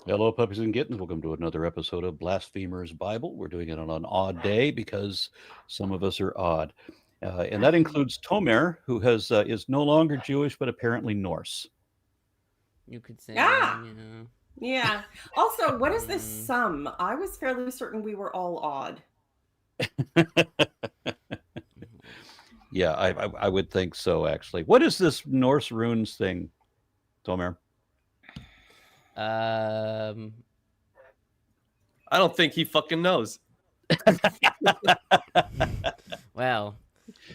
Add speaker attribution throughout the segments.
Speaker 1: Hello, puppies and kittens. Welcome to another episode of Blasphemers Bible. We're doing it on an odd day because some of us are odd. And that includes Tomer, who is no longer Jewish, but apparently Norse.
Speaker 2: You could say,
Speaker 3: Ah,
Speaker 2: yeah.
Speaker 3: yeah. Also, what is this sum? I was fairly certain we were all odd.
Speaker 1: Yeah, I would think so, actually. What is this Norse runes thing, Tomer?
Speaker 2: Um,
Speaker 4: I don't think he fucking knows.
Speaker 2: well,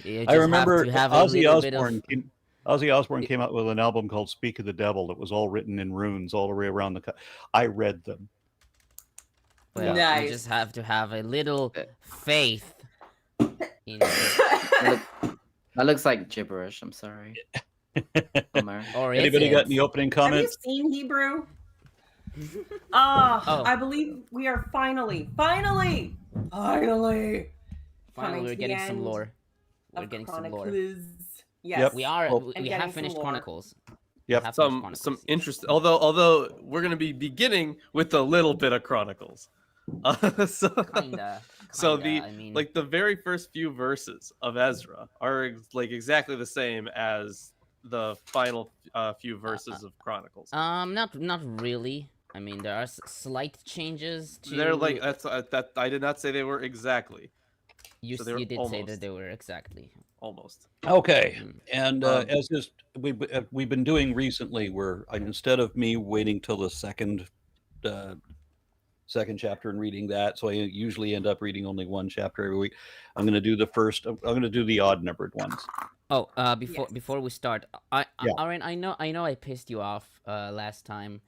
Speaker 2: you
Speaker 1: I
Speaker 2: just
Speaker 1: remember
Speaker 2: have to have a
Speaker 1: Ozzy
Speaker 2: little bit
Speaker 1: Osbourne.
Speaker 2: of.
Speaker 1: Ozzy Osbourne came out with an album called "Speak of the Devil" that was all written in runes all the way around the. I read them.
Speaker 2: Well,
Speaker 3: Nice.
Speaker 2: you just have to have a little faith in
Speaker 5: That looks like gibberish. I'm sorry. Omar.
Speaker 2: or is
Speaker 1: Anybody
Speaker 2: it?
Speaker 1: got any opening
Speaker 3: Have you
Speaker 1: comments?
Speaker 3: seen Hebrew?
Speaker 2: Oh.
Speaker 3: I believe we are finally coming
Speaker 2: Finally, we're
Speaker 3: to the
Speaker 2: getting some
Speaker 3: end
Speaker 2: lore. We're
Speaker 3: of
Speaker 2: getting some lore.
Speaker 3: Chronicles. Yes.
Speaker 1: Yep.
Speaker 2: We are.
Speaker 1: Oh.
Speaker 2: We
Speaker 3: And
Speaker 2: have
Speaker 3: getting
Speaker 2: finished
Speaker 3: some lore.
Speaker 2: Chronicles.
Speaker 1: Yep.
Speaker 2: We have finished
Speaker 4: Some
Speaker 2: Chronicles.
Speaker 4: interest. Although we're gonna be beginning with a little bit of Chronicles.
Speaker 2: Kinda.
Speaker 4: So
Speaker 2: I mean,
Speaker 4: like the very first few verses of Ezra are like exactly the same as the final few verses of Chronicles.
Speaker 2: not really. I mean, there are slight changes to.
Speaker 4: They're like that. I did not say they were exactly.
Speaker 2: You,
Speaker 4: so they were
Speaker 2: you did say
Speaker 4: almost.
Speaker 2: that they were exactly.
Speaker 4: Almost.
Speaker 1: Okay,
Speaker 2: Mm.
Speaker 1: and as just we've been doing recently, instead of me waiting till the second chapter and reading that, so I usually end up reading only one chapter every week. I'm going to do the first. I'm going to do the odd numbered ones.
Speaker 2: Oh, before we start,
Speaker 1: Yeah.
Speaker 2: Aaron, I know I pissed you off last time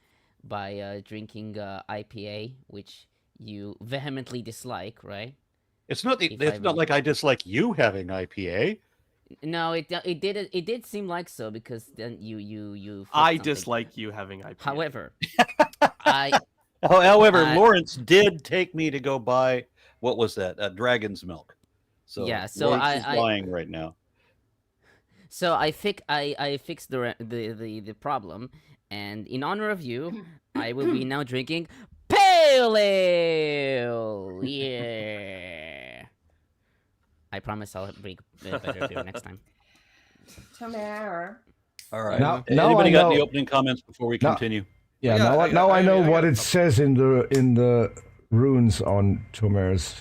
Speaker 2: by drinking IPA, which you vehemently dislike, right?
Speaker 1: It's not
Speaker 2: If
Speaker 1: it's
Speaker 2: I
Speaker 1: not
Speaker 2: may.
Speaker 1: like I dislike you having IPA.
Speaker 2: No, it did seem like so because then you. flipped
Speaker 4: I
Speaker 2: something.
Speaker 4: dislike you having IPA.
Speaker 2: However, I
Speaker 1: However,
Speaker 2: I-
Speaker 1: Lawrence did take me to go buy what was that? Dragon's milk. So
Speaker 2: Yeah, so
Speaker 1: Lawrence is
Speaker 2: I-
Speaker 1: lying right now.
Speaker 2: So I fixed the problem, and in honor of you, I will be now drinking pale ale. Yeah. I promise I'll bring better beer next time.
Speaker 3: Tomer.
Speaker 1: All right.
Speaker 6: Now
Speaker 1: Anybody
Speaker 6: I
Speaker 1: got any
Speaker 6: know-
Speaker 1: opening comments before we continue?
Speaker 6: Yeah,
Speaker 4: Yeah,
Speaker 6: now I know
Speaker 4: I
Speaker 6: what
Speaker 4: got a
Speaker 6: it
Speaker 4: couple.
Speaker 6: says in the runes on Tomer's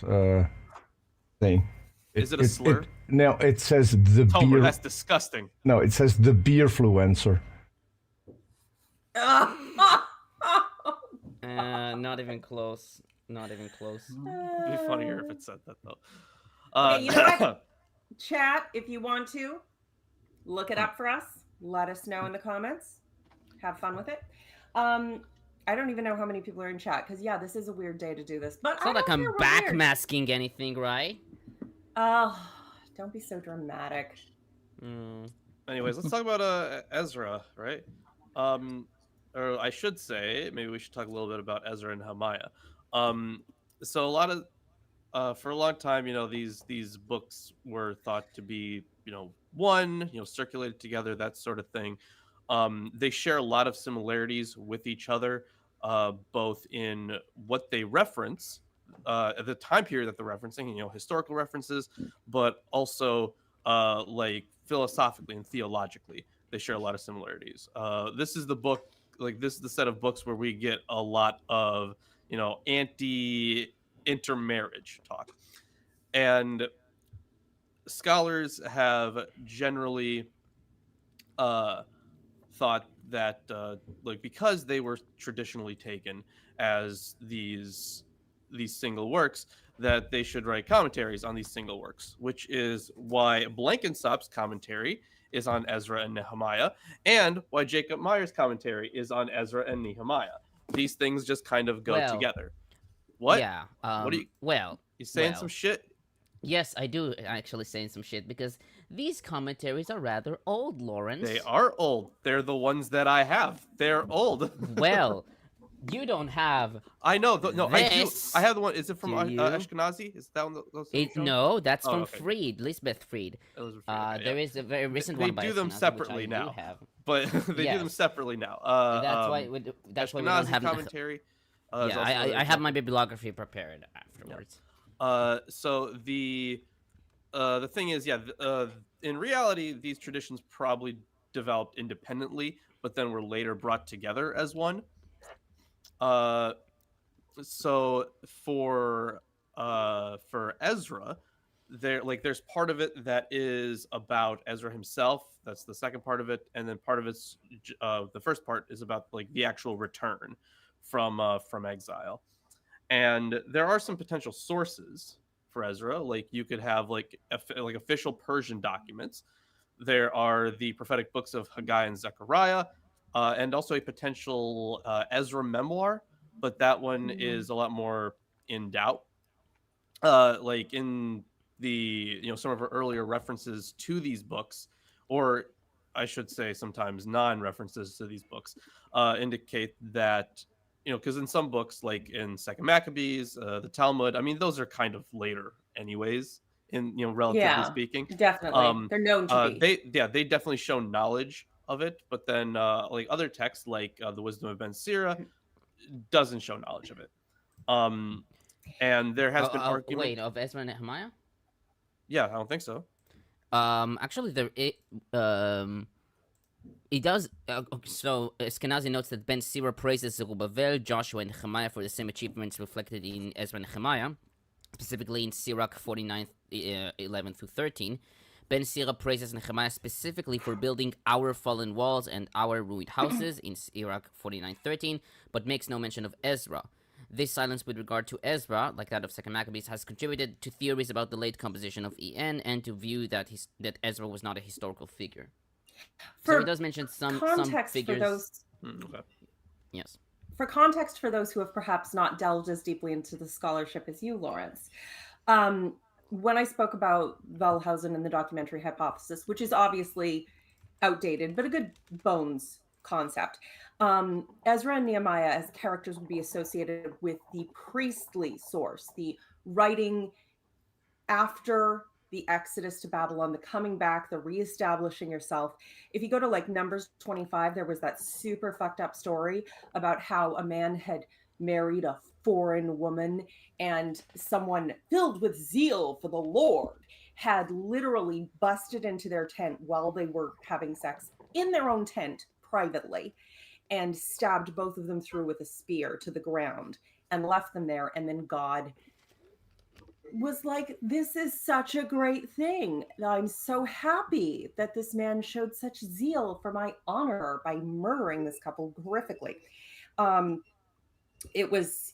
Speaker 6: thing.
Speaker 4: Is it a slur?
Speaker 6: No, it says the
Speaker 4: Tomer,
Speaker 6: beer.
Speaker 4: that's disgusting.
Speaker 6: No, it says the beerfluencer.
Speaker 2: Not even close. Not even close.
Speaker 4: It'd be funnier if it said that though.
Speaker 3: Okay, you know what? Chat, if you want to, look it up for us. Let us know in the comments. Have fun with it. I don't even know how many people are in chat because this is a weird day to do this. But
Speaker 2: It's
Speaker 3: I
Speaker 2: not like
Speaker 3: don't
Speaker 2: I'm
Speaker 3: care, we're weird.
Speaker 2: backmasking anything, right?
Speaker 3: Oh, don't be so dramatic.
Speaker 2: Mm.
Speaker 4: Anyways, let's talk about Ezra, right? Or I should say, maybe we should talk a little bit about Ezra and Nehemiah. So a lot of for a long time, these books were thought to be, one, circulated together, that sort of thing. They share a lot of similarities with each other, both in what they reference, at the time period that they're referencing, historical references, but also like philosophically and theologically, they share a lot of similarities. This is the book, like this is the set of books where we get a lot of, anti-intermarriage talk. And scholars have generally thought that like because they were traditionally taken as these single works, that they should write commentaries on these single works, which is why Blankensop's commentary is on Ezra and Nehemiah, and why Jacob Meyer's commentary is on Ezra and Nehemiah. These things just kind of go
Speaker 2: Well,
Speaker 4: together. What?
Speaker 2: Yeah.
Speaker 4: What do you?
Speaker 2: Well,
Speaker 4: You saying
Speaker 2: well.
Speaker 4: some shit?
Speaker 2: yes, I do actually saying some shit because these commentaries are rather old, Lawrence.
Speaker 4: They are old. They're the ones that I have. They're old.
Speaker 2: Well, you don't have
Speaker 4: I know. No, I do.
Speaker 2: This,
Speaker 4: I have the one. Is it from
Speaker 2: do you?
Speaker 4: Ashkenazi? Is that one those
Speaker 2: it.
Speaker 4: shown?
Speaker 2: No, that's
Speaker 4: Oh,
Speaker 2: from
Speaker 4: okay.
Speaker 2: Fried, Lisbeth Fried.
Speaker 4: Elizabeth Fried, okay,
Speaker 2: There
Speaker 4: yeah.
Speaker 2: is a very recent
Speaker 4: They
Speaker 2: one by
Speaker 4: do them
Speaker 2: Eskenazi,
Speaker 4: separately
Speaker 2: which I
Speaker 4: now.
Speaker 2: do have.
Speaker 4: but they do them
Speaker 2: Yes.
Speaker 4: separately now.
Speaker 2: That's why that's why we don't
Speaker 4: Eskenazi
Speaker 2: have.
Speaker 4: commentary. Is
Speaker 2: Yeah,
Speaker 4: also another
Speaker 2: I have my
Speaker 4: example.
Speaker 2: bibliography prepared afterwards.
Speaker 4: So the thing is, in reality, these traditions probably developed independently, but then were later brought together as one. So for Ezra, there's part of it that is about Ezra himself. That's the second part of it, and then part of it's the first part is about like the actual return from exile. And there are some potential sources for Ezra. Like you could have like official Persian documents. There are the prophetic books of Haggai and Zechariah, and also a potential Ezra memoir, but that one is a lot more in doubt. Like in the some of our earlier references to these books, or I should say sometimes non-references to these books, indicate that because in some books like in Second Maccabees, the Talmud, I mean those are kind of later anyways, in relatively
Speaker 3: Yeah,
Speaker 4: speaking.
Speaker 3: definitely. They're known to be.
Speaker 4: They definitely show knowledge of it, but then like other texts like the Wisdom of Ben Sira doesn't show knowledge of it. And there has been argument.
Speaker 2: Wait, of Ezra and Nehemiah?
Speaker 4: Yeah, I don't think so.
Speaker 2: Actually, it does. So Eskenazi notes that Ben Sira praises Zerubbabel, Joshua, and Nehemiah for the same achievements reflected in Ezra and Nehemiah, specifically in Sirach 49, 11 through 13. Ben Sira praises Nehemiah specifically for building our fallen walls and our ruined houses in Sirach 49:13, but makes no mention of Ezra. This silence with regard to Ezra, like that of Second Maccabees, has contributed to theories about the late composition of En and to view that Ezra was not a historical figure. So he does mention some figures.
Speaker 3: For those,
Speaker 4: Okay.
Speaker 2: Yes.
Speaker 3: For context for those who have perhaps not delved as deeply into the scholarship as you, Lawrence, when I spoke about Wellhausen and the documentary hypothesis, which is obviously outdated, but a good bones concept, Ezra and Nehemiah as characters would be associated with the priestly source, the writing after the exodus to Babylon, the coming back, the reestablishing yourself. If you go to like Numbers 25, there was that super fucked up story about how a man had married a foreign woman, and someone filled with zeal for the Lord had literally busted into their tent while they were having sex in their own tent privately and stabbed both of them through with a spear to the ground and left them there. And then God was like, this is such a great thing. I'm so happy that this man showed such zeal for my honor by murdering this couple horrifically. It was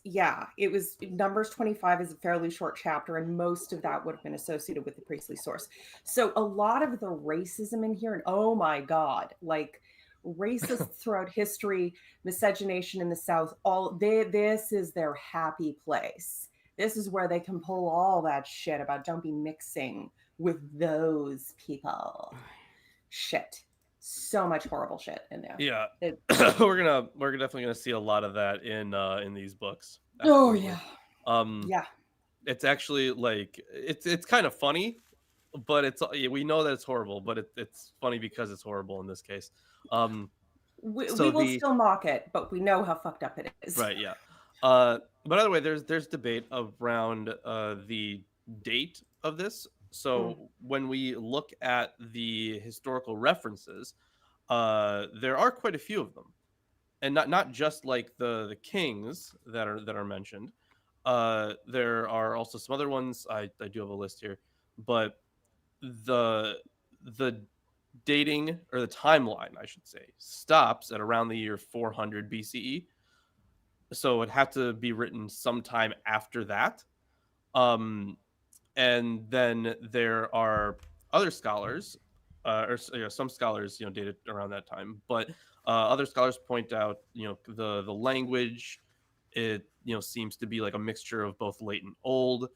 Speaker 3: Numbers 25 is a fairly short chapter, and most of that would have been associated with the priestly source. So a lot of the racism in here, and oh my God, like racists throughout history, miscegenation in the South, this is their happy place. This is where they can pull all that shit about don't be mixing with those people. Shit. So much horrible shit in there.
Speaker 4: Yeah. we're definitely gonna see a lot of that in these books.
Speaker 3: Absolutely. Oh yeah.
Speaker 4: Yeah. It's actually like it's kind of funny, but we know that it's horrible, but it's funny because it's horrible in this case.
Speaker 3: We will still mock it, but we know how fucked up it is.
Speaker 4: Right, yeah. But either way, there's debate around the date of this. So when we look at the historical references, there are quite a few of them, and not just like the kings that are mentioned. There are also some other ones. I do have a list here, but the dating, or the timeline, I should say, stops at around the year 400 BCE. So it had to be written sometime after that. And then there are other scholars, or some scholars, date it around that time. But other scholars point out, the language, it seems to be like a mixture of both late and old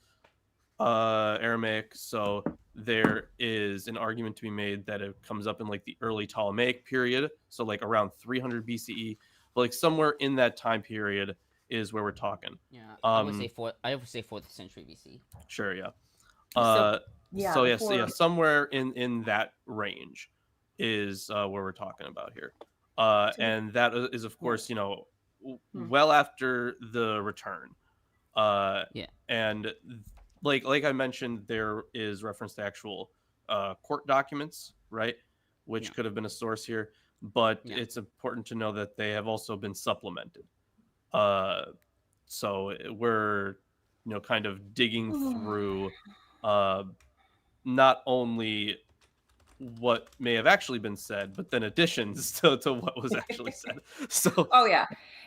Speaker 4: Aramaic. So there is an argument to be made that it comes up in like the early Ptolemaic period, so like around 300 BCE. But like somewhere in that time period is where we're talking.
Speaker 2: Yeah, I would say 4th century BC.
Speaker 4: Sure, yeah.
Speaker 3: So
Speaker 4: somewhere in that range. is where we're talking about here. And that is, of course, well after the return. And like I mentioned, there is reference to actual court documents, right? Which could have been a source here, but it's important to know that they have also been supplemented. So we're, kind of digging through not only what may have actually been said, but then additions to what was actually said. So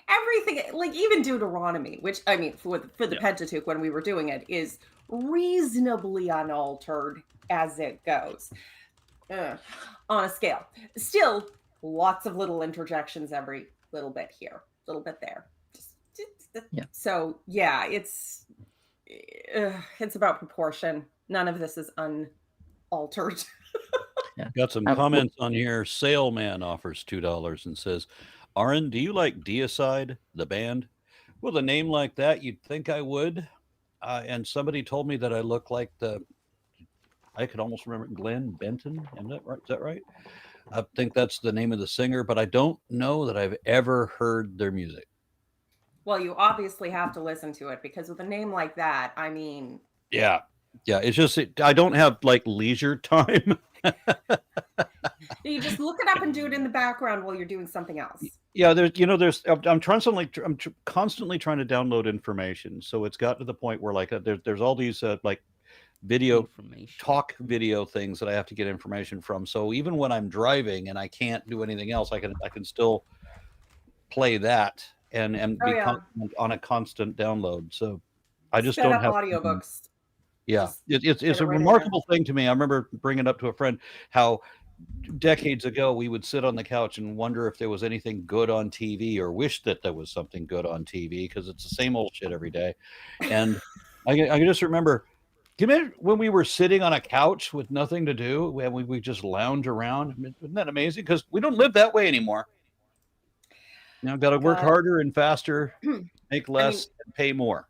Speaker 3: everything, like even Deuteronomy, which I mean for the Pentateuch when we were doing it, is reasonably unaltered as it goes on a scale. Still, lots of little interjections every little bit here, little bit there. So it's about proportion. None of this is unaltered.
Speaker 1: Got some comments on here. Saleman offers $2 and says, Aaron, do you like Deicide, the band? With a name like that, you'd think I would. And somebody told me that I look like I could almost remember Glenn Benton. Is that right? I think that's the name of the singer, but I don't know that I've ever heard their music.
Speaker 3: Well, you obviously have to listen to it, because with a name like that, I mean... Yeah,
Speaker 1: it's just, I don't have like leisure time.
Speaker 3: You just look it up and do it in the background while you're doing something else.
Speaker 1: Yeah, I'm constantly trying to download information. So it's got to the point where like there's all these like talk video things that I have to get information from. So even when I'm driving and I can't do anything else, I can still play that and be on a constant download. So I just don't have
Speaker 3: audiobooks.
Speaker 1: Yeah, it's a remarkable thing to me. I remember bringing up to a friend how decades ago we would sit on the couch and wonder if there was anything good on TV, or wish that there was something good on TV, because it's the same old shit every day. And I can just remember, can you imagine when we were sitting on a couch with nothing to do and we just lounge around? Isn't that amazing? Because we don't live that way anymore. Got to work harder and faster, make less, and pay more.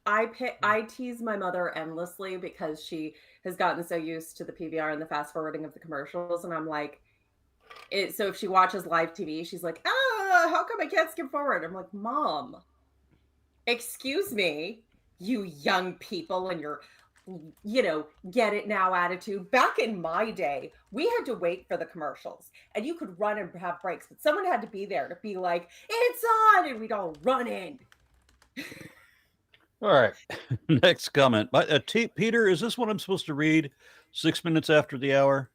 Speaker 3: I tease my mother endlessly because she has gotten so used to the PVR and the fast forwarding of the commercials, and I'm like, so if she watches live TV, she's like, how come I can't skip forward? I'm like, Mom, excuse me, you young people and your, get it now attitude. Back in my day, we had to wait for the commercials, and you could run and have breaks, but someone had to be there to be like, it's on, and we'd all run in.
Speaker 1: All right. Next comment. Peter, is this what I'm supposed to read 6 minutes after the hour?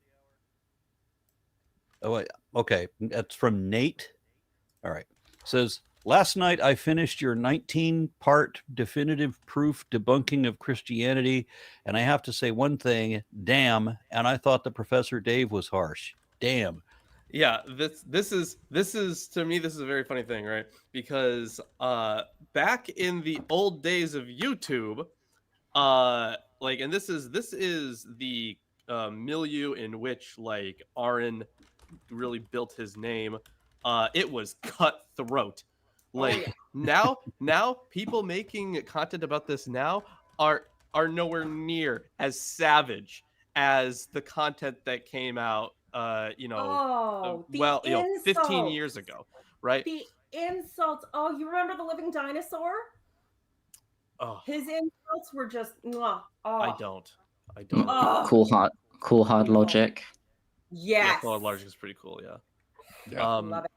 Speaker 1: Oh, wait. Okay. That's from Nate. All right. It says, last night I finished your 19-part definitive proof debunking of Christianity, and I have to say one thing, damn, and I thought the Professor Dave was harsh. Damn.
Speaker 4: Yeah, this is to me, this is a very funny thing, right? Because back in the old days of YouTube, and this is the milieu in which like Aaron really built his name. It was cutthroat. Like now people making content about this now are nowhere near as savage as the content that came out 15 years ago, right?
Speaker 3: The insults. Oh, you remember the living dinosaur?
Speaker 4: Oh,
Speaker 3: his insults were just.
Speaker 4: I don't.
Speaker 3: Oh.
Speaker 5: Cool hard logic.
Speaker 3: Yes.
Speaker 4: Yeah, cool hard logic is pretty cool. Yeah.
Speaker 3: Love it.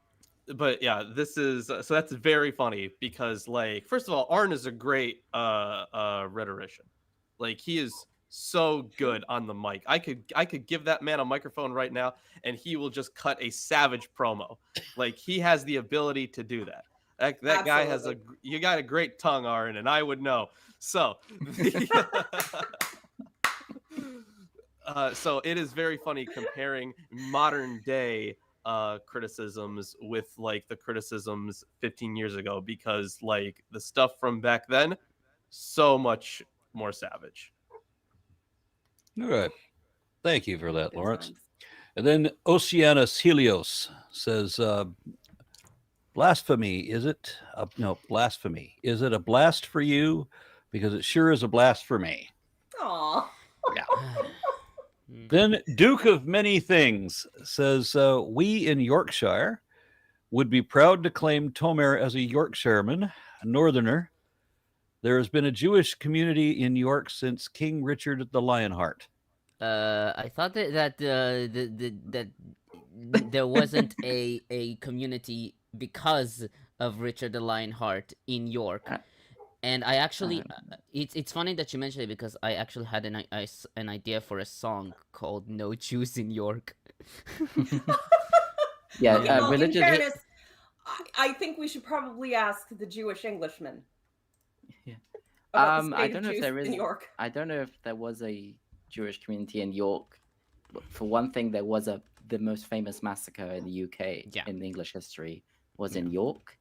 Speaker 4: But yeah, this is so that's very funny because, like, first of all, Arn is a great rhetorician. Like, he is so good on the mic. I could give that man a microphone right now and he will just cut a savage promo. Like, he has the ability to do that. That guy has you got a great tongue, Aaron, and I would know. So so it is very funny comparing modern day criticisms with like the criticisms 15 years ago, because like the stuff from back then, so much more savage.
Speaker 1: All right. Thank you for that, Lawrence. And then Oceanus Helios says, blasphemy, is it? No, blasphemy. Is it a blast for you? Because it sure is a blast for me.
Speaker 3: Aw.
Speaker 1: Yeah. Then Duke of Many Things says, we in Yorkshire would be proud to claim Tomer as a Yorkshireman, a northerner. There has been a Jewish community in York since King Richard the Lionheart.
Speaker 2: I thought that that there wasn't a community because of Richard the Lionheart in York. And I actually, it's funny that you mentioned it because I actually had an idea for a song called "No Jews in York."
Speaker 5: Yeah,
Speaker 3: Well, in
Speaker 5: religious.
Speaker 3: fairness, I think we should probably ask the Jewish Englishman.
Speaker 5: Yeah.
Speaker 3: About the
Speaker 5: I
Speaker 3: state
Speaker 5: don't
Speaker 3: of
Speaker 5: know if
Speaker 3: Jews
Speaker 5: there is.
Speaker 3: in York.
Speaker 5: I don't know if there was a Jewish community in York. But for one thing, there was the most famous massacre in the UK in English history was in York.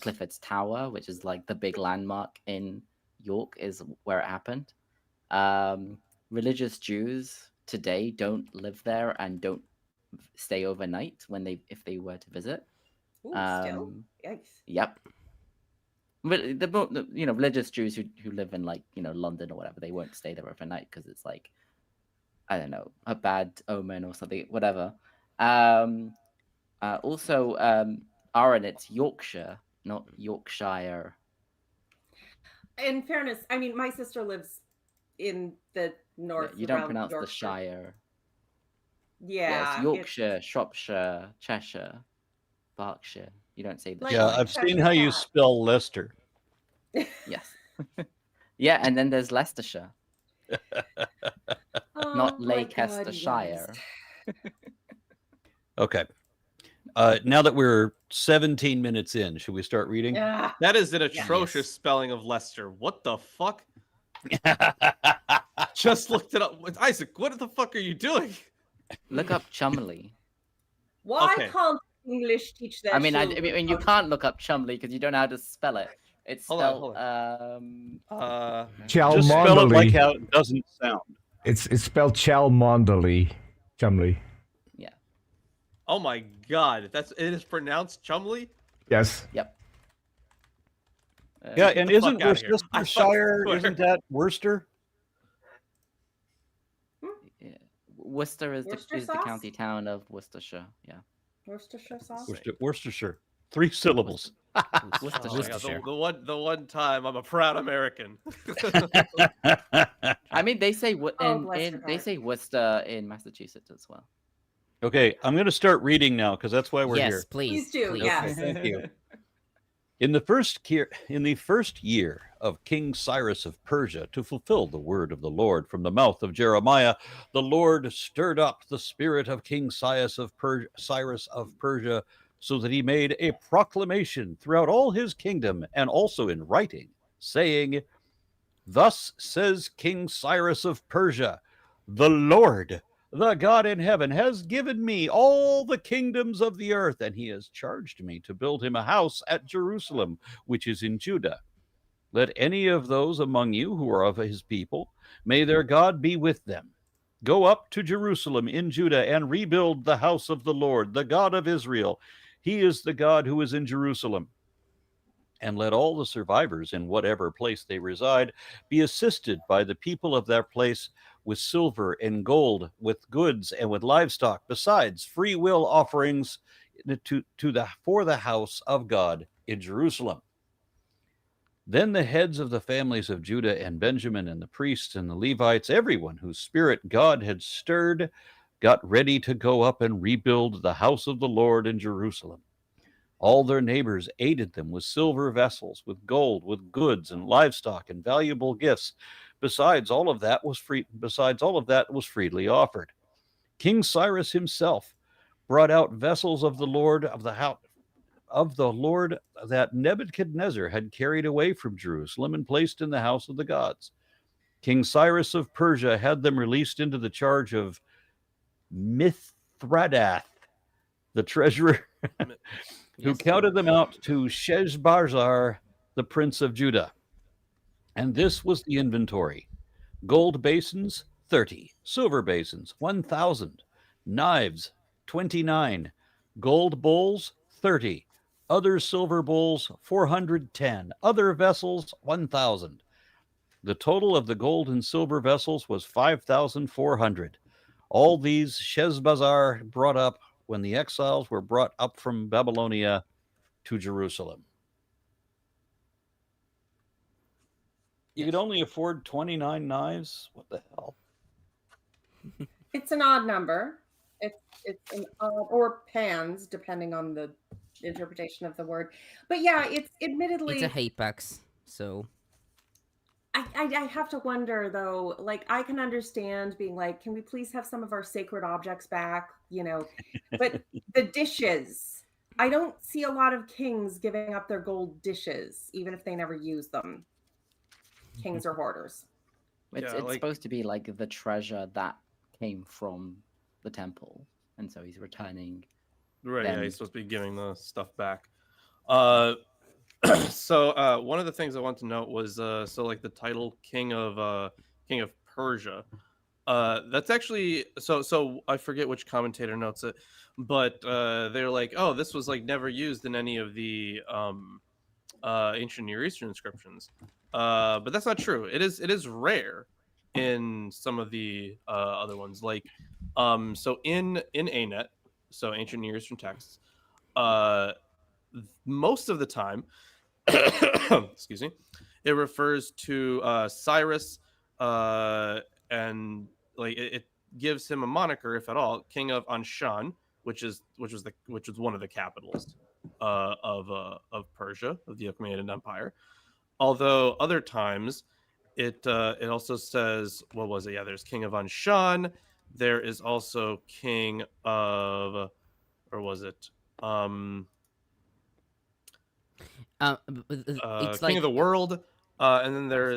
Speaker 5: Clifford's Tower, which is like the big landmark in York, is where it happened. Religious Jews today don't live there and don't stay overnight if they were to visit.
Speaker 3: Ooh, still? Yikes.
Speaker 5: Yep. But religious Jews who live in London or whatever, they won't stay there overnight because it's like, I don't know, a bad omen or something, whatever. Also, Aaron, it's Yorkshire, not Yorkshire.
Speaker 3: In fairness, I mean, my sister lives in the north.
Speaker 5: You don't
Speaker 3: around
Speaker 5: pronounce
Speaker 3: Yorkshire.
Speaker 5: the Shire.
Speaker 3: Yeah.
Speaker 5: It's Yorkshire, Shropshire, Cheshire, Berkshire. You don't say the
Speaker 3: Like-
Speaker 1: Yeah,
Speaker 5: Shire.
Speaker 1: I've seen how you spell Leicester.
Speaker 5: Yes. Yeah, and then there's Leicestershire,
Speaker 3: Oh
Speaker 5: not
Speaker 3: my God,
Speaker 5: Leicestershire.
Speaker 3: you guys.
Speaker 1: Okay. Now that we're 17 minutes in, should we start reading?
Speaker 3: Yeah.
Speaker 4: That is an atrocious
Speaker 2: Yes.
Speaker 4: spelling of Leicester. What the fuck? Just looked it up. Isaac, what the fuck are you doing?
Speaker 5: Look up Chumley.
Speaker 3: Why
Speaker 4: Okay.
Speaker 3: can't English teach their
Speaker 5: I mean,
Speaker 3: children
Speaker 5: you
Speaker 3: how to-
Speaker 5: can't look up Chumley because you don't know how to spell it. It's
Speaker 4: Hold on,
Speaker 5: spelled.
Speaker 1: Just spell it like
Speaker 6: Chalmondley.
Speaker 1: how it doesn't sound.
Speaker 6: It's spelled Chalmondley. Chumley.
Speaker 4: Oh my god, it is pronounced Chumley?
Speaker 6: Yes.
Speaker 5: Yep.
Speaker 1: Yeah, and
Speaker 4: the
Speaker 1: isn't
Speaker 4: fuck outta here. I
Speaker 1: Worcestershire,
Speaker 4: swear.
Speaker 1: isn't that Worcester?
Speaker 5: Yeah. Worcester is
Speaker 3: Worcester
Speaker 5: the
Speaker 3: sauce?
Speaker 5: county town of Worcestershire. Yeah.
Speaker 3: Worcestershire sauce?
Speaker 1: Worcestershire. 3 syllables.
Speaker 4: Oh my God,
Speaker 2: Worcestershire.
Speaker 4: the one time I'm a proud American.
Speaker 5: I mean, they say
Speaker 3: Oh, bless your
Speaker 5: they
Speaker 3: heart.
Speaker 5: say Worcester in Massachusetts as well.
Speaker 1: Okay, I'm going to start reading now because that's why we're
Speaker 2: Yes,
Speaker 1: here.
Speaker 3: Please
Speaker 2: please.
Speaker 3: do,
Speaker 2: please.
Speaker 3: yeah.
Speaker 1: Okay, thank you. In the first year of King Cyrus of Persia, to fulfill the word of the Lord from the mouth of Jeremiah, the Lord stirred up the spirit of King Cyrus of Persia, so that he made a proclamation throughout all his kingdom and also in writing, saying, "Thus says King Cyrus of Persia, the Lord, the God in heaven, has given me all the kingdoms of the earth, and he has charged me to build him a house at Jerusalem, which is in Judah. Let any of those among you who are of his people, may their God be with them. Go up to Jerusalem in Judah and rebuild the house of the Lord, the God of Israel. He is the God who is in Jerusalem. And let all the survivors in whatever place they reside be assisted by the people of that place with silver and gold, with goods and with livestock, besides free will offerings for the house of God in Jerusalem." Then the heads of the families of Judah and Benjamin and the priests and the Levites, everyone whose spirit God had stirred, got ready to go up and rebuild the house of the Lord in Jerusalem. All their neighbors aided them with silver vessels, with gold, with goods and livestock and valuable gifts. Besides all of that was freely offered. King Cyrus himself brought out vessels of the Lord that Nebuchadnezzar had carried away from Jerusalem and placed in the house of the gods. King Cyrus of Persia had them released into the charge of Mithredath, the treasurer, who
Speaker 2: Yes.
Speaker 1: counted them out to Sheshbazzar, the prince of Judah. And this was the inventory: gold basins, 30; silver basins, 1,000; knives, 29; gold bowls, 30; other silver bowls, 410; other vessels, 1,000. The total of the gold and silver vessels was 5,400. All these Sheshbazzar brought up when the exiles were brought up from Babylonia to Jerusalem. You could only afford 29 knives? What the hell?
Speaker 3: It's an odd number. It's an odd, or pans, depending on the interpretation of the word. But yeah, it's admittedly...
Speaker 2: It's a hapax, so...
Speaker 3: I have to wonder, though, like, I can understand being like, can we please have some of our sacred objects back, you know? But the dishes, I don't see a lot of kings giving up their gold dishes, even if they never use them. Kings or hoarders.
Speaker 5: It's supposed to be like the treasure that came from the temple, and so he's returning.
Speaker 4: Right,
Speaker 5: them.
Speaker 4: yeah, he's supposed to be giving the stuff back. So one of the things I want to note was so like the title King of Persia. That's actually so I forget which commentator notes it, but they're like, oh, this was like never used in any of the ancient Near Eastern inscriptions. But that's not true. It is rare in some of the other ones, like so in Anet, so ancient Near Eastern texts, most of the time, excuse me, it refers to Cyrus, and like it gives him a moniker, if at all, King of Anshan, which was one of the capitals of Persia, of the Achaemenid Empire. Although other times it also says, what was it? Yeah, there's King of Anshan. There is also King of, or was it?
Speaker 2: It's
Speaker 4: King
Speaker 2: like
Speaker 4: of the World. And then there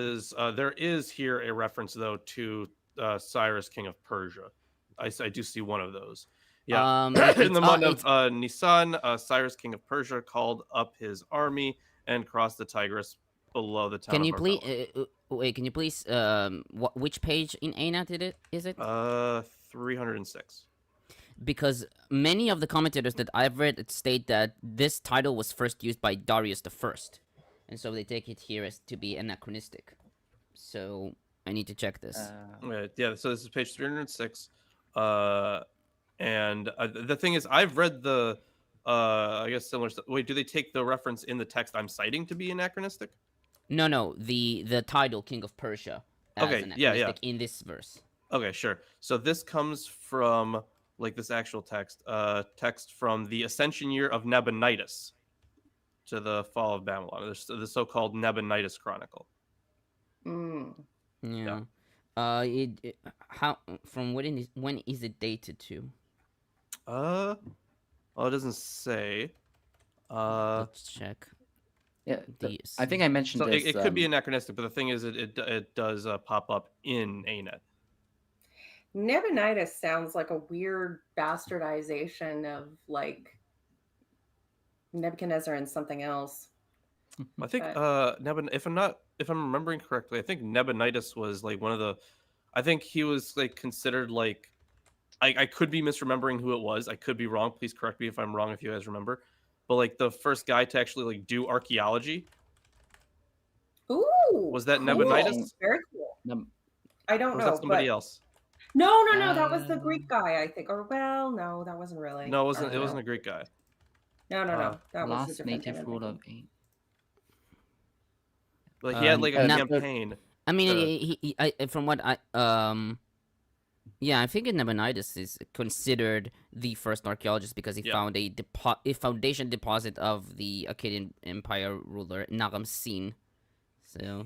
Speaker 4: is here a reference though to Cyrus, King of Persia. I do see one of those. Yeah, in the month of Nisan, Cyrus, King of Persia, called up his army and crossed the Tigris below the town.
Speaker 2: Can you please wait? Can you please which page in Anet is it?
Speaker 4: 306.
Speaker 2: Because many of the commentators that I've read state that this title was first used by Darius I, and so they take it here as to be anachronistic. So I need to check this.
Speaker 4: Yeah, so this is page 306. And the thing is, I've read the, I guess similar stuff. Wait, do they take the reference in the text I'm citing to be anachronistic?
Speaker 2: No, the title King of Persia as anachronistic in this verse.
Speaker 4: Okay, sure. So this comes from like this actual text, text from the ascension year of Nabonidus to the fall of Babylon. The so-called Nabonidus Chronicle.
Speaker 2: Yeah. How from when is it dated to?
Speaker 4: Well, it doesn't say.
Speaker 2: Let's check.
Speaker 5: Yeah, I think I mentioned this.
Speaker 4: It could be anachronistic, but the thing is, it does pop up in Anet.
Speaker 3: Nabonidus sounds like a weird bastardization of like Nebuchadnezzar and something else.
Speaker 4: I think if I'm remembering correctly, I think Nabonidus was like one of the. I think he was like considered like. I could be misremembering who it was. I could be wrong. Please correct me if I'm wrong. If you guys remember, but like the first guy to actually like do archaeology.
Speaker 3: Ooh,
Speaker 4: was that
Speaker 3: cool.
Speaker 4: Nabonidus?
Speaker 3: Very cool. I don't know.
Speaker 4: Was that somebody else?
Speaker 3: No. That was the Greek guy, I think. Or well, no, that wasn't really.
Speaker 4: No, it wasn't. It wasn't a Greek guy.
Speaker 3: No. That was
Speaker 5: last native ruler of 8.
Speaker 4: Like he had like a campaign.
Speaker 2: I mean, he from what I yeah, I think Nabonidus is considered the first archaeologist because he found a foundation deposit of the Akkadian Empire ruler Naram-Sin. So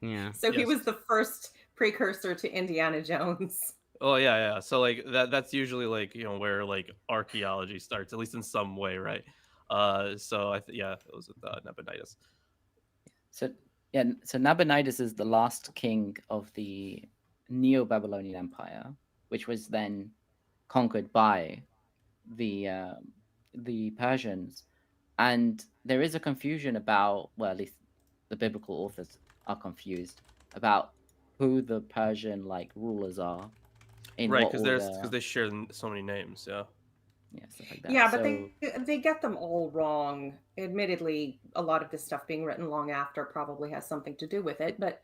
Speaker 2: yeah.
Speaker 3: So he was the first precursor to Indiana Jones.
Speaker 4: Oh yeah. So like that's usually like, you know, where like archaeology starts, at least in some way, right? So it was with Nabonidus.
Speaker 5: So Nabonidus is the last king of the Neo-Babylonian Empire, which was then conquered by the Persians, and there is a confusion about, well, at least the biblical authors are confused about who the Persian like rulers are.
Speaker 4: Right, because they share so many names, stuff
Speaker 5: like that.
Speaker 3: Yeah, but they get them all wrong. Admittedly, a lot of this stuff being written long after probably has something to do with it, but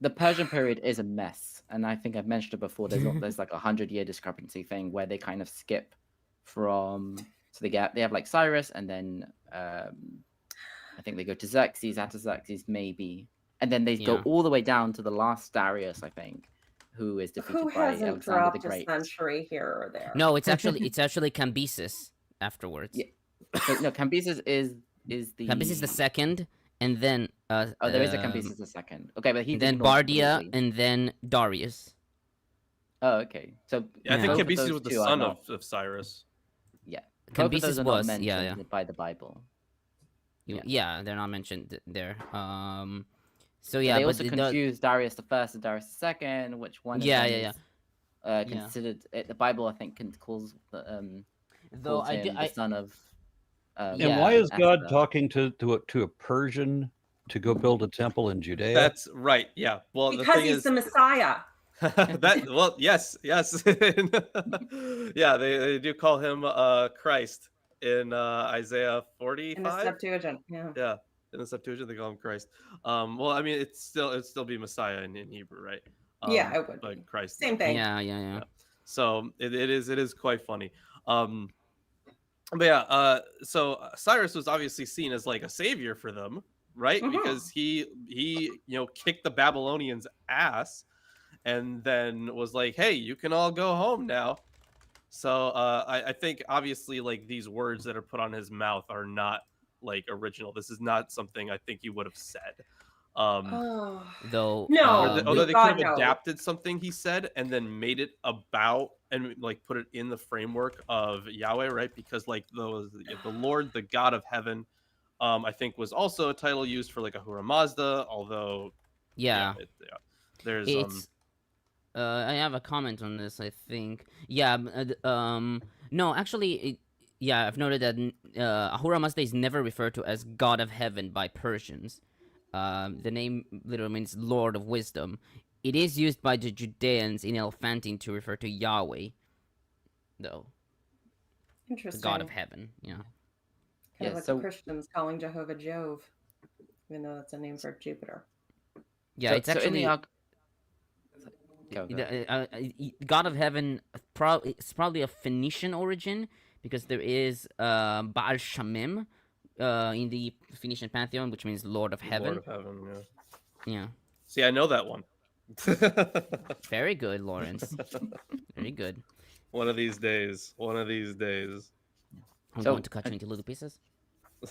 Speaker 5: the Persian period is a mess, and I think I've mentioned it before. There's like a 100-year discrepancy thing where they kind of skip from. So they have like Cyrus, and then I think they go to Xerxes, Artaxerxes maybe, and then they go all the way down to the last Darius, I think, who is defeated by Alexander the
Speaker 3: dropped
Speaker 5: Great.
Speaker 3: a century here or there?
Speaker 2: No, it's actually Cambyses afterwards.
Speaker 5: Yeah. So, no, Cambyses is the
Speaker 2: Cambyses the second, and then
Speaker 5: there is a Cambyses the second. Okay, but he
Speaker 2: then
Speaker 5: did not
Speaker 2: Bardia,
Speaker 5: completely.
Speaker 2: and then Darius.
Speaker 5: Oh, okay. So
Speaker 4: Yeah, I think
Speaker 5: both of
Speaker 4: Cambyses
Speaker 5: those
Speaker 4: was the
Speaker 5: two are
Speaker 4: son
Speaker 5: not-
Speaker 4: of Cyrus.
Speaker 5: Yeah, both of
Speaker 2: Cambyses
Speaker 5: those are not
Speaker 2: was
Speaker 5: mentioned by the Bible.
Speaker 2: Yeah, they're not mentioned there. So yeah,
Speaker 5: they
Speaker 2: but
Speaker 5: also confuse Darius the First and Darius the Second. Which one?
Speaker 2: Yeah.
Speaker 5: Considered the Bible, I think, calls
Speaker 2: Though
Speaker 5: him the son of.
Speaker 1: And why is God
Speaker 5: Esther.
Speaker 1: talking to a Persian to go build a temple in Judea?
Speaker 4: That's right. Yeah. Well,
Speaker 3: Because
Speaker 4: the thing
Speaker 3: he's
Speaker 4: is,
Speaker 3: the Messiah.
Speaker 4: yes. Yeah, they do call him Christ in Isaiah 45.
Speaker 3: In the Septuagint.
Speaker 4: Yeah, in the Septuagint they call him Christ. Well, I mean, it'd still be Messiah in Hebrew, right?
Speaker 3: Yeah, it would
Speaker 4: but
Speaker 3: be.
Speaker 4: Christ.
Speaker 3: Same thing.
Speaker 2: Yeah.
Speaker 4: So it is quite funny. But yeah, so Cyrus was obviously seen as like a savior for them, right?
Speaker 3: Mhm.
Speaker 4: Because he kicked the Babylonians' ass, and then was like, "Hey, you can all go home now." So I think obviously like these words that are put on his mouth are not like original. This is not something I think he would have said.
Speaker 2: Though
Speaker 3: No.
Speaker 4: Although they
Speaker 3: God,
Speaker 4: could have
Speaker 3: no.
Speaker 4: adapted something he said and then made it about and like put it in the framework of Yahweh, right? Because like the Lord, the God of heaven, I think was also a title used for like Ahura Mazda. Although there's
Speaker 2: it's I have a comment on this. I think no, actually, I've noted that Ahura Mazda is never referred to as God of Heaven by Persians. The name literally means Lord of Wisdom. It is used by the Judeans in Elephantine to refer to Yahweh, though.
Speaker 3: Interesting.
Speaker 2: The God of Heaven, yeah.
Speaker 3: Kind of like the Christians calling Jehovah Jove, even though that's a name for Jupiter.
Speaker 2: Yeah, it's actually... God of Heaven it's probably a Phoenician origin, because there is Baal Shamim in the Phoenician pantheon, which means Lord of Heaven.
Speaker 4: Lord of Heaven,
Speaker 2: yeah.
Speaker 4: See, I know that one.
Speaker 2: Very good, Lawrence. Very good.
Speaker 4: One of these days.
Speaker 2: I'm going to cut you into little pieces.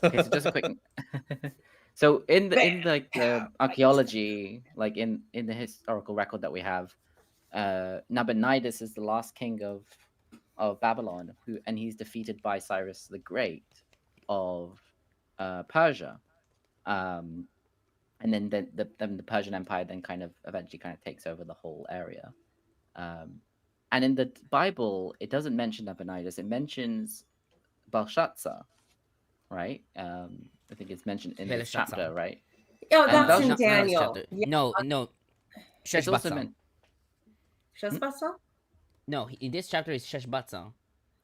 Speaker 5: Okay, so just a quick. So in the archaeology, like in the historical record that we have, Nabonidus is the last king of Babylon, and he's defeated by Cyrus the Great of Persia, and then the Persian Empire then eventually takes over the whole area. And in the Bible, it doesn't mention Nabonidus; it mentions Belshazzar, right? I think it's mentioned in this chapter, right?
Speaker 3: Oh,
Speaker 5: And
Speaker 3: that's in Daniel.
Speaker 2: No.
Speaker 5: It's also
Speaker 2: Sheshbazzar.
Speaker 5: meant.
Speaker 3: Sheshbazzar?
Speaker 2: No, in this chapter is Sheshbazzar.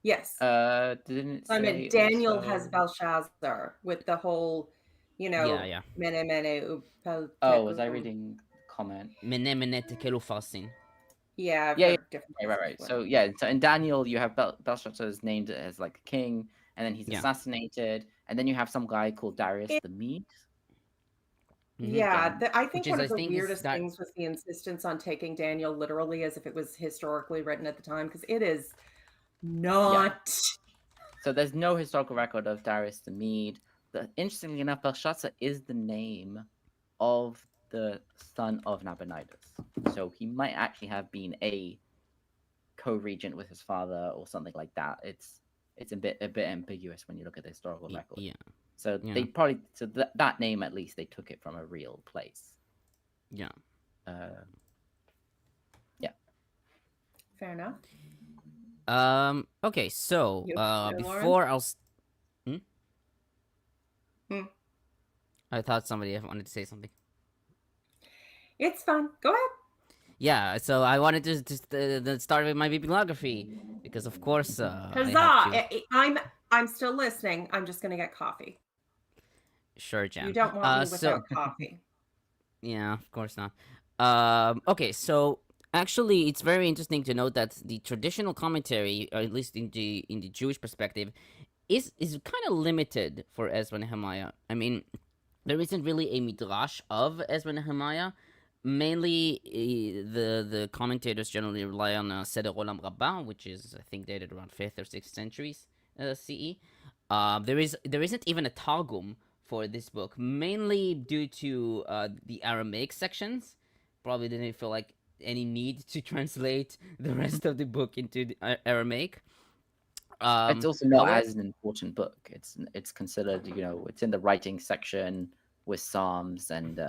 Speaker 3: Yes.
Speaker 5: Didn't it say
Speaker 3: I mean, Daniel
Speaker 5: also...
Speaker 3: has Belshazzar with the whole,
Speaker 2: Yeah.
Speaker 3: Mene Mene.
Speaker 5: Was I reading comment?
Speaker 2: Mene Mene Tekel Ufarsin.
Speaker 3: Yeah.
Speaker 5: Different right. So in Daniel you have Belshazzar is named as like a king, and then he's assassinated, and then you have some guy called Darius the Mede.
Speaker 3: Yeah, I think one of the weirdest things was the insistence on taking Daniel literally as if it was historically written at the time, because it is not.
Speaker 5: Yeah. So there's no historical record of Darius the Mede. Interestingly enough, Belshazzar is the name of the son of Nabonidus. So he might actually have been a co-regent with his father or something like that. It's a bit ambiguous when you look at the historical record.
Speaker 2: Yeah.
Speaker 5: So they probably that name at least they took it from a real place.
Speaker 2: Yeah.
Speaker 5: Yeah.
Speaker 3: Fair enough.
Speaker 2: Okay. So before I'll. I thought somebody wanted to say something.
Speaker 3: It's fun. Go ahead.
Speaker 2: Yeah, so I wanted to just start with my bibliography because, of course,
Speaker 3: Huzzah! I'm still listening. I'm just gonna get coffee.
Speaker 2: Sure, Jan.
Speaker 3: You don't want me without coffee.
Speaker 2: Yeah, of course not. Okay, so actually, it's very interesting to note that the traditional commentary, or at least in the Jewish perspective, is kind of limited for Ezra and Nehemiah. I mean, there isn't really a midrash of Ezra and Nehemiah. Mainly, the commentators generally rely on Seder Olam Rabbah, which is I think dated around 5th or 6th centuries CE. There isn't even a Targum for this book, mainly due to the Aramaic sections. Probably didn't feel like any need to translate the rest of the book into the Aramaic.
Speaker 5: It's also not
Speaker 2: however-
Speaker 5: as an important book. It's considered, it's in the writing section with Psalms and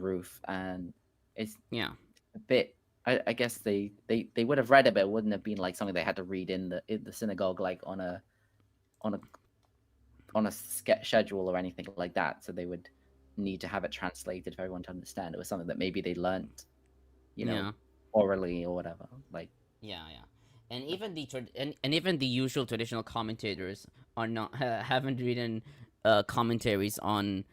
Speaker 5: Ruth, and it's
Speaker 2: yeah.
Speaker 5: a bit. I guess they would have read it, but it wouldn't have been like something they had to read in the synagogue, like on a schedule or anything like that. So they would need to have it translated for everyone to understand. It was something that maybe they learned,
Speaker 2: Yeah.
Speaker 5: orally or whatever. Like,
Speaker 2: Yeah, and even and even the usual traditional commentators are not haven't written commentaries on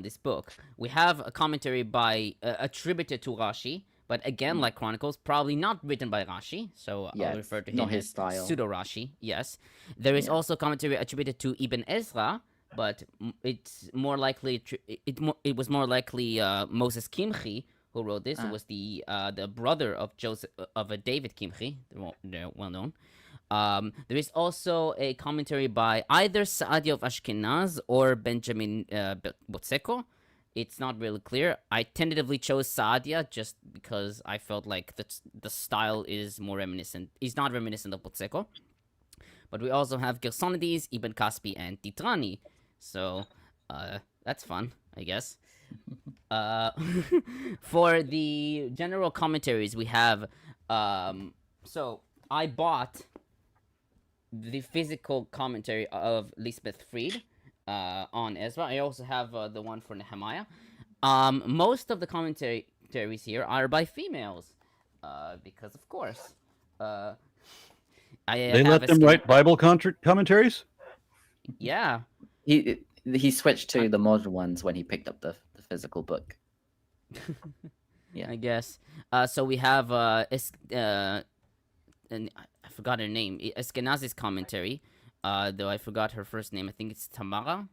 Speaker 2: this book. We have a commentary by attributed to Rashi, but again, like Chronicles, probably not written by Rashi. So
Speaker 5: Yeah,
Speaker 2: I'll refer to
Speaker 5: not
Speaker 2: him
Speaker 5: his
Speaker 2: as
Speaker 5: style.
Speaker 2: pseudo Rashi. Yes, there is
Speaker 5: Yeah.
Speaker 2: also commentary attributed to Ibn Ezra, but it's more likely it was more likely Moses Kimchi who wrote this. It was the brother of Joseph of David Kimchi, they're well known. There is also a commentary by either Saadia of Ashkenaz or Benjamin Botseko. It's not really clear. I tentatively chose Saadia just because I felt like the style is more reminiscent. Is not reminiscent of Botseko. But we also have Gersonides, Ibn Kaspi, and Titrani. So that's fun, I guess. For the general commentaries, we have. So I bought the physical commentary of Lisbeth Fried on Ezra. I also have the one for Nehemiah. Most of the commentaries here are by females, because of course.
Speaker 1: They let them write Bible commentaries?
Speaker 2: Yeah.
Speaker 5: He switched to the modern ones when he picked up the physical book. Yeah.
Speaker 2: I guess. So we have and I forgot her name. Eskenazi's commentary, though I forgot her first name. I think it's Tamara.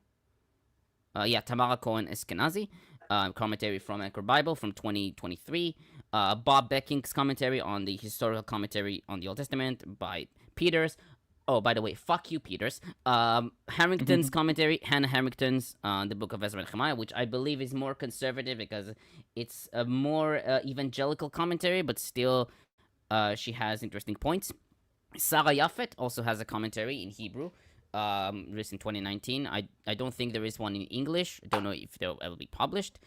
Speaker 2: Tamara Cohen Eskenazi. Commentary from Anchor Bible from 2023. Bob Becking's commentary on the historical commentary on the Old Testament by Peeters. Oh, by the way, fuck you, Peeters. Harrington's commentary, Hannah Harrington's the Book of Ezra-Nehemiah, which I believe is more conservative because it's a more evangelical commentary, but still she has interesting points. Sarah Japhet also has a commentary in Hebrew, released in 2019. I don't think there is one in English. I don't know if they'll ever be published.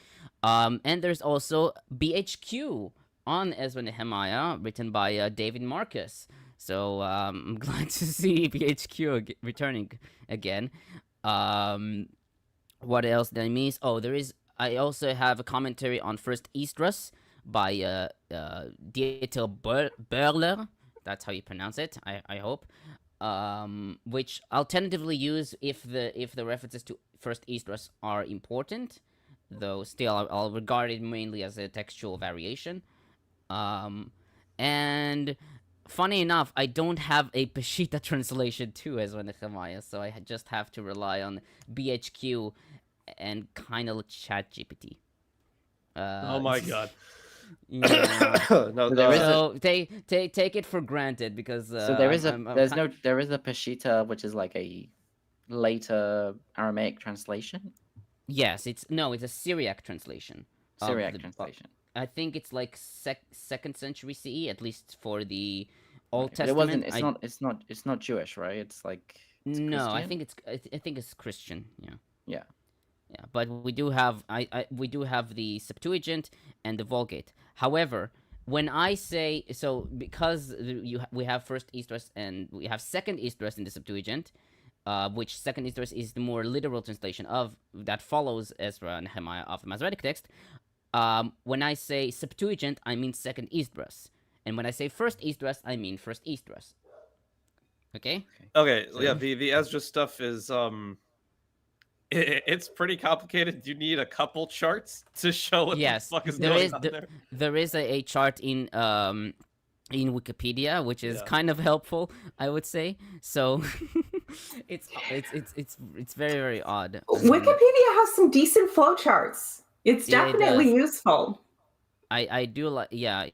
Speaker 2: And there's also BHQ on Ezra-Nehemiah, written by David Marcus. So I'm glad to see BHQ returning again. What else did I miss? Oh, I also have a commentary on First Esdras by Dieter Böhler. That's how you pronounce it, I hope. Which I'll tentatively use if the references to First Esdras are important, though still I'll regard it mainly as a textual variation. And funny enough, I don't have a Peshitta translation to Ezra-Nehemiah, so I just have to rely on BHQ and kind of ChatGPT.
Speaker 4: Oh my god.
Speaker 2: Yeah.
Speaker 4: No,
Speaker 2: So take it for granted because
Speaker 5: So there is a Peshitta, which is like a later Aramaic translation.
Speaker 2: Yes, it's a Syriac translation.
Speaker 5: Syriac translation.
Speaker 2: I think it's like 2nd century CE, at least for the Old
Speaker 5: But
Speaker 2: Testament.
Speaker 5: It's not Jewish, right? It's like
Speaker 2: no, I
Speaker 5: Christian?
Speaker 2: think it's Christian. Yeah.
Speaker 5: Yeah.
Speaker 2: Yeah, but we do have we do have the Septuagint and the Vulgate. However, when I say so, because we have First Esdras and we have Second Esdras in the Septuagint, which Second Esdras is the more literal translation of that follows Ezra and Nehemiah of the Masoretic text. When I say Septuagint, I mean Second Esdras, and when I say First Esdras, I mean First Esdras. Okay.
Speaker 4: Okay. Yeah. The Ezra stuff is It's pretty complicated. You need a couple charts to show what
Speaker 2: Yes,
Speaker 4: the fuck is
Speaker 2: there
Speaker 4: going
Speaker 2: is
Speaker 4: on
Speaker 2: there,
Speaker 4: there.
Speaker 2: there is a chart in Wikipedia, which is
Speaker 4: Yeah.
Speaker 2: kind of helpful, I would say. So it's very, very odd. I mean,
Speaker 3: Wikipedia has some decent flowcharts. It's
Speaker 2: Yeah, it
Speaker 3: definitely
Speaker 2: does.
Speaker 3: useful.
Speaker 2: I do like yeah.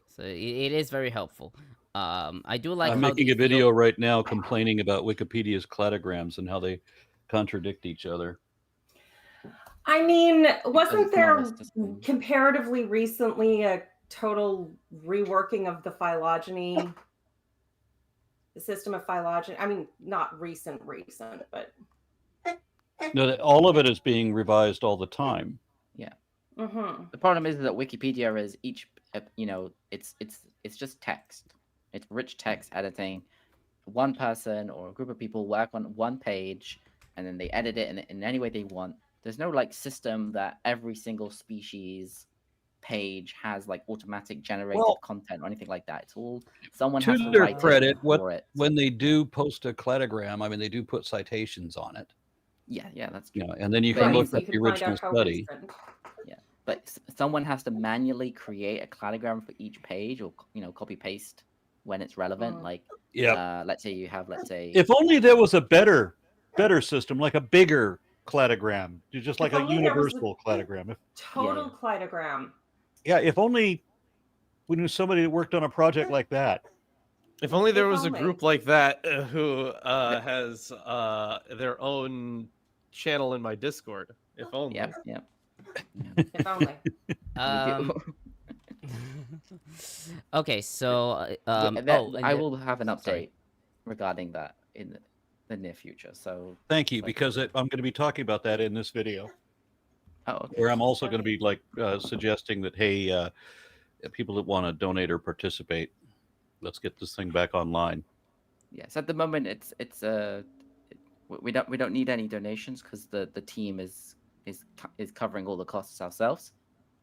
Speaker 2: So it is very helpful. I do like
Speaker 1: I'm
Speaker 2: how
Speaker 1: making
Speaker 2: the
Speaker 1: a video right now complaining about Wikipedia's cladograms and how they contradict each other.
Speaker 3: I mean, wasn't
Speaker 5: it's not
Speaker 3: there
Speaker 5: a system.
Speaker 3: comparatively recently a total reworking of the phylogeny, the system of phylogeny? I mean, not recent, but
Speaker 1: No, all of it is being revised all the time.
Speaker 5: The problem is that Wikipedia is each, it's just text. It's rich text editing. One person or a group of people work on one page, and then they edit it in any way they want. There's no like system that every single species page has like automatic generated content or anything like that. It's all someone has to
Speaker 1: their
Speaker 5: write
Speaker 1: credit,
Speaker 5: for it.
Speaker 1: when they do post a cladogram, I mean, they do put citations on it.
Speaker 5: Yeah, that's true.
Speaker 1: And then you
Speaker 5: But
Speaker 1: can
Speaker 5: it
Speaker 1: look
Speaker 5: means
Speaker 1: at the original study.
Speaker 5: But someone has to manually create a cladogram for each page, or copy paste when it's relevant. Like, let's say you have,
Speaker 1: if only there was a better system, like a bigger cladogram, just like a universal cladogram.
Speaker 3: Total cladogram.
Speaker 1: Yeah, if only we knew somebody that worked on a project like that.
Speaker 4: If only there was a group like that who has their own channel in my Discord. If only.
Speaker 5: Yep.
Speaker 3: If only.
Speaker 2: Okay, so
Speaker 5: I will have an update regarding that in the near future. So
Speaker 1: thank you, because I'm going to be talking about that in this video.
Speaker 5: Oh, okay.
Speaker 1: Where I'm also going to be suggesting that, hey, people that want to donate or participate, let's get this thing back online.
Speaker 5: Yes, at the moment we don't need any donations because the team is covering all the costs ourselves,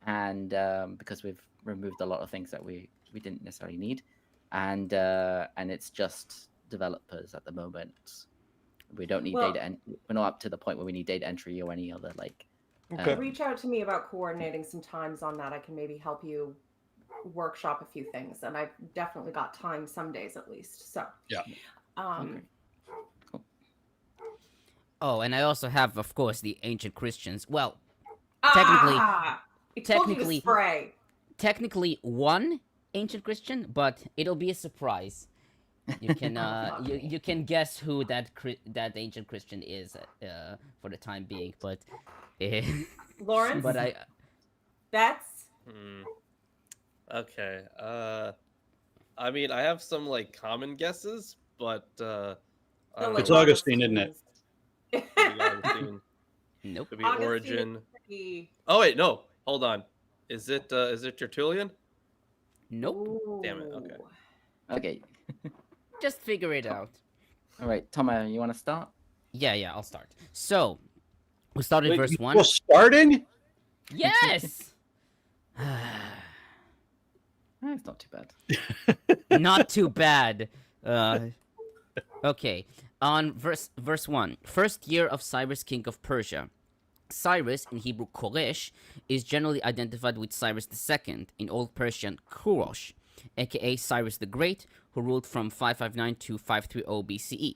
Speaker 5: and because we've removed a lot of things that we didn't necessarily need, and it's just developers at the moment. We don't need data, and we're not up to the point where we need data entry or any other like.
Speaker 3: Reach out to me about coordinating some times on that. I can maybe help you workshop a few things, and I've definitely got time some days at least. So
Speaker 5: Okay.
Speaker 2: Oh, and I also have, of course, the ancient Christians. Well, technically one ancient Christian, but it'll be a surprise. You can you can guess who that ancient Christian is for the time being, but
Speaker 3: Lawrence.
Speaker 2: But
Speaker 3: that's
Speaker 4: okay. I mean, I have some like common guesses, but
Speaker 1: it's Augustine, isn't it?
Speaker 4: Augustine.
Speaker 2: Nope.
Speaker 4: Could be Origin. Oh wait, no. Hold on. Is it Tertullian?
Speaker 2: Nope.
Speaker 3: Ooh.
Speaker 4: Damn it. Okay.
Speaker 5: Okay.
Speaker 2: Just figure it out.
Speaker 5: All right, Tomo, you want to start?
Speaker 2: Yeah, I'll start. So, we start at verse 1.
Speaker 1: We're starting?
Speaker 2: Yes!
Speaker 5: It's not too bad.
Speaker 2: Not too bad. Okay, on verse 1. First year of Cyrus, king of Persia. Cyrus, in Hebrew Koresh, is generally identified with Cyrus II, in Old Persian Kurosh, aka Cyrus the Great, who ruled from 559 to 530 BCE.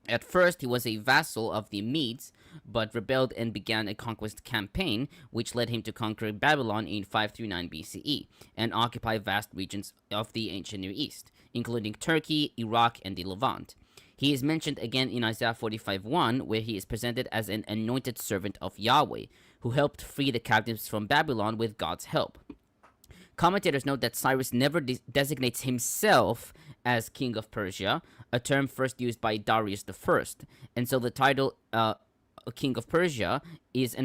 Speaker 2: At first, he was a vassal of the Medes, but rebelled and began a conquest campaign, which led him to conquer Babylon in 539 BCE, and occupy vast regions of the ancient Near East, including Turkey, Iraq, and the Levant. He is mentioned again in Isaiah 45:1, where he is presented as an anointed servant of Yahweh, who helped free the captives from Babylon with God's help. Commentators note that Cyrus never designates himself as king of Persia, a term first used by Darius I, and so the title king of Persia is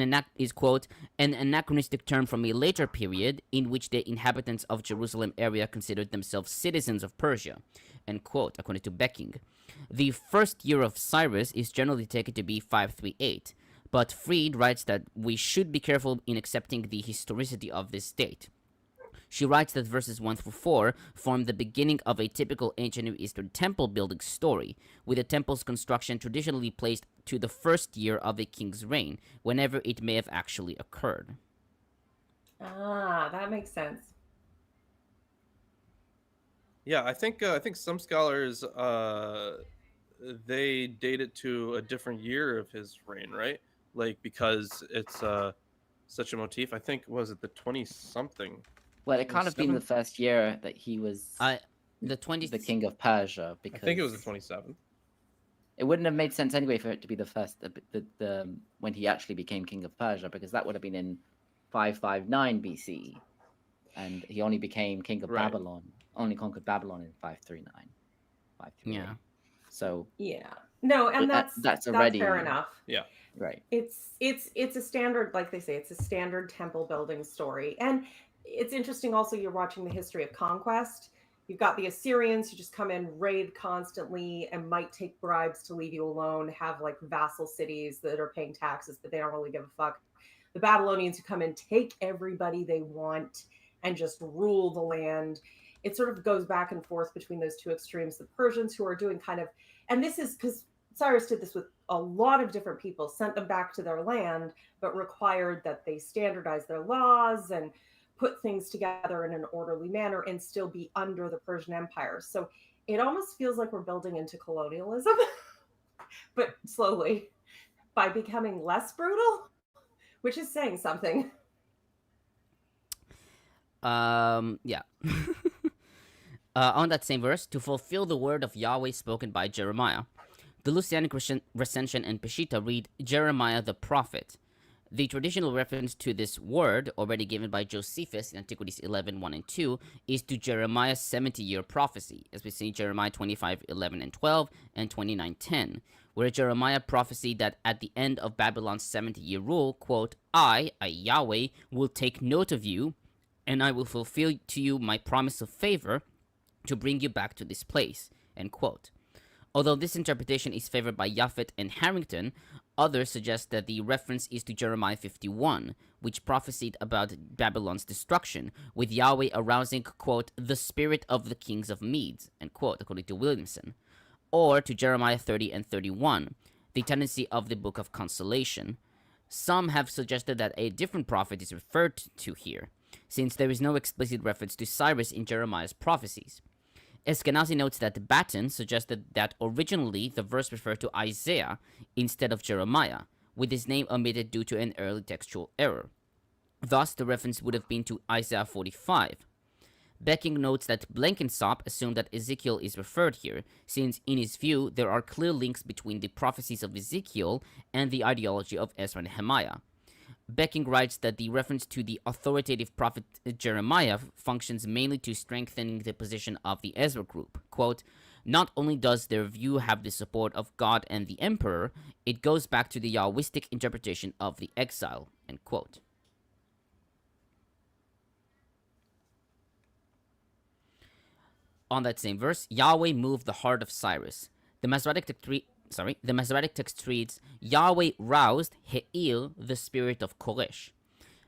Speaker 2: quote, an anachronistic term from a later period in which the inhabitants of Jerusalem area considered themselves citizens of Persia, end quote, according to Becking. The first year of Cyrus is generally taken to be 538, but Fried writes that we should be careful in accepting the historicity of this date. She writes that verses 1 through 4 form the beginning of a typical ancient Near Eastern temple building story, with the temple's construction traditionally placed to the first year of a king's reign, whenever it may have actually occurred.
Speaker 3: Ah, that makes sense.
Speaker 4: Yeah, I think some scholars they date it to a different year of his reign, right? Like because it's such a motif. I think was it the 20 something.
Speaker 5: Well, it can't have been the
Speaker 4: 27th?
Speaker 5: first year that he was
Speaker 2: The 20.
Speaker 5: the king of Persia,
Speaker 4: I
Speaker 5: because
Speaker 4: think it was the 27th.
Speaker 5: it wouldn't have made sense anyway for it to be the first, the when he actually became king of Persia, because that would have been in 559 BC, and he only became king of
Speaker 4: Right.
Speaker 5: Babylon, only conquered Babylon in 539, 538.
Speaker 2: Yeah.
Speaker 5: So
Speaker 3: Yeah. No, and that's
Speaker 5: already
Speaker 3: fair enough.
Speaker 4: Yeah.
Speaker 5: right.
Speaker 3: It's a standard, like they say, it's a standard temple building story. And it's interesting also, you're watching the history of conquest. You've got the Assyrians who just come in, raid constantly, and might take bribes to leave you alone, have like vassal cities that are paying taxes, but they don't really give a fuck. The Babylonians who come in, take everybody they want, and just rule the land. It sort of goes back and forth between those two extremes. The Persians, who are doing kind of, and this is because Cyrus did this with a lot of different people, sent them back to their land, but required that they standardize their laws and put things together in an orderly manner and still be under the Persian Empire. So it almost feels like we're building into colonialism, but slowly, by becoming less brutal, which is saying something.
Speaker 2: Yeah. On that same verse, to fulfill the word of Yahweh spoken by Jeremiah, the Lucianic recension and Peshitta read Jeremiah the prophet. The traditional reference to this word, already given by Josephus in Antiquities 11, 1 and 2, is to Jeremiah's 70-year prophecy, as we see Jeremiah 25, 11 and 12, and 29, 10, where Jeremiah prophesied that at the end of Babylon's 70-year rule, quote, I, Yahweh, will take note of you, and I will fulfill to you my promise of favor to bring you back to this place, end quote. Although this interpretation is favored by Japhet and Harrington, others suggest that the reference is to Jeremiah 51, which prophesied about Babylon's destruction, with Yahweh arousing, quote, the spirit of the kings of Medes, end quote, according to Williamson, or to Jeremiah 30 and 31, the tendency of the Book of Consolation. Some have suggested that a different prophet is referred to here, since there is no explicit reference to Cyrus in Jeremiah's prophecies. Eskenazi notes that Batten suggested that originally the verse referred to Isaiah instead of Jeremiah, with his name omitted due to an early textual error. Thus, the reference would have been to Isaiah 45. Becking notes that Blenkinsop assumed that Ezekiel is referred here, since in his view there are clear links between the prophecies of Ezekiel and the ideology of Ezra-Nehemiah. Becking writes that the reference to the authoritative prophet Jeremiah functions mainly to strengthening the position of the Ezra group. Quote, not only does their view have the support of God and the emperor, it goes back to the Yahwistic interpretation of the exile, end quote. On that same verse, Yahweh moved the heart of Cyrus. The Masoretic text reads, Yahweh roused He'il, the spirit of Koresh.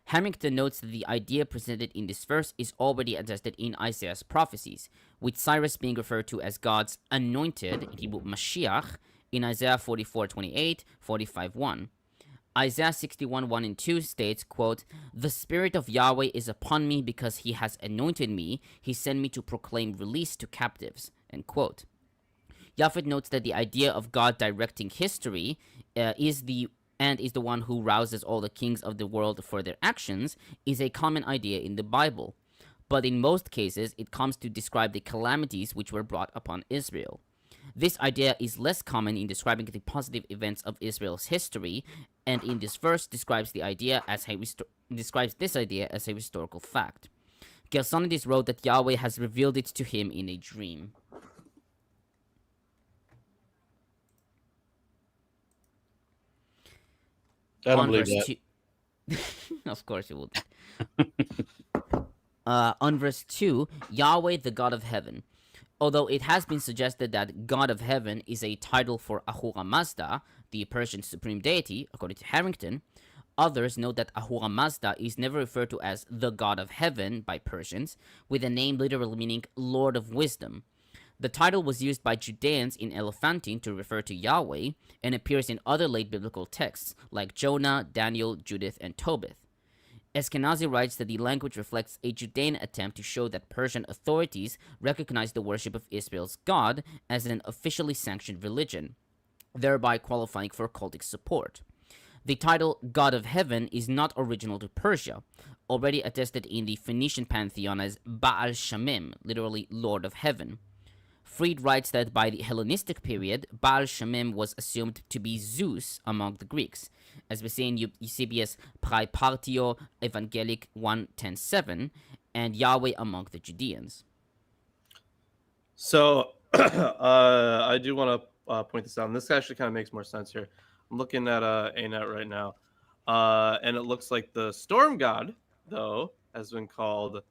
Speaker 2: Harrington notes that the idea presented in this verse is already attested in Isaiah's prophecies, with Cyrus being referred to as God's anointed, in Hebrew Mashiach, in Isaiah 44:28, 45:1. Isaiah 61, 1 and 2 states, quote, the Spirit of Yahweh is upon me because he has anointed me. He sent me to proclaim release to captives, end quote. Japhet notes that the idea of God directing history is the one who rouses all the kings of the world for their actions is a common idea in the Bible. But in most cases, it comes to describe the calamities which were brought upon Israel. This idea is less common in describing the positive events of Israel's history, and in this verse describes this idea as a historical fact. Gersonides wrote that Yahweh has revealed it to him in a dream.
Speaker 1: I don't believe that.
Speaker 2: Of course you would. On verse 2, Yahweh, the God of heaven. Although it has been suggested that God of heaven is a title for Ahura Mazda, the Persian supreme deity, according to Harrington, others note that Ahura Mazda is never referred to as the God of heaven by Persians, with a name literally meaning Lord of Wisdom. The title was used by Judeans in Elephantine to refer to Yahweh and appears in other late biblical texts like Jonah, Daniel, Judith, and Tobit. Eskenazi writes that the language reflects a Judean attempt to show that Persian authorities recognize the worship of Israel's God as an officially sanctioned religion, thereby qualifying for cultic support. The title God of Heaven is not original to Persia, already attested in the Phoenician pantheon as Baal Shamim, literally Lord of Heaven. Fried writes that by the Hellenistic period, Baal Shamim was assumed to be Zeus among the Greeks, as we see in Eusebius' Praepartio Evangelic 1:10-7, and Yahweh among the Judeans.
Speaker 4: So I do want to point this out, and this actually kind of makes more sense here. I'm looking at ANET right now, and it looks like the storm god, though, has been called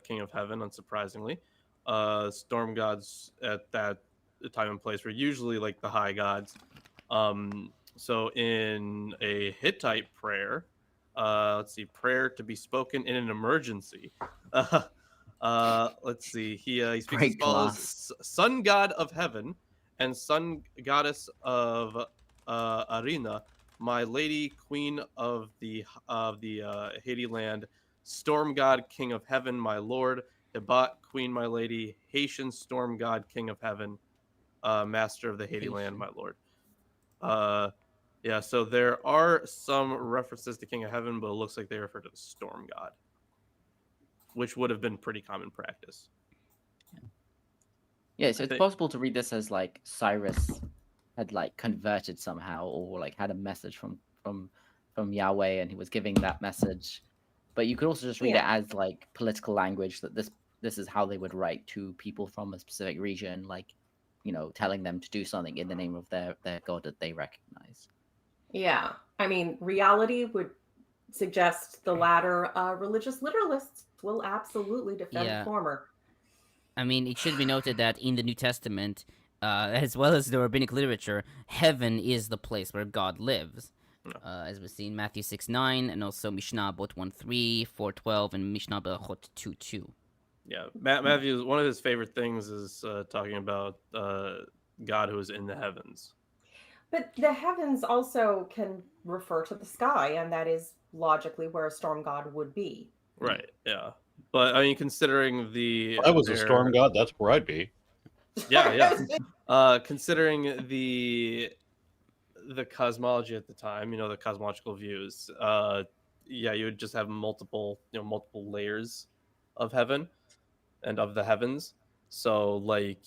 Speaker 4: King of Heaven, unsurprisingly. Storm gods at that time and place were usually like the high gods. So in a Hittite prayer, let's see, prayer to be spoken in an emergency. Let's see, he speaks as follows: Sun God of Heaven and Sun Goddess of Arena, my Lady Queen of the Haiti land, Storm God King of Heaven, my Lord, Hebat Queen, my Lady, Haitian Storm God King of Heaven, Master of the Haiti land, my Lord. Yeah, so there are some references to King of Heaven, but it looks like they refer to the Storm God, which would have been pretty common practice.
Speaker 5: Yeah, so it's possible to read this as like Cyrus had like converted somehow, or like had a message from Yahweh, and he was giving that message. But you could also just read it as like political language, that this is how they would write to people from a specific region, like, you know, telling them to do something in the name of their god that they recognize.
Speaker 3: Yeah, I mean, reality would suggest the latter. Religious literalists will absolutely defend the former.
Speaker 2: I mean, it should be noted that in the New Testament, as well as the rabbinic literature, heaven is the place where God lives. As we see in Matthew 6:9, and also Mishnah Bot 1:3, 4:12, and Mishnah Berachot 2:2.
Speaker 4: Yeah, Matthew, one of his favorite things is talking about God who is in the heavens.
Speaker 3: But the heavens also can refer to the sky, and that is logically where a storm god would be.
Speaker 4: Right, yeah. But I mean, considering
Speaker 1: if I was a storm god, that's where I'd be.
Speaker 4: Yeah. Considering the cosmology at the time, you know, the cosmological views, yeah, you would just have multiple layers of heaven and of the heavens. So like,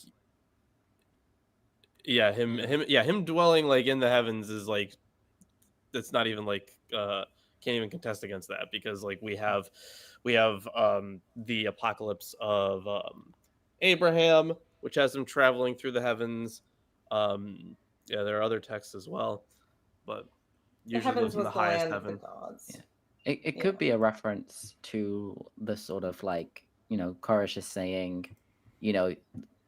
Speaker 4: yeah, him dwelling like in the heavens is like, it's not even like can't even contest against that, because like we have the apocalypse of Abraham, which has him traveling through the heavens. Yeah, there are other texts as well, but usually those are the highest heaven.
Speaker 5: Yeah. It could be a reference to the sort of like, you know, Koresh is saying, you know,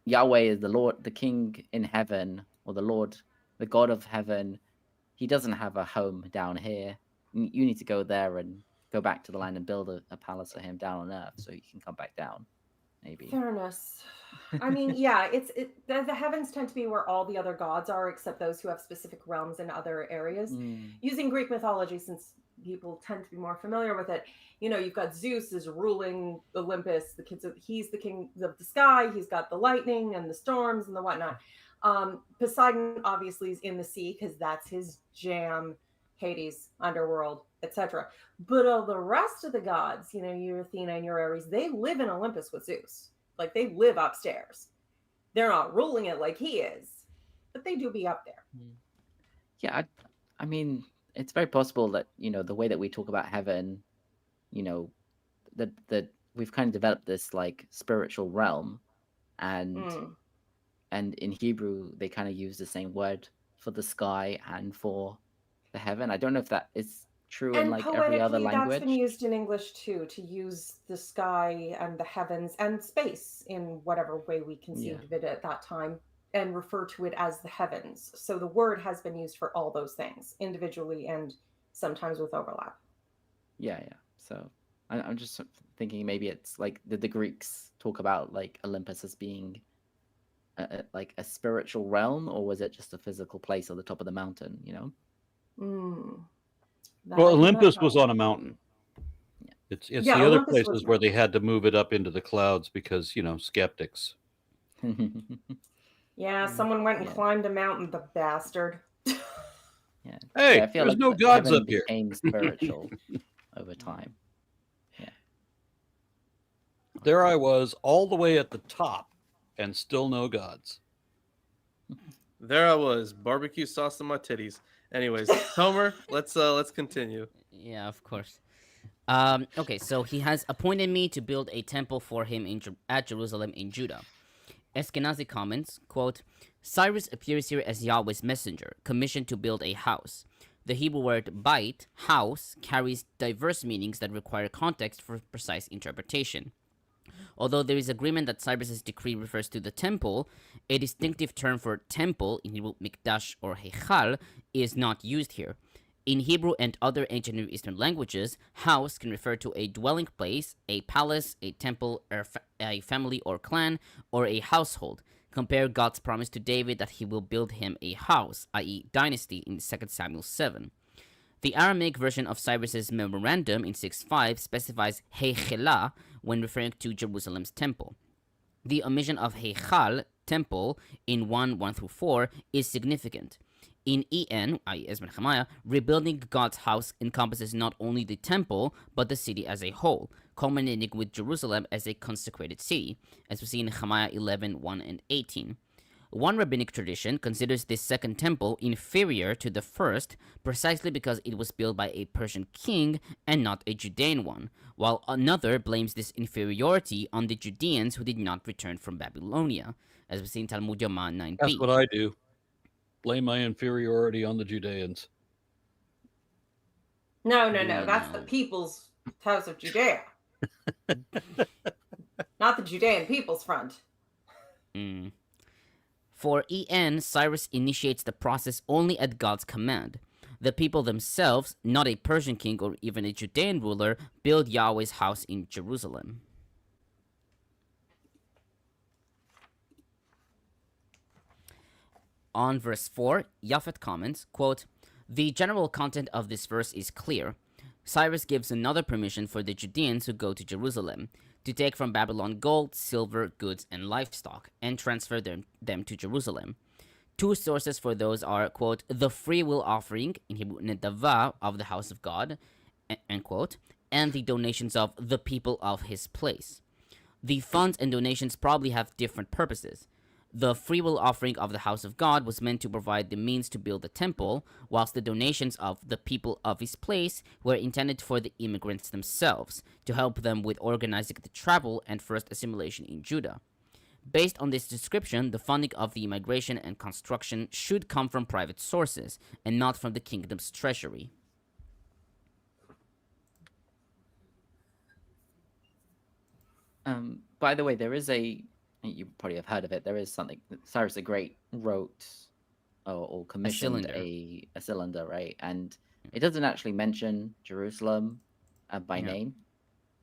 Speaker 5: Yahweh is the Lord, the King in heaven, or the Lord, the God of heaven. He doesn't have a home down here. You need to go there and go back to the land and build a palace for him down on earth, so he can come back down. Maybe.
Speaker 3: Fairness. I mean, yeah, the heavens tend to be where all the other gods are, except those who have specific realms in other areas. Using Greek mythology, since people tend to be more familiar with it, you know, you've got Zeus is ruling Olympus. He's the king of the sky. He's got the lightning and the storms and the whatnot. Poseidon obviously is in the sea because that's his jam. Hades, underworld, etc. But all the rest of the gods, you know, your Athena and your Ares, they live in Olympus with Zeus. Like, they live upstairs. They're not ruling it like he is, but they do be up there.
Speaker 5: Yeah, I mean, it's very possible that, you know, the way that we talk about heaven, you know, that we've kind of developed this like spiritual realm, and in Hebrew they kind of use the same word for the sky and for the heaven. I don't know if that is true in like every other language.
Speaker 3: That's been used in English too, to use the sky and the heavens and space in whatever way we conceived of it at that time, and refer to it as the heavens. So the word has been used for all those things individually and sometimes with overlap.
Speaker 5: Yeah. So I'm just thinking maybe it's like the Greeks talk about like Olympus as being like a spiritual realm, or was it just a physical place on the top of the mountain? You know.
Speaker 1: Well, Olympus was on a mountain.
Speaker 5: Yeah.
Speaker 1: It's
Speaker 3: Yeah,
Speaker 1: the other
Speaker 3: Olympus was
Speaker 1: places
Speaker 3: a
Speaker 1: where they had to move it up into the clouds because, skeptics.
Speaker 3: Yeah, someone went and
Speaker 5: Yeah.
Speaker 3: climbed a mountain, the bastard.
Speaker 5: Yeah.
Speaker 1: Hey,
Speaker 5: I feel
Speaker 1: there's
Speaker 5: like
Speaker 1: no gods
Speaker 5: heaven
Speaker 1: up here.
Speaker 5: became spiritual over time.
Speaker 1: There I was, all the way at the top, and still no gods.
Speaker 4: There I was, barbecue sauce on my titties. Anyways, Homer, let's continue.
Speaker 2: Yeah, of course. Okay, so he has appointed me to build a temple for him at Jerusalem in Judah. Eskenazi comments, quote, Cyrus appears here as Yahweh's messenger, commissioned to build a house. The Hebrew word bait, house, carries diverse meanings that require context for precise interpretation. Although there is agreement that Cyrus's decree refers to the temple, a distinctive term for temple, in Hebrew mikdash or heichal, is not used here. In Hebrew and other ancient Near Eastern languages, house can refer to a dwelling place, a palace, a temple, a family or clan, or a household. Compare God's promise to David that he will build him a house, i.e. dynasty, in 2 Samuel 7. The Aramaic version of Cyrus's memorandum in 6.5 specifies Heichelah when referring to Jerusalem's temple. The omission of Heichal, temple, in 1:1-4 is significant. In En, i.e. Ezra-Nehemiah, rebuilding God's house encompasses not only the temple, but the city as a whole, culminating with Jerusalem as a consecrated city, as we see in Nehemiah 11:1-18. One rabbinic tradition considers this second temple inferior to the first precisely because it was built by a Persian king and not a Judean one, while another blames this inferiority on the Judeans who did not return from Babylonia, as we see in Talmud Yoma 9b.
Speaker 1: That's what I do. Blame my inferiority on the Judeans.
Speaker 3: No. That's the people's house of Judea. Not the Judean People's Front.
Speaker 2: For En, Cyrus initiates the process only at God's command. The people themselves, not a Persian king or even a Judean ruler, build Yahweh's house in Jerusalem. On verse 4, Japhet comments, quote, The general content of this verse is clear. Cyrus gives another permission for the Judeans who go to Jerusalem to take from Babylon gold, silver, goods, and livestock, and transfer them to Jerusalem. Two sources for those are, quote, the free will offering, in Hebrew, nedava, of the house of God, end quote, and the donations of the people of his place. The funds and donations probably have different purposes. The free will offering of the house of God was meant to provide the means to build the temple, whilst the donations of the people of his place were intended for the immigrants themselves, to help them with organizing the travel and first assimilation in Judah. Based on this description, the funding of the migration and construction should come from private sources, and not from the kingdom's treasury.
Speaker 5: By the way, there is you probably have heard of it. There is something Cyrus the Great wrote or commissioned a cylinder, right? And it doesn't actually mention Jerusalem by name,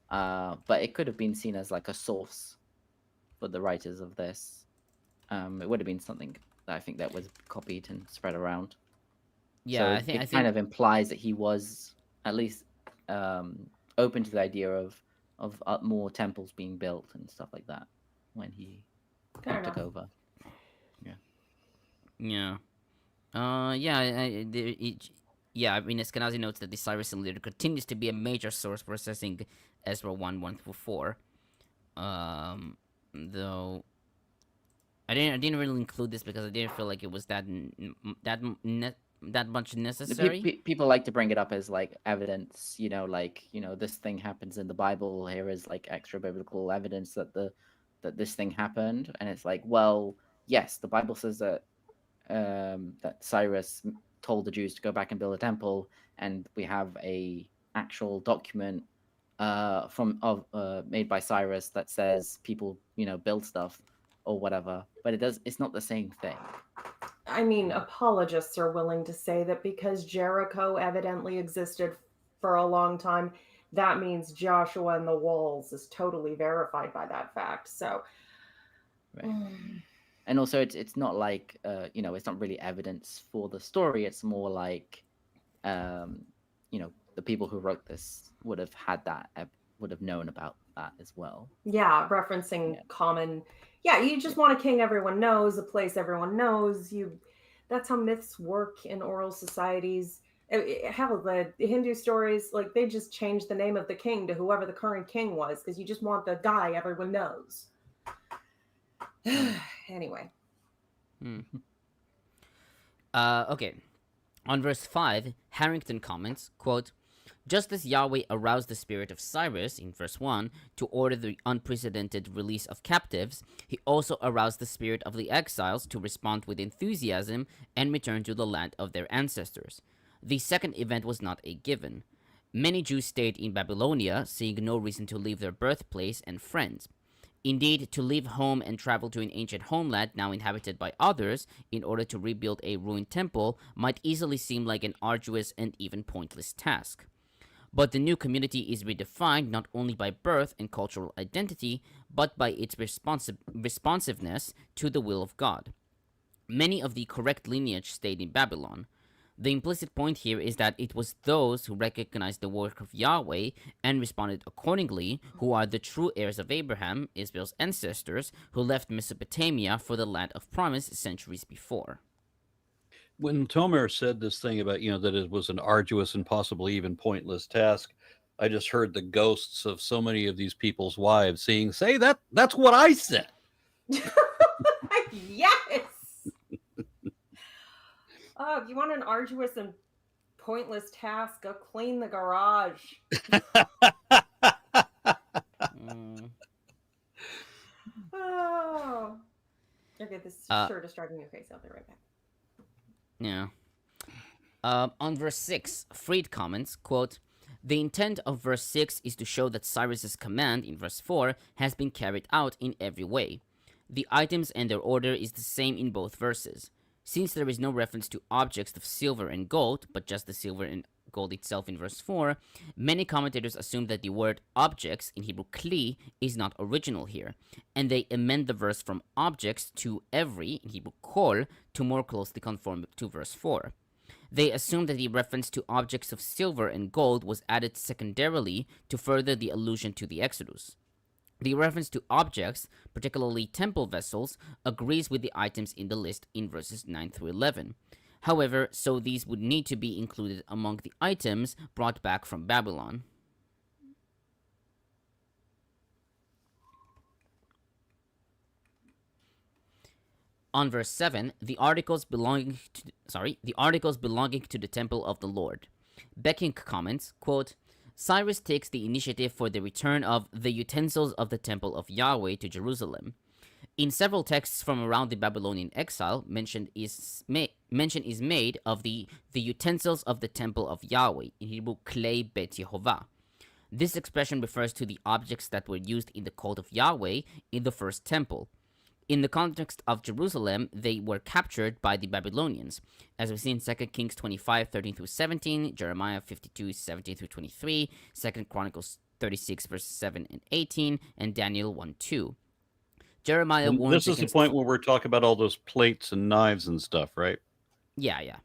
Speaker 5: but it could have been seen as like a source for the writers of this. It would have been something that I think that was copied and spread around.
Speaker 2: Yeah,
Speaker 5: so
Speaker 2: I think
Speaker 5: it kind of implies that he was at least open to the idea of more temples being built and stuff like that when he took over.
Speaker 2: Yeah. I mean, Eskenazi notes that the Cyrus cylinder continues to be a major source for assessing Ezra 1:1-4. Though I didn't really include this because I didn't feel like it was that much necessary.
Speaker 5: People like to bring it up as like evidence, this thing happens in the Bible. Here is like extra biblical evidence that this thing happened, and it's like, well, yes, the Bible says that that Cyrus told the Jews to go back and build a temple, and we have a actual document made by Cyrus that says people build stuff or whatever, but it's not the same thing.
Speaker 3: I mean, apologists are willing to say that because Jericho evidently existed for a long time, that means Joshua and the walls is totally verified by that fact. So,
Speaker 5: right. And also, it's not like it's not really evidence for the story. It's more like, the people who wrote this would have had that, would have known about that as well.
Speaker 3: Yeah, referencing common. Yeah, you just want a king everyone knows, a place everyone knows. That's how myths work in oral societies. Hell, the Hindu stories, like, they just changed the name of the king to whoever the current king was because you just want the guy everyone knows. Anyway.
Speaker 2: Okay. On verse 5, Harrington comments, quote, "Just as Yahweh aroused the spirit of Cyrus, in verse 1, to order the unprecedented release of captives, he also aroused the spirit of the exiles to respond with enthusiasm and return to the land of their ancestors. The second event was not a given. Many Jews stayed in Babylonia, seeing no reason to leave their birthplace and friends. Indeed, to leave home and travel to an ancient homeland now inhabited by others in order to rebuild a ruined temple might easily seem like an arduous and even pointless task. But the new community is redefined not only by birth and cultural identity, but by its responsiveness to the will of God. Many of the correct lineage stayed in Babylon. The implicit point here is that it was those who recognized the work of Yahweh and responded accordingly who are the true heirs of Abraham, Israel's ancestors, who left Mesopotamia for the land of promise centuries before."
Speaker 1: When Tomer said this thing about, that it was an arduous and possibly even pointless task, I just heard the ghosts of so many of these people's wives say, that's what I said.
Speaker 3: Yes. Oh, if you want an arduous and pointless task, go clean the garage. Oh. Okay, this shirt is driving me crazy. I'll be right back.
Speaker 2: Yeah. On verse 6, Freed comments, quote, "The intent of verse 6 is to show that Cyrus's command in verse 4 has been carried out in every way. The items and their order is the same in both verses. Since there is no reference to objects of silver and gold, but just the silver and gold itself in verse 4, many commentators assume that the word objects, in Hebrew kli, is not original here, and they amend the verse from objects to every, in Hebrew kol, to more closely conform to verse 4. They assume that the reference to objects of silver and gold was added secondarily to further the allusion to the Exodus. The reference to objects, particularly temple vessels, agrees with the items in the list in verses 9 through 11. However, so these would need to be included among the items brought back from Babylon." On verse 7, the articles belonging to the temple of the Lord. Becking comments, quote, "Cyrus takes the initiative for the return of the utensils of the temple of Yahweh to Jerusalem. In several texts from around the Babylonian exile, mention is made of the utensils of the temple of Yahweh, in Hebrew klei bet Yehovah. This expression refers to the objects that were used in the cult of Yahweh in the first temple. In the context of Jerusalem, they were captured by the Babylonians, as we see in 2 Kings 25, 13 through 17, Jeremiah 52, 17 through 23, 2 Chronicles 36, verses 7 and 18, and Daniel 1, 2. Jeremiah warns
Speaker 1: this is the point where we're talking about all those plates and knives and stuff, right?
Speaker 2: Yeah.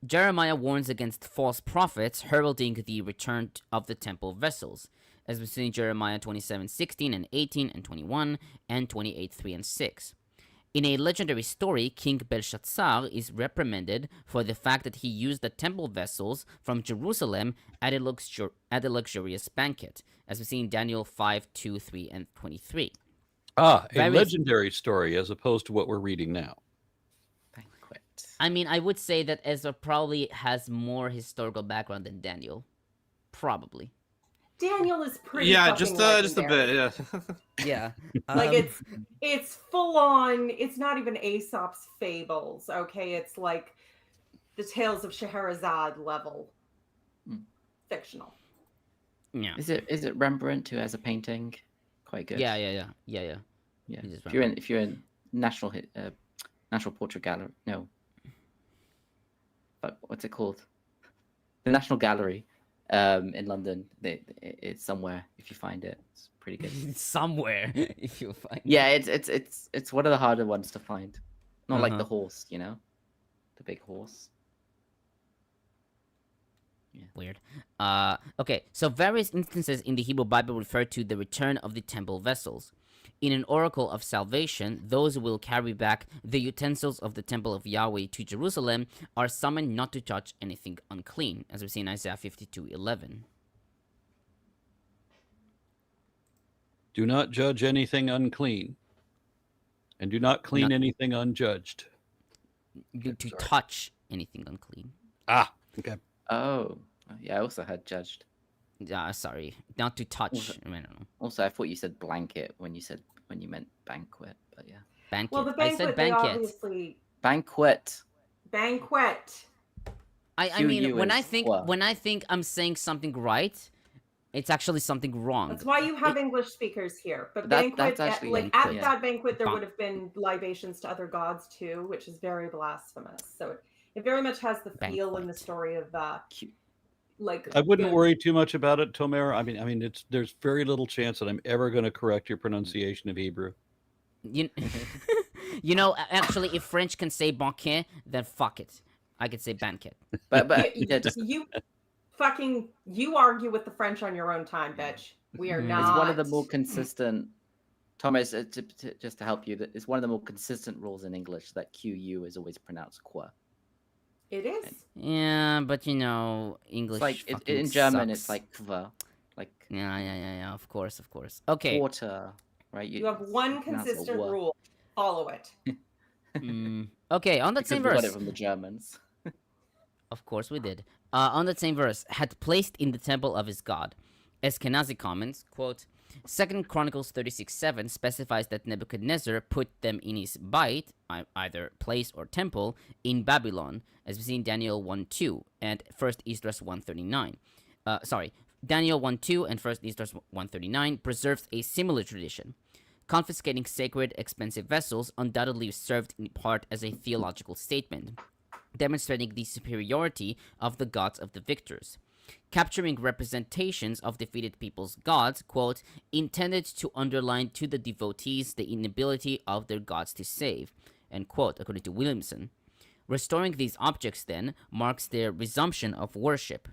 Speaker 2: Jeremiah warns against false prophets heralding the return of the temple vessels, as we see in Jeremiah 27, 16 and 18 and 21, and 28, 3 and 6. In a legendary story, King Belshazzar is reprimanded for the fact that he used the temple vessels from Jerusalem at a luxurious banquet, as we see in Daniel 5, 2, 3, and 23.
Speaker 1: A legendary story as opposed to what we're reading now.
Speaker 5: Banquet.
Speaker 2: I mean, I would say that Ezra probably has more historical background than Daniel. Probably.
Speaker 3: Daniel is pretty
Speaker 4: just a bit,
Speaker 3: legendary.
Speaker 2: Yeah.
Speaker 3: Like it's full on. It's not even Aesop's fables. Okay, it's like the Tales of Scheherazade level, fictional.
Speaker 2: Yeah.
Speaker 5: Is it Rembrandt who has a painting? Quite good.
Speaker 2: Yeah.
Speaker 5: If you're in National Portrait Gallery, no. But what's it called? The National Gallery. in London. It's somewhere if you find it. It's pretty good.
Speaker 2: Somewhere, if you find.
Speaker 5: Yeah, it's one of the harder ones to find. Not like the horse, the big horse.
Speaker 2: Yeah. Weird. Okay, so various instances in the Hebrew Bible refer to the return of the temple vessels. In an oracle of salvation, those who will carry back the utensils of the temple of Yahweh to Jerusalem are summoned not to touch anything unclean, as we see in Isaiah 52:11.
Speaker 1: Do not judge anything unclean, and do not clean anything unjudged.
Speaker 2: To touch anything unclean.
Speaker 1: Ah, okay.
Speaker 5: Oh, yeah, I also had judged.
Speaker 2: Sorry, not to touch. I don't know.
Speaker 5: Also, I thought you said blanket when you meant banquet, but yeah.
Speaker 2: Banquet.
Speaker 3: Well, the banquet,
Speaker 2: I said
Speaker 3: they
Speaker 2: banquet.
Speaker 3: obviously...
Speaker 5: Banquet.
Speaker 2: I mean, when I think I'm saying something right, it's actually something wrong.
Speaker 3: That's why you have English speakers here. But banquet, at that banquet, there would have been libations to other gods too, which is very blasphemous. So it very much has the feel and the story of
Speaker 1: I wouldn't worry too much about it, Tomer. I mean, there's very little chance that I'm ever going to correct your pronunciation of Hebrew.
Speaker 2: You know, actually, if French can say banquet, then fuck it. I could say banquet.
Speaker 5: But
Speaker 3: you argue with the French on your own time, bitch. We are not.
Speaker 5: It's one of the more consistent. Thomas, just to help you, it's one of the more consistent rules in English that QU is always pronounced qua.
Speaker 3: It is.
Speaker 2: Yeah, but English.
Speaker 5: It's like in German, it's like kva. Like
Speaker 2: yeah. Of course. Okay.
Speaker 5: Quarter, right?
Speaker 3: You have one consistent rule. Follow it.
Speaker 2: Okay, on that same verse.
Speaker 5: We got it from the Germans.
Speaker 2: Of course we did. On that same verse, had placed in the temple of his god. Eskenazi comments, quote, 2 Chronicles 36:7 specifies that Nebuchadnezzar put them in his bait, either place or temple, in Babylon, as we see in Daniel 1:2 and 1 Esdras 1:39. Daniel 1:2 and 1 Esdras 1:39 preserves a similar tradition. Confiscating sacred, expensive vessels undoubtedly served in part as a theological statement, demonstrating the superiority of the gods of the victors. Capturing representations of defeated people's gods, quote, intended to underline to the devotees the inability of their gods to save, end quote, according to Williamson. Restoring these objects, then, marks their resumption of worship.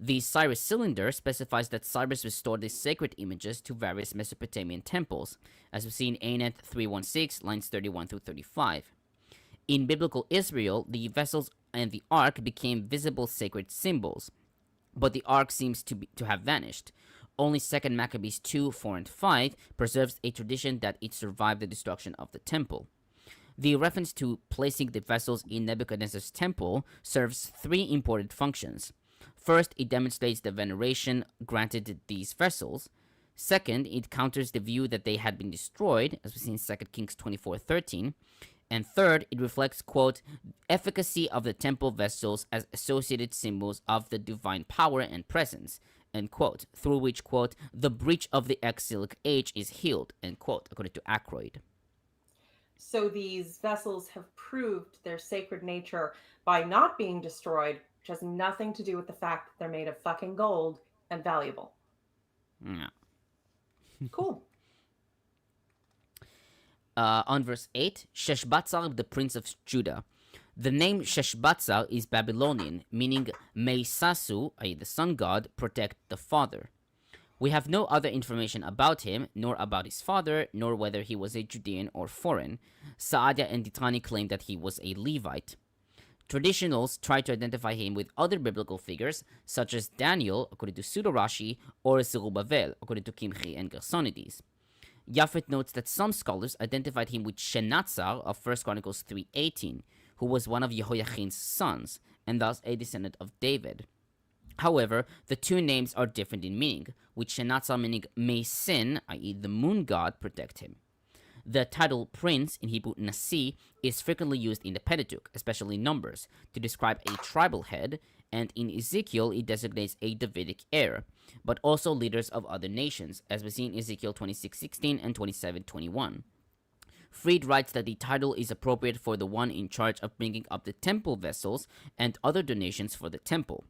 Speaker 2: The Cyrus cylinder specifies that Cyrus restored the sacred images to various Mesopotamian temples, as we see in Anet 316, lines 31 through 35. In biblical Israel, the vessels and the ark became visible sacred symbols, but the ark seems to have vanished. Only 2 Maccabees 2, 4, and 5 preserves a tradition that it survived the destruction of the temple. The reference to placing the vessels in Nebuchadnezzar's temple serves three important functions. First, it demonstrates the veneration granted to these vessels. Second, it counters the view that they had been destroyed, as we see in 2 Kings 24:13. And third, it reflects, quote, efficacy of the temple vessels as associated symbols of the divine power and presence, end quote, through which, quote, the breach of the exilic age is healed, end quote, according to Ackroyd.
Speaker 3: So these vessels have proved their sacred nature by not being destroyed, which has nothing to do with the fact that they're made of fucking gold and valuable.
Speaker 2: Yeah.
Speaker 3: Cool.
Speaker 2: On verse 8, Sheshbatzar, the prince of Judah. The name Sheshbatzar is Babylonian, meaning may Sasu, i.e. the sun god, protect the father. We have no other information about him, nor about his father, nor whether he was a Judean or foreign. Saadia and Ditani claim that he was a Levite. Traditionals try to identify him with other biblical figures, such as Daniel, according to Pseudo-Rashi, or Zerubbabel, according to Kimchi and Gersonides. Japhet notes that some scholars identified him with Shenatzar of 1 Chronicles 3:18, who was one of Jehoiachin's sons, and thus a descendant of David. However, the two names are different in meaning, with Shenatzar meaning may sin, i.e. the moon god, protect him. The title prince, in Hebrew Nasi, is frequently used in the Pentateuch, especially Numbers, to describe a tribal head, and in Ezekiel it designates a Davidic heir, but also leaders of other nations, as we see in Ezekiel 26:16 and 27:21. Fried writes that the title is appropriate for the one in charge of bringing up the temple vessels and other donations for the temple.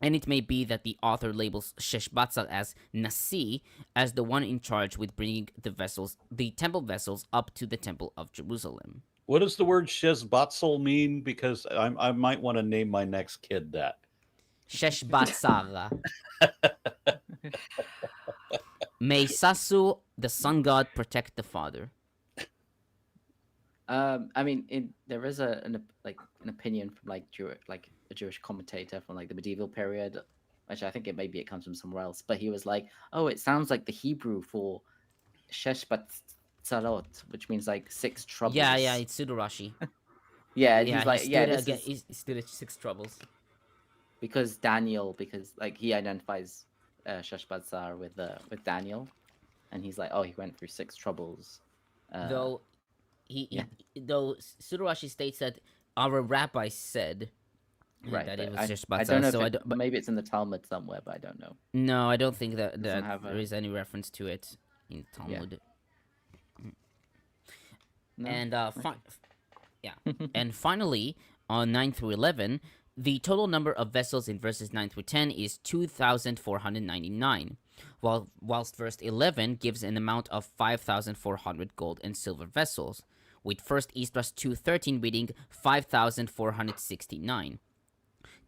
Speaker 2: And it may be that the author labels Sheshbatzar as Nasi, as the one in charge with bringing the temple vessels up to the temple of Jerusalem.
Speaker 1: What does the word Sheshbatzal mean? Because I might want to name my next kid that.
Speaker 2: Sheshbatzar. May Sasu, the sun god, protect the father.
Speaker 5: I mean, there is an opinion from a Jewish commentator from like the medieval period, which I think it comes from somewhere else. But he was like, "Oh, it sounds like the Hebrew for Sheshbatzalot, which means like 6 troubles."
Speaker 2: Yeah, it's Pseudo-Rashi.
Speaker 5: Yeah,
Speaker 2: Yeah,
Speaker 5: he's like,
Speaker 2: he stood at 6 troubles.
Speaker 5: Because like he identifies Sheshbatzar with Daniel, and he's like, oh, he went through 6 troubles.
Speaker 2: Though Pseudo-Rashi states that our rabbi said that it was Sheshbatzar.
Speaker 5: I don't know but maybe it's in the Talmud somewhere, but I don't know.
Speaker 2: No, I don't think that there is any reference to it in Talmud.
Speaker 5: Yeah.
Speaker 2: No? And finally, on 9 through 11, the total number of vessels in verses 9 through 10 is 2,499, whilst verse 11 gives an amount of 5,400 gold and silver vessels, with 1 Esdras 2:13 reading 5,469.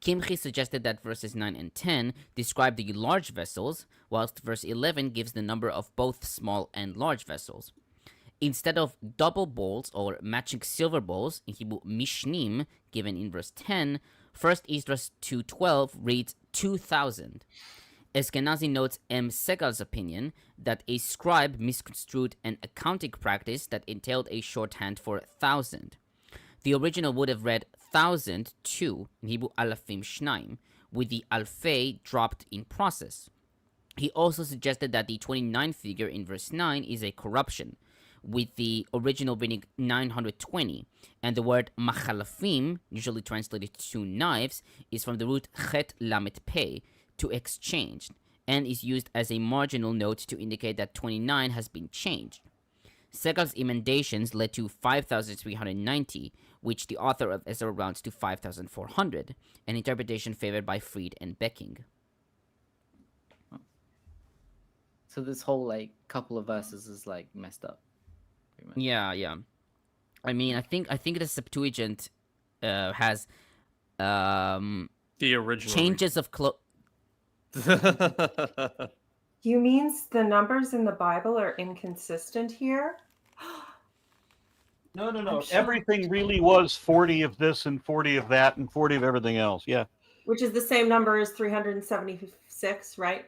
Speaker 2: Kimchi suggested that verses 9 and 10 describe the large vessels, whilst verse 11 gives the number of both small and large vessels. Instead of double bowls or matching silver bowls, in Hebrew mishnim, given in verse 10, 1 Esdras 2:12 reads 2,000. Eskenazi notes M. Segal's opinion that a scribe misconstrued an accounting practice that entailed a shorthand for 1,000. The original would have read 1,002, in Hebrew alafim shnaim, with the alfei dropped in process. He also suggested that the 29 figure in verse 9 is a corruption, with the original reading 920, and the word machalafim, usually translated to knives, is from the root chet lamet pei, to exchange, and is used as a marginal note to indicate that 29 has been changed. Segal's emendations led to 5,390, which the author of Ezra rounds to 5,400, an interpretation favored by Fried and Becking.
Speaker 5: So this whole couple of verses is messed up.
Speaker 2: Yeah. I mean, I think the Septuagint has
Speaker 4: the original
Speaker 2: changes of
Speaker 3: You means the numbers in the Bible are inconsistent here?
Speaker 1: No. Sure. Everything really was 40 of this and 40 of that and 40 of everything else. Yeah.
Speaker 3: Which is the same number as 376, right?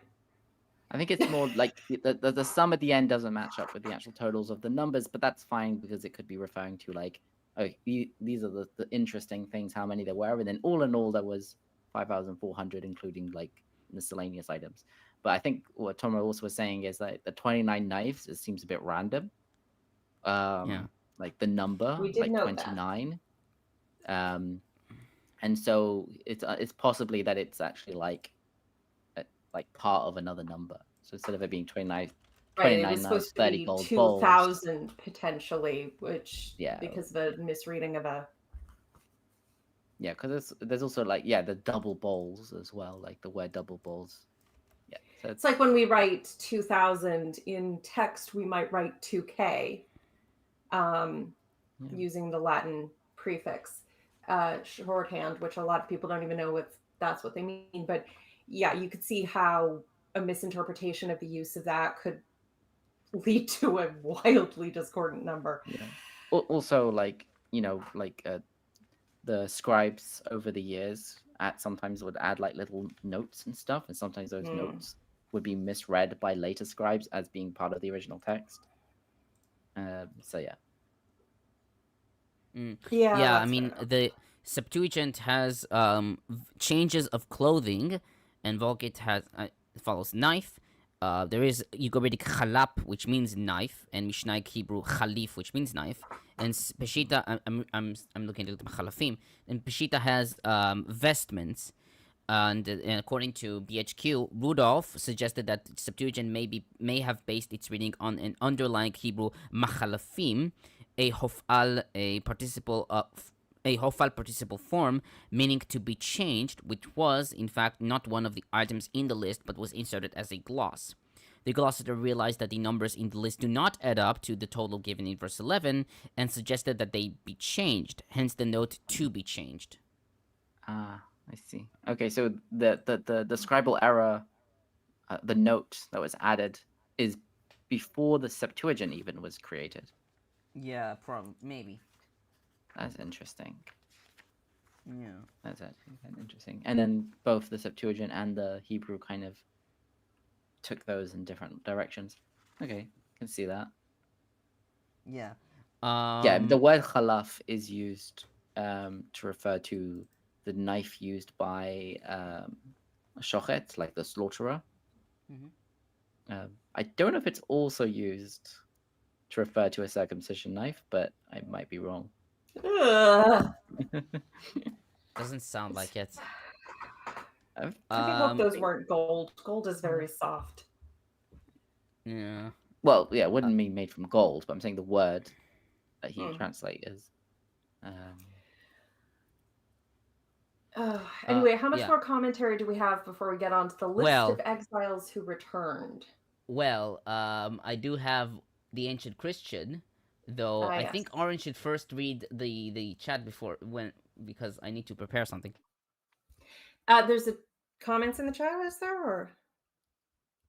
Speaker 5: I think it's more like the sum at the end doesn't match up with the actual totals of the numbers, but that's fine because it could be referring to these are the interesting things, how many there were, and then all in all there was 5,400, including miscellaneous items. But I think what Tomer also was saying is that the 29 knives, it seems a bit random. The number,
Speaker 3: we did note
Speaker 5: 29. And so it's possibly that it's actually part of another number. So instead of it being 29
Speaker 3: it was supposed to be 2,000 potentially, which because of a misreading of a.
Speaker 5: Yeah, because there's also the double bowls as well, the word double bowls. Yeah, so
Speaker 3: it's like when we write 2,000 in text, we might write 2K, using the Latin prefix shorthand, which a lot of people don't even know if that's what they mean. But yeah, you could see how a misinterpretation of the use of that could lead to a wildly discordant number.
Speaker 5: Yeah. Also, the scribes over the years sometimes would add little notes and stuff, and sometimes those notes would be misread by later scribes as being part of the original text. So yeah.
Speaker 2: Yeah, I mean, the Septuagint has changes of clothing, and Vulgate has follows knife. There is Ugaritic chalap, which means knife, and Mishnaic Hebrew chalif, which means knife. And Peshita, I'm looking at the chalafim, and Peshita has vestments. And according to BHQ, Rudolph suggested that Septuagint may have based its reading on an underlying Hebrew machalafim, a hofal, a participle of a hostile participle form, meaning to be changed, which was, in fact, not one of the items in the list, but was inserted as a gloss. The glossator realized that the numbers in the list do not add up to the total given in verse 11, and suggested that they be changed, hence the note to be changed.
Speaker 5: Ah, I see. Okay, so the scribal error, the note that was added, is before the Septuagint even was created.
Speaker 2: Yeah, maybe.
Speaker 5: That's interesting.
Speaker 2: Yeah.
Speaker 5: That's actually kind of interesting. And then both the Septuagint and the Hebrew kind of took those in different directions. Okay, can see that.
Speaker 2: Yeah.
Speaker 5: Yeah, the word khalaf is used to refer to the knife used by shochet, like the slaughterer. I don't know if it's also used to refer to a circumcision knife, but I might be wrong.
Speaker 2: Doesn't sound like it.
Speaker 3: I hope those weren't gold. Gold is very soft.
Speaker 2: Yeah.
Speaker 5: Well, yeah, it wouldn't be made from gold, but I'm saying the word that he translate is.
Speaker 3: Anyway, how much more commentary do we have before we get on to the list of exiles who returned?
Speaker 2: Well, I do have the Ancient Christian, though I think Orange should first read the chat because I need to prepare something.
Speaker 3: There's comments in the chat, is there? Or?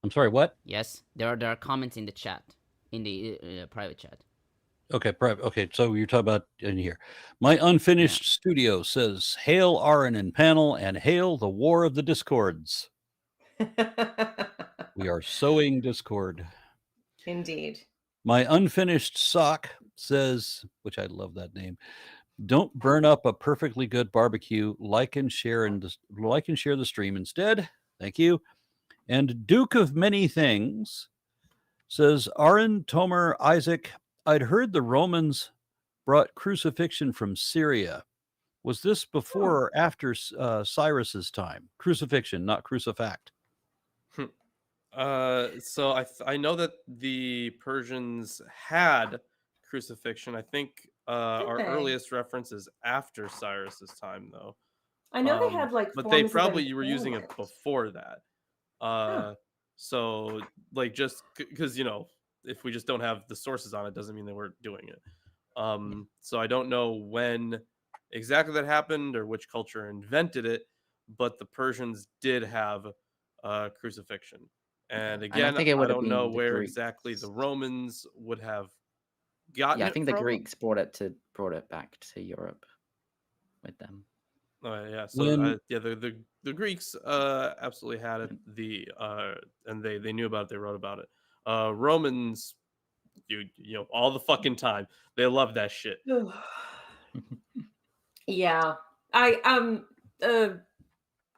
Speaker 1: I'm sorry, what?
Speaker 2: Yes, there are comments in the chat, in the private chat.
Speaker 1: Okay, okay. So you're talking about in here. My unfinished studio says, "Hail Aaron and panel, and hail the war of the discords." We are sowing discord.
Speaker 3: Indeed.
Speaker 1: My unfinished sock says, which I love that name. Don't burn up a perfectly good barbecue. Like and share the stream instead. Thank you. And Duke of Many Things says, Aaron, Tomer, Isaac, I'd heard the Romans brought crucifixion from Syria. Was this before or after Cyrus's time? Crucifixion, not crucifact.
Speaker 4: So I know that the Persians had crucifixion. I think our earliest reference is after Cyrus's time, though.
Speaker 3: I know they had
Speaker 4: but they probably were using it before that. So like just because if we just don't have the sources on it, doesn't mean they weren't doing it. So I don't know when exactly that happened or which culture invented it, but the Persians did have crucifixion. And again, I don't know where exactly the Romans would have gotten it.
Speaker 5: Yeah, I think the Greeks brought it back to Europe with them.
Speaker 4: Yeah, so the Greeks absolutely had it. And they knew about it. They wrote about it. Romans, you know, all the fucking time. They love that shit.
Speaker 3: Yeah,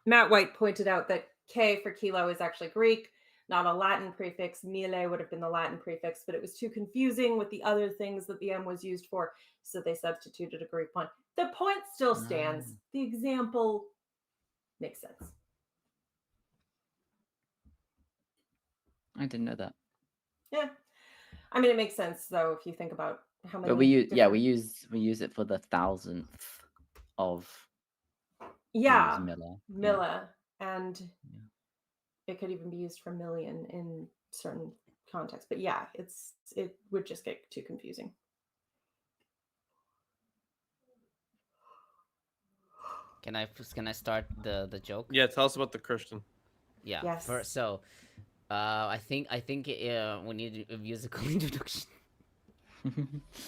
Speaker 3: Matt White pointed out that K for kilo is actually Greek, not a Latin prefix. Mille would have been the Latin prefix, but it was too confusing with the other things that the M was used for, so they substituted a Greek one. The point still stands. The example makes sense.
Speaker 5: I didn't know that.
Speaker 3: Yeah, I mean it makes sense though if you think about how many.
Speaker 5: But we use it for the thousandth of.
Speaker 3: Yeah, Mille, and it could even be used for million in certain contexts. But yeah, it would just get too confusing.
Speaker 2: Can I start the joke?
Speaker 4: Yeah, tell us about the Christian.
Speaker 2: Yeah.
Speaker 3: Yes.
Speaker 2: I think we need a musical introduction.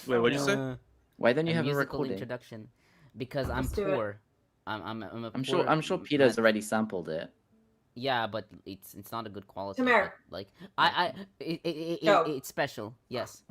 Speaker 4: Wait, what'd you say?
Speaker 5: Why don't you have a
Speaker 2: musical
Speaker 5: recording?
Speaker 2: introduction? Because I'm poor.
Speaker 5: I'm sure Peeters already sampled it.
Speaker 2: Yeah, but it's not a good quality.
Speaker 3: Tamer.
Speaker 2: Like it's special. Yes.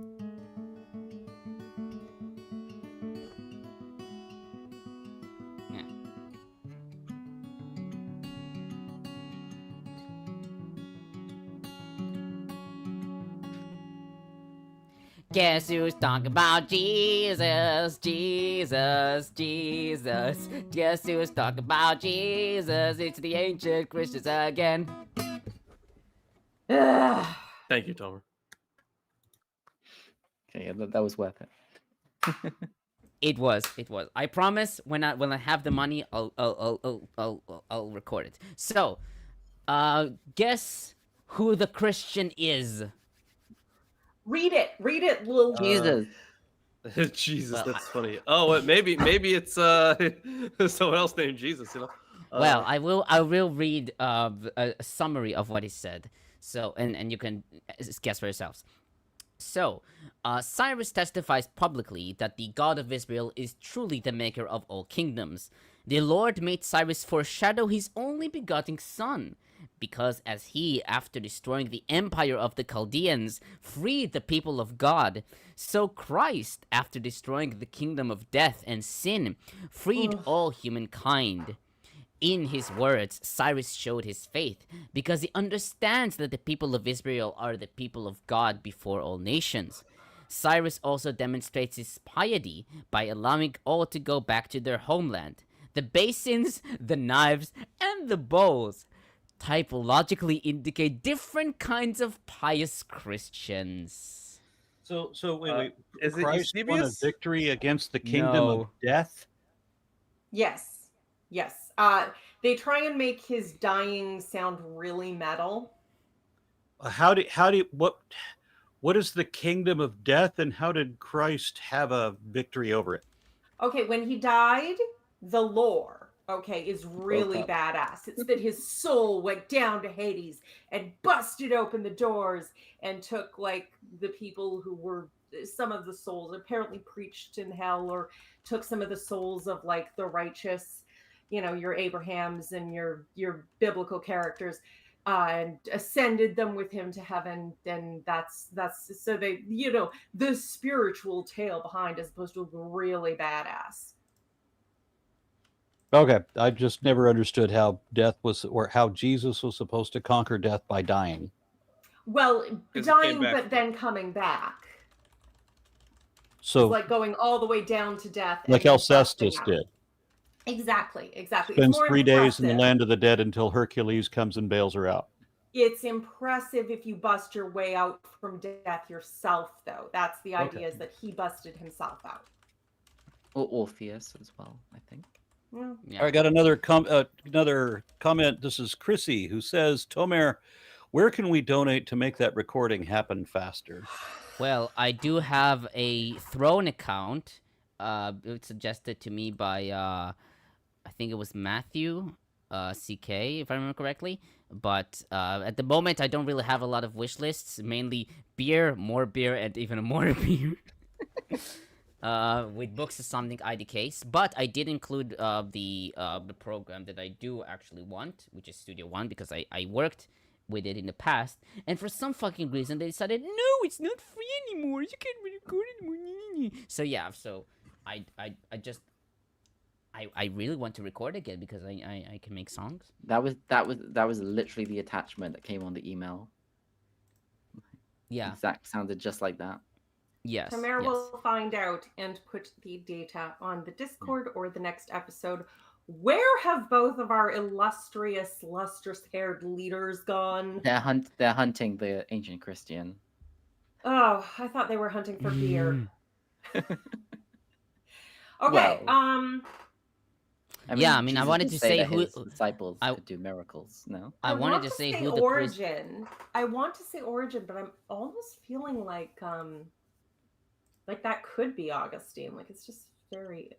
Speaker 2: Guess who's talking about Jesus, Jesus, Jesus. Guess who's talking about Jesus? It's the ancient Christians again.
Speaker 4: Thank you, Tomer.
Speaker 5: Okay, that was worth it.
Speaker 2: It was. I promise. When I have the money, I'll record it. So, guess who the Christian is?
Speaker 3: Read it, little
Speaker 5: Jesus.
Speaker 4: Jesus,
Speaker 2: Well,
Speaker 4: that's funny. Oh, maybe it's someone else named Jesus.
Speaker 2: Well, I will read a summary of what he said. So and you can guess for yourselves. So, Cyrus testifies publicly that the God of Israel is truly the maker of all kingdoms. The Lord made Cyrus foreshadow his only begotten son, because as he, after destroying the empire of the Chaldeans, freed the people of God, so Christ, after destroying the kingdom of death and sin, freed all humankind. In his words, Cyrus showed his faith because he understands that the people of Israel are the people of God before all nations. Cyrus also demonstrates his piety by allowing all to go back to their homeland. The basins, the knives, and the bowls typologically indicate different kinds of pious Christians.
Speaker 1: So wait.
Speaker 4: Is it
Speaker 1: Christ won a
Speaker 4: Eusebius?
Speaker 1: victory against the kingdom of
Speaker 2: No.
Speaker 1: death?
Speaker 3: Yes. They try and make his dying sound really metal.
Speaker 1: What is the kingdom of death, and how did Christ have a victory over it?
Speaker 3: Okay, when he died, the lore, is really
Speaker 5: up.
Speaker 3: badass. It's that his soul went down to Hades and busted open the doors and took like the people who were some of the souls apparently preached in hell, or took some of the souls of like the righteous, your Abrahams and your biblical characters, and ascended them with him to heaven. And that's so they, the spiritual tale behind, as opposed to really badass.
Speaker 1: Okay, I just never understood how death was, or how Jesus was supposed to conquer death by dying.
Speaker 3: Well,
Speaker 4: 'Cause he
Speaker 3: dying,
Speaker 4: came back
Speaker 3: but
Speaker 4: from
Speaker 3: then coming back.
Speaker 1: So,
Speaker 3: It's like going all the way down to death.
Speaker 1: like
Speaker 3: and then busting
Speaker 1: Alcestis
Speaker 3: out.
Speaker 1: did.
Speaker 3: Exactly. It's
Speaker 1: Spends
Speaker 3: more
Speaker 1: 3 days in the
Speaker 3: impressive.
Speaker 1: land of the dead until Hercules comes and bails her out.
Speaker 3: It's impressive if you bust your way out from death yourself, though. That's the idea, is that he busted himself out.
Speaker 5: Or Orpheus as well, I think.
Speaker 3: Yeah.
Speaker 2: Yeah.
Speaker 1: All right, got another comment. This is Chrissy, who says, Tomer, where can we donate to make that recording happen faster?
Speaker 2: Well, I do have a Throne account. It was suggested to me by I think it was Matthew CK, if I remember correctly. But at the moment, I don't really have a lot of wish lists. Mainly beer, and even more beer. With books is something IDKs, but I did include the program that I do actually want, which is Studio One, because I worked with it in the past, and for some fucking reason they decided, no, it's not free anymore. You can't record it anymore. So yeah, so I really want to record again because I can make songs.
Speaker 5: That was literally the attachment that came on the email.
Speaker 2: Yeah.
Speaker 5: Exact sounded just like that.
Speaker 2: Yes.
Speaker 3: Tomer
Speaker 2: yes.
Speaker 3: will find out and put the data on the Discord or the next episode. Where have both of our illustrious, lustrous-haired leaders gone?
Speaker 5: They're hunting the ancient Christian.
Speaker 3: Oh, I thought they were hunting for beer. Okay.
Speaker 5: Well,
Speaker 2: I
Speaker 5: Jesus
Speaker 2: wanted
Speaker 5: did
Speaker 2: to say
Speaker 5: that
Speaker 2: who
Speaker 5: his disciples could do miracles. No,
Speaker 2: I wanted
Speaker 3: want
Speaker 2: to say
Speaker 3: say
Speaker 2: who the
Speaker 3: origin. I want to say origin, but I'm almost feeling like that could be Augustine. Like it's very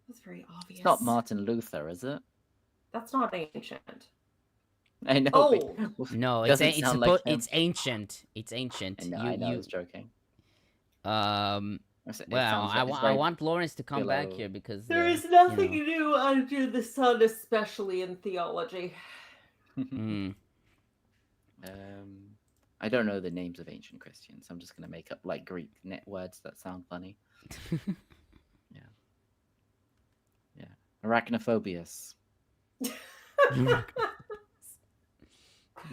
Speaker 3: obvious.
Speaker 5: it's not Martin Luther, is it?
Speaker 3: That's not ancient.
Speaker 5: I know.
Speaker 3: Oh.
Speaker 2: No,
Speaker 5: Doesn't sound like him.
Speaker 2: it's ancient. It's ancient.
Speaker 5: I know. I was joking. It
Speaker 2: Well,
Speaker 5: sounds
Speaker 2: I
Speaker 5: it's very
Speaker 2: want Lawrence to come back
Speaker 5: philo-
Speaker 2: here because
Speaker 3: There is nothing new under the sun, especially in theology.
Speaker 5: I don't know the names of ancient Christians. I'm just gonna make up like Greek words that sound funny. Yeah. Arachnophobius.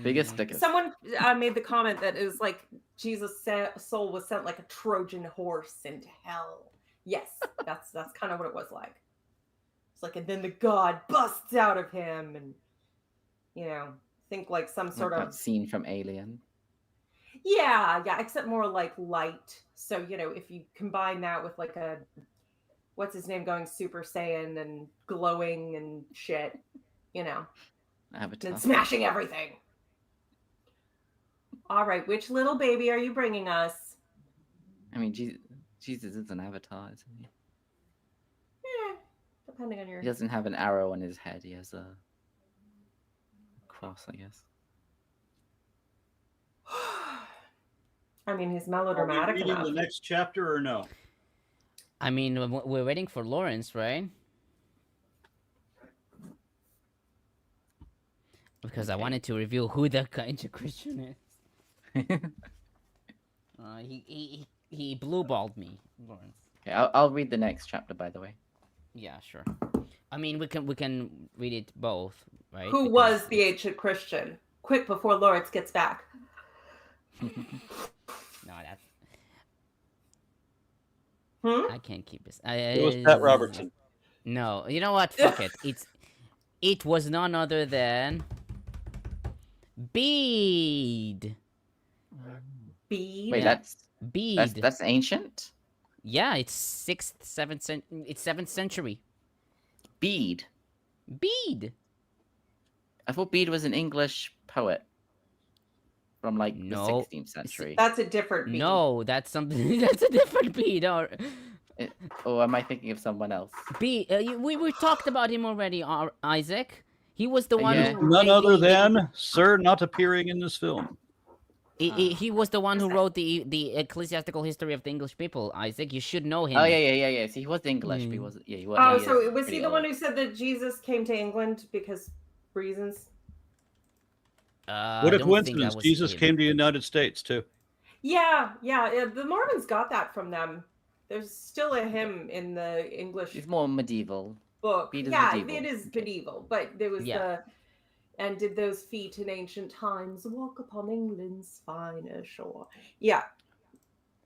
Speaker 5: Biggest stickers.
Speaker 3: Someone made the comment that it was like Jesus' soul was sent like a Trojan horse into hell. Yes, that's kind of what it was like. It's like, and then the God busts out of him, and think like some sort
Speaker 5: Like
Speaker 3: of
Speaker 5: scene from Alien.
Speaker 3: Yeah, except more like light. So if you combine that with like a what's his name going Super Saiyan and glowing and shit, you know,
Speaker 5: Avatar.
Speaker 3: and smashing everything. All right, which little baby are you bringing us?
Speaker 5: I mean, Jesus is an avatar, isn't he?
Speaker 3: Yeah, depending on your.
Speaker 5: He doesn't have an arrow on his head. He has a cross, I guess.
Speaker 3: I mean, he's
Speaker 1: Are we
Speaker 3: melodramatic
Speaker 1: reading
Speaker 3: enough.
Speaker 1: the next chapter or no?
Speaker 2: I mean, we're waiting for Lawrence, right? Because I wanted to reveal who the kind of Christian is. He blue-balled me, Lawrence.
Speaker 5: Okay, I'll read the next chapter, by the way.
Speaker 2: Yeah, sure. I mean, we can read it both, right?
Speaker 3: Who
Speaker 2: Because
Speaker 3: was the ancient Christian? Quick before Lawrence gets back.
Speaker 2: No, that's I can't keep this.
Speaker 1: It was Pat Robertson.
Speaker 2: No, you know what? Fuck it. It was none other than Bede.
Speaker 3: Bede.
Speaker 5: Wait,
Speaker 2: Yeah.
Speaker 5: that's
Speaker 2: Bede.
Speaker 5: that's ancient.
Speaker 2: Yeah, it's 7th century.
Speaker 5: Bede.
Speaker 2: Bede.
Speaker 5: I thought Bede was an English poet from like
Speaker 2: No.
Speaker 5: the 16th century.
Speaker 3: That's a different Bede.
Speaker 2: No, that's something. That's a different Bede.
Speaker 5: Or am I thinking of someone else?
Speaker 2: We talked about him already, Isaac. He was the one
Speaker 5: Yeah.
Speaker 2: who
Speaker 1: None
Speaker 2: made
Speaker 1: other
Speaker 2: the-
Speaker 1: than Sir not appearing in this film.
Speaker 2: He was the one who wrote the ecclesiastical history of the English people. Isaac, you should know him.
Speaker 5: Oh yeah. So he was English, but he wasn't. Yeah, he was.
Speaker 3: Oh,
Speaker 5: he
Speaker 3: so
Speaker 5: is
Speaker 3: was he
Speaker 5: pretty
Speaker 3: the one
Speaker 5: old.
Speaker 3: who said that Jesus came to England because reasons?
Speaker 1: What
Speaker 2: I
Speaker 1: a
Speaker 2: don't think
Speaker 1: coincidence.
Speaker 2: that was
Speaker 1: Jesus
Speaker 2: him.
Speaker 1: came to the United States, too.
Speaker 3: Yeah. The Mormons got that from them. There's still a hymn in the English
Speaker 5: He's more medieval.
Speaker 3: book.
Speaker 5: Bede is
Speaker 3: Yeah,
Speaker 5: medieval.
Speaker 3: it is
Speaker 5: Okay.
Speaker 3: medieval, but there was and did those feet in ancient times walk upon England's fine shore? Yeah.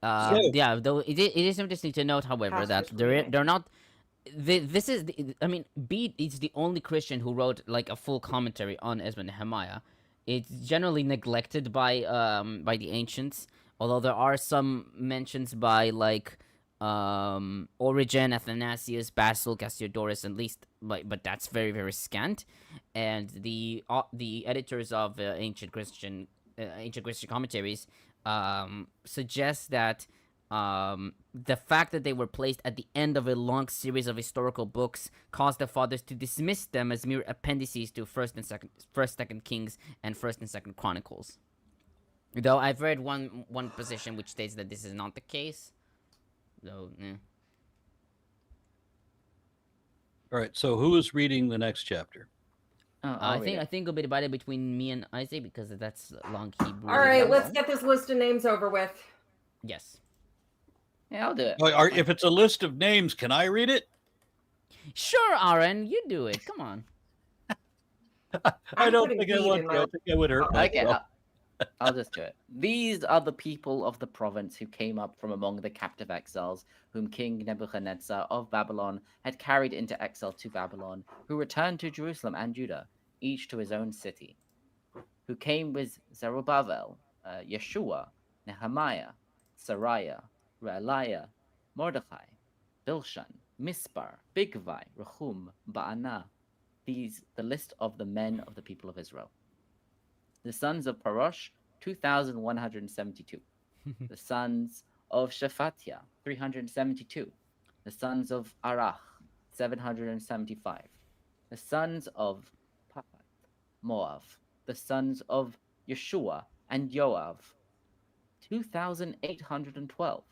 Speaker 2: Yeah, though it is interesting to note, however, that
Speaker 3: Pastors
Speaker 2: they're
Speaker 3: reading.
Speaker 2: not. This is I mean, Bede is the only Christian who wrote like a full commentary on Ezra-Nehemiah. It's generally neglected by the ancients, although there are some mentions by like Origen, Athanasius, Basil, Cassiodorus, at least, but that's very, very scant. And the editors of ancient Christian commentaries suggest that the fact that they were placed at the end of a long series of historical books caused the fathers to dismiss them as mere appendices to First, Second Kings, and First and Second Chronicles. Though I've read one position which states that this is not the case. Though,
Speaker 1: All right, so who is reading the next chapter?
Speaker 5: Oh,
Speaker 2: I think it'll be divided between me and Isaac because that's long Hebrew.
Speaker 3: All right, let's get this list of names over with.
Speaker 2: Yes.
Speaker 5: Yeah, I'll do it.
Speaker 1: If it's a list of names, can I read it?
Speaker 2: Sure, Aaron, you do it. Come on.
Speaker 1: I don't
Speaker 3: putting
Speaker 1: think I
Speaker 3: Bede
Speaker 1: want
Speaker 3: in
Speaker 1: to.
Speaker 3: my-
Speaker 1: I think I would hurt
Speaker 5: Okay,
Speaker 1: myself.
Speaker 5: I'll just do it. These are the people of the province who came up from among the captive exiles, whom King Nebuchadnezzar of Babylon had carried into exile to Babylon, who returned to Jerusalem and Judah, each to his own city. Who came with Zerubbabel, Yeshua, Nehemiah, Sariah, Realiah, Mordecai, Bilshan, Mispar, Bigvai, Rehum, Baanah. These the list of the men of the people of Israel. The sons of Parosh, 2,172. The sons of Shephatiah, 372. The sons of Arach, 775. The sons of Pahat, Moav. The sons of Yeshua and Joav, 2,812.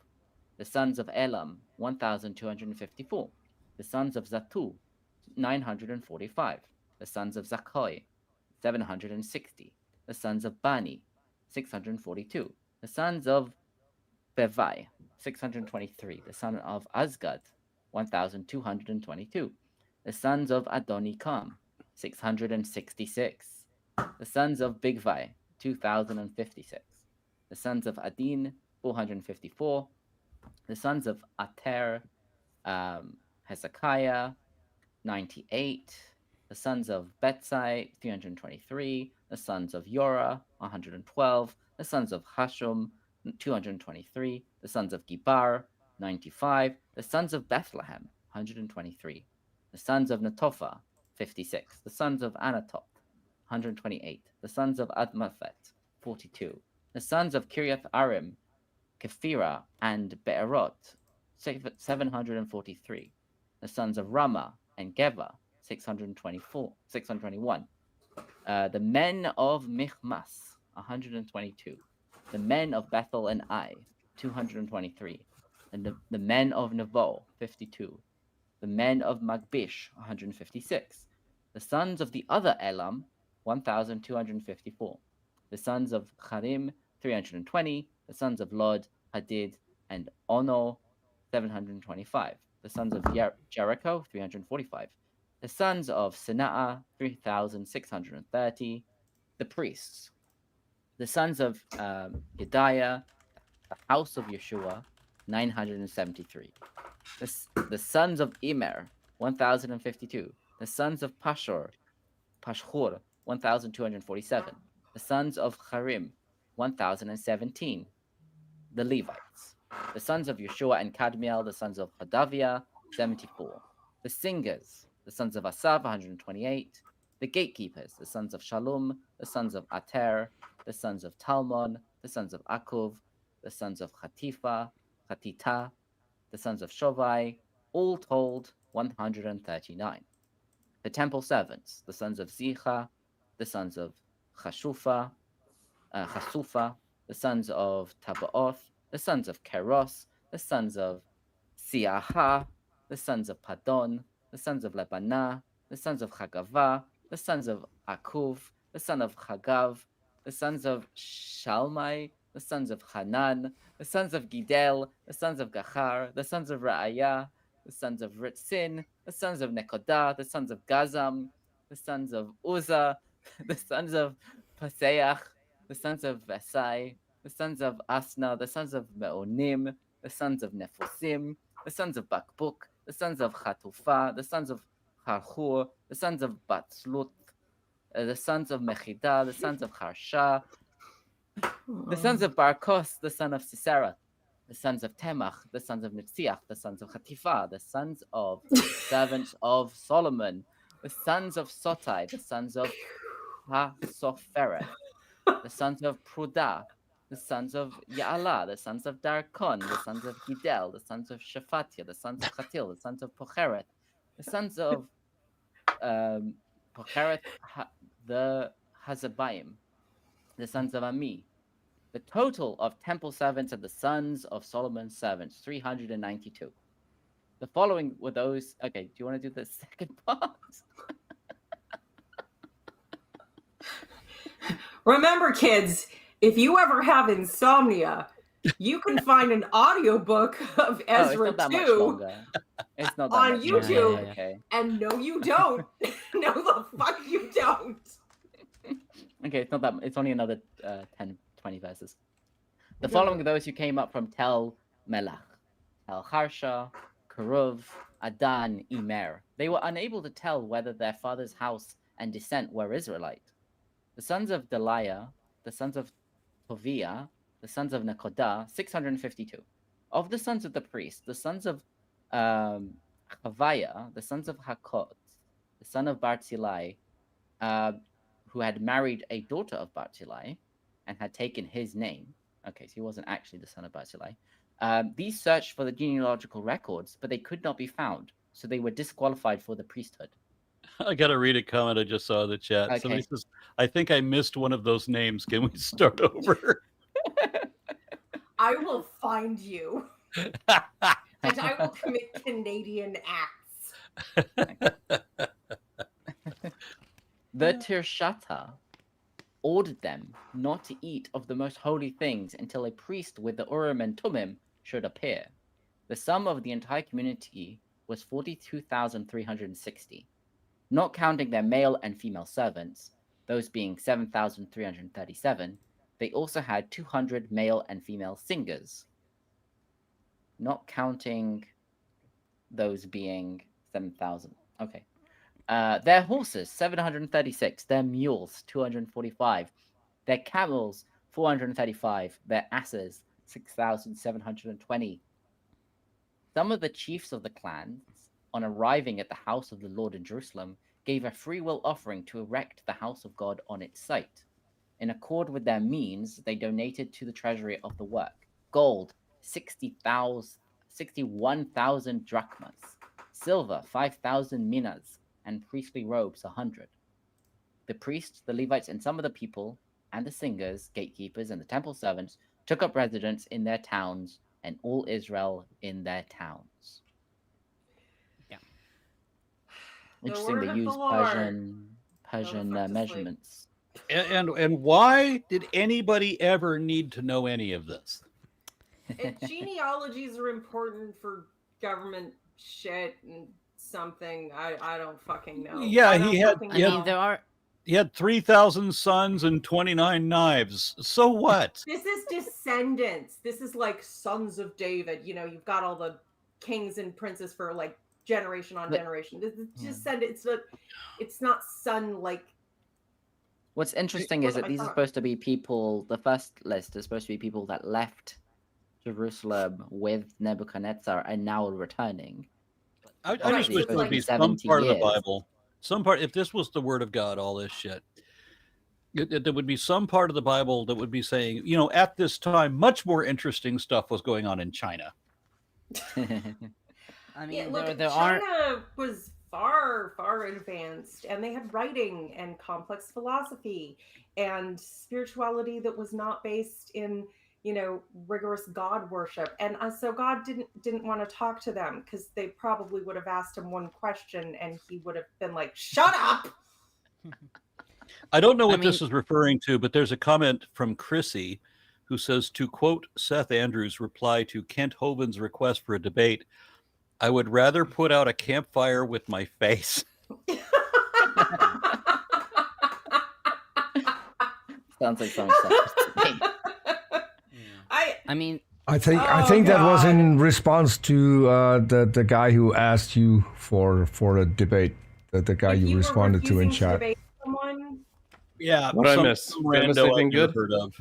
Speaker 5: The sons of Elam, 1,254. The sons of Zatu, 945. The sons of Zakhoi, 760. The sons of Bani, 642. The sons of Bevai, 623. The son of Azgad, 1,222. The sons of Adonikam, 666. The sons of Bigvai, 2,056. The sons of Adin, 454. The sons of Ater, Hezekiah, 98. The sons of Betsai, 323. The sons of Yorah, 112. The sons of Hashum, 223. The sons of Gibar, 95. The sons of Bethlehem, 123. The sons of Netophah, 56. The sons of Anatoth, 128. The sons of Admathet, 42. The sons of Kiriath Arim, Kephira, and Be'erot, 743. The sons of Ramah and Geba, 621. The men of Michmas, 122. The men of Bethel and Ai, 223. And the men of Nevo, 52. The men of Magbish, 156. The sons of the other Elam, 1,254. The sons of Harim, 320. The sons of Lod, Hadid, and Ono, 725. The sons of Jericho, 345. The sons of Sana'a, 3,630. The priests. The sons of Yediah, the house of Yeshua, 973. The sons of Immer, 1,052. The sons of Pashhur, 1,247. The sons of Harim, 1,017. The Levites. The sons of Yeshua and Kadmiel, the sons of Hodaviah, 74. The singers, the sons of Asaph, 128. The gatekeepers, the sons of Shalom, the sons of Ater, the sons of Talmon, the sons of Akub, the sons of Hatita, the sons of Shovai, all told 139. The temple servants, the sons of Zicha, the sons of Chasufa, the sons of Tabaoth, the sons of Keros, the sons of Siaha, the sons of Padon, the sons of Lebanah, the sons of Chagavah, the sons of Akuv, the son of Chagav, the sons of Shalmai, the sons of Hanan, the sons of Gidel, the sons of Gachar, the sons of Ra'ayah, the sons of Ritzin, the sons of Nekodah, the sons of Gazam, the sons of Uzzah, the sons of Paseach, the sons of Vesai, the sons of Asna, the sons of Meonim, the sons of Nephosim, the sons of Bakbuk, the sons of Chatufa, the sons of Harhur, the sons of Batslut, the sons of Mechidah, the sons of Harsha, the sons of Barkos, the son of Sisera, the sons of Temach, the sons of Nitziach, the sons of Hatifa, the sons of servants of Solomon, the sons of Sotai, the sons of Ha-Sophereth, the sons of Prudah, the sons of Ya'ala, the sons of Darkon, the sons of Gidel, the sons of Shaphatia, the sons of Chatil, the sons of Pochereth, the sons of Pochereth, the Hazabaim, the sons of Ami. The total of temple servants and the sons of Solomon's servants, 392. The following were those. Okay, do you want to do the second part?
Speaker 3: Remember, kids, if you ever have insomnia, you can find an audiobook of Ezra
Speaker 5: it's not that much
Speaker 3: 2
Speaker 5: longer. It's not that
Speaker 3: on
Speaker 5: much
Speaker 3: YouTube.
Speaker 5: longer. Okay.
Speaker 3: And no, you don't. No, the fuck you don't.
Speaker 5: Okay, it's not that. It's only another 10, 20 verses. The following are those who came up from Tel Melach, Tel Harsha, Keruv, Adan, Imer. They were unable to tell whether their father's house and descent were Israelite. The sons of Deliah, the sons of Toviah, the sons of Nekodah, 652. Of the sons of the priest, the sons of Chaviah, the sons of Hakot, the son of Barzillai, who had married a daughter of Barzillai and had taken his name. Okay, so he wasn't actually the son of Barzillai. These searched for the genealogical records, but they could not be found, so they were disqualified for the priesthood.
Speaker 1: I got to read a comment I just saw in the chat.
Speaker 5: Okay.
Speaker 1: Somebody says, I think I missed one of those names. Can we start over?
Speaker 3: I will find you. And I will commit Canadian acts.
Speaker 5: The Tirshata ordered them not to eat of the most holy things until a priest with the Urim and Thumim should appear. The sum of the entire community was 42,360. Not counting their male and female servants, those being 7,337, they also had 200 male and female singers. Not counting those being 7,000. Okay. Their horses, 736. Their mules, 245. Their camels, 435. Their asses, 6,720. Some of the chiefs of the clans on arriving at the house of the Lord in Jerusalem, gave a free will offering to erect the house of God on its site. In accord with their means, they donated to the treasury of the work gold 61,000 drachmas, silver 5,000 minas, and priestly robes 100. The priests, the Levites, and some of the people, and the singers, gatekeepers, and the temple servants took up residence in their towns, and all Israel in their towns.
Speaker 2: Yeah.
Speaker 5: Interesting, they used Persian measurements.
Speaker 1: And why did anybody ever need to know any of this?
Speaker 3: Genealogies are important for government shit and something. I don't fucking know.
Speaker 1: Yeah, he had 3,000 sons and 29 knives. So what?
Speaker 3: This is descendants. This is like sons of David. You know, you've got all the kings and princes for like generation on generation. This is descendants. It's not son like.
Speaker 5: What's interesting is that these are supposed to be people. The first list is supposed to be people that left Jerusalem with Nebuchadnezzar and now are returning.
Speaker 1: I just wish there would be some part of the Bible. Some part, if this was the word of God, all this shit, there would be some part of the Bible that would be saying, you know, at this time, much more interesting stuff was going on in China.
Speaker 2: I mean,
Speaker 3: China was far advanced, and they had writing and complex philosophy and spirituality that was not based in, you know, rigorous God worship. And so God didn't want to talk to them because they probably would have asked him one question and he would have been like, shut up.
Speaker 1: I don't know what this is referring to, but there's a comment from Chrissy who says, to quote Seth Andrews' reply to Kent Hovind's request for a debate, I would rather put out a campfire with my face.
Speaker 5: Sounds like something
Speaker 6: I think that was in response to the guy who asked you for a debate. The guy you responded to in chat.
Speaker 1: Yeah,
Speaker 4: what I missed? Anything good?
Speaker 1: Heard of.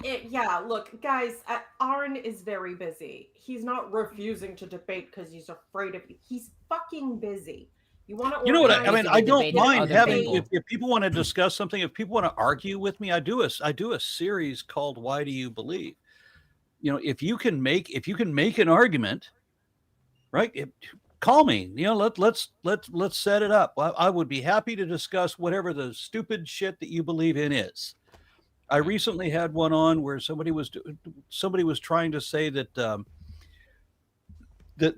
Speaker 3: Yeah, look, guys, Arn is very busy. He's not refusing to debate because he's afraid of you. He's fucking busy. You want to?
Speaker 1: You know what I mean? I don't mind having if people want to discuss something. If people want to argue with me, I do a series called "Why Do You Believe." You know, if you can make an argument, right? Call me. You know, let's set it up. I would be happy to discuss whatever the stupid shit that you believe in is. I recently had one on where somebody was trying to say that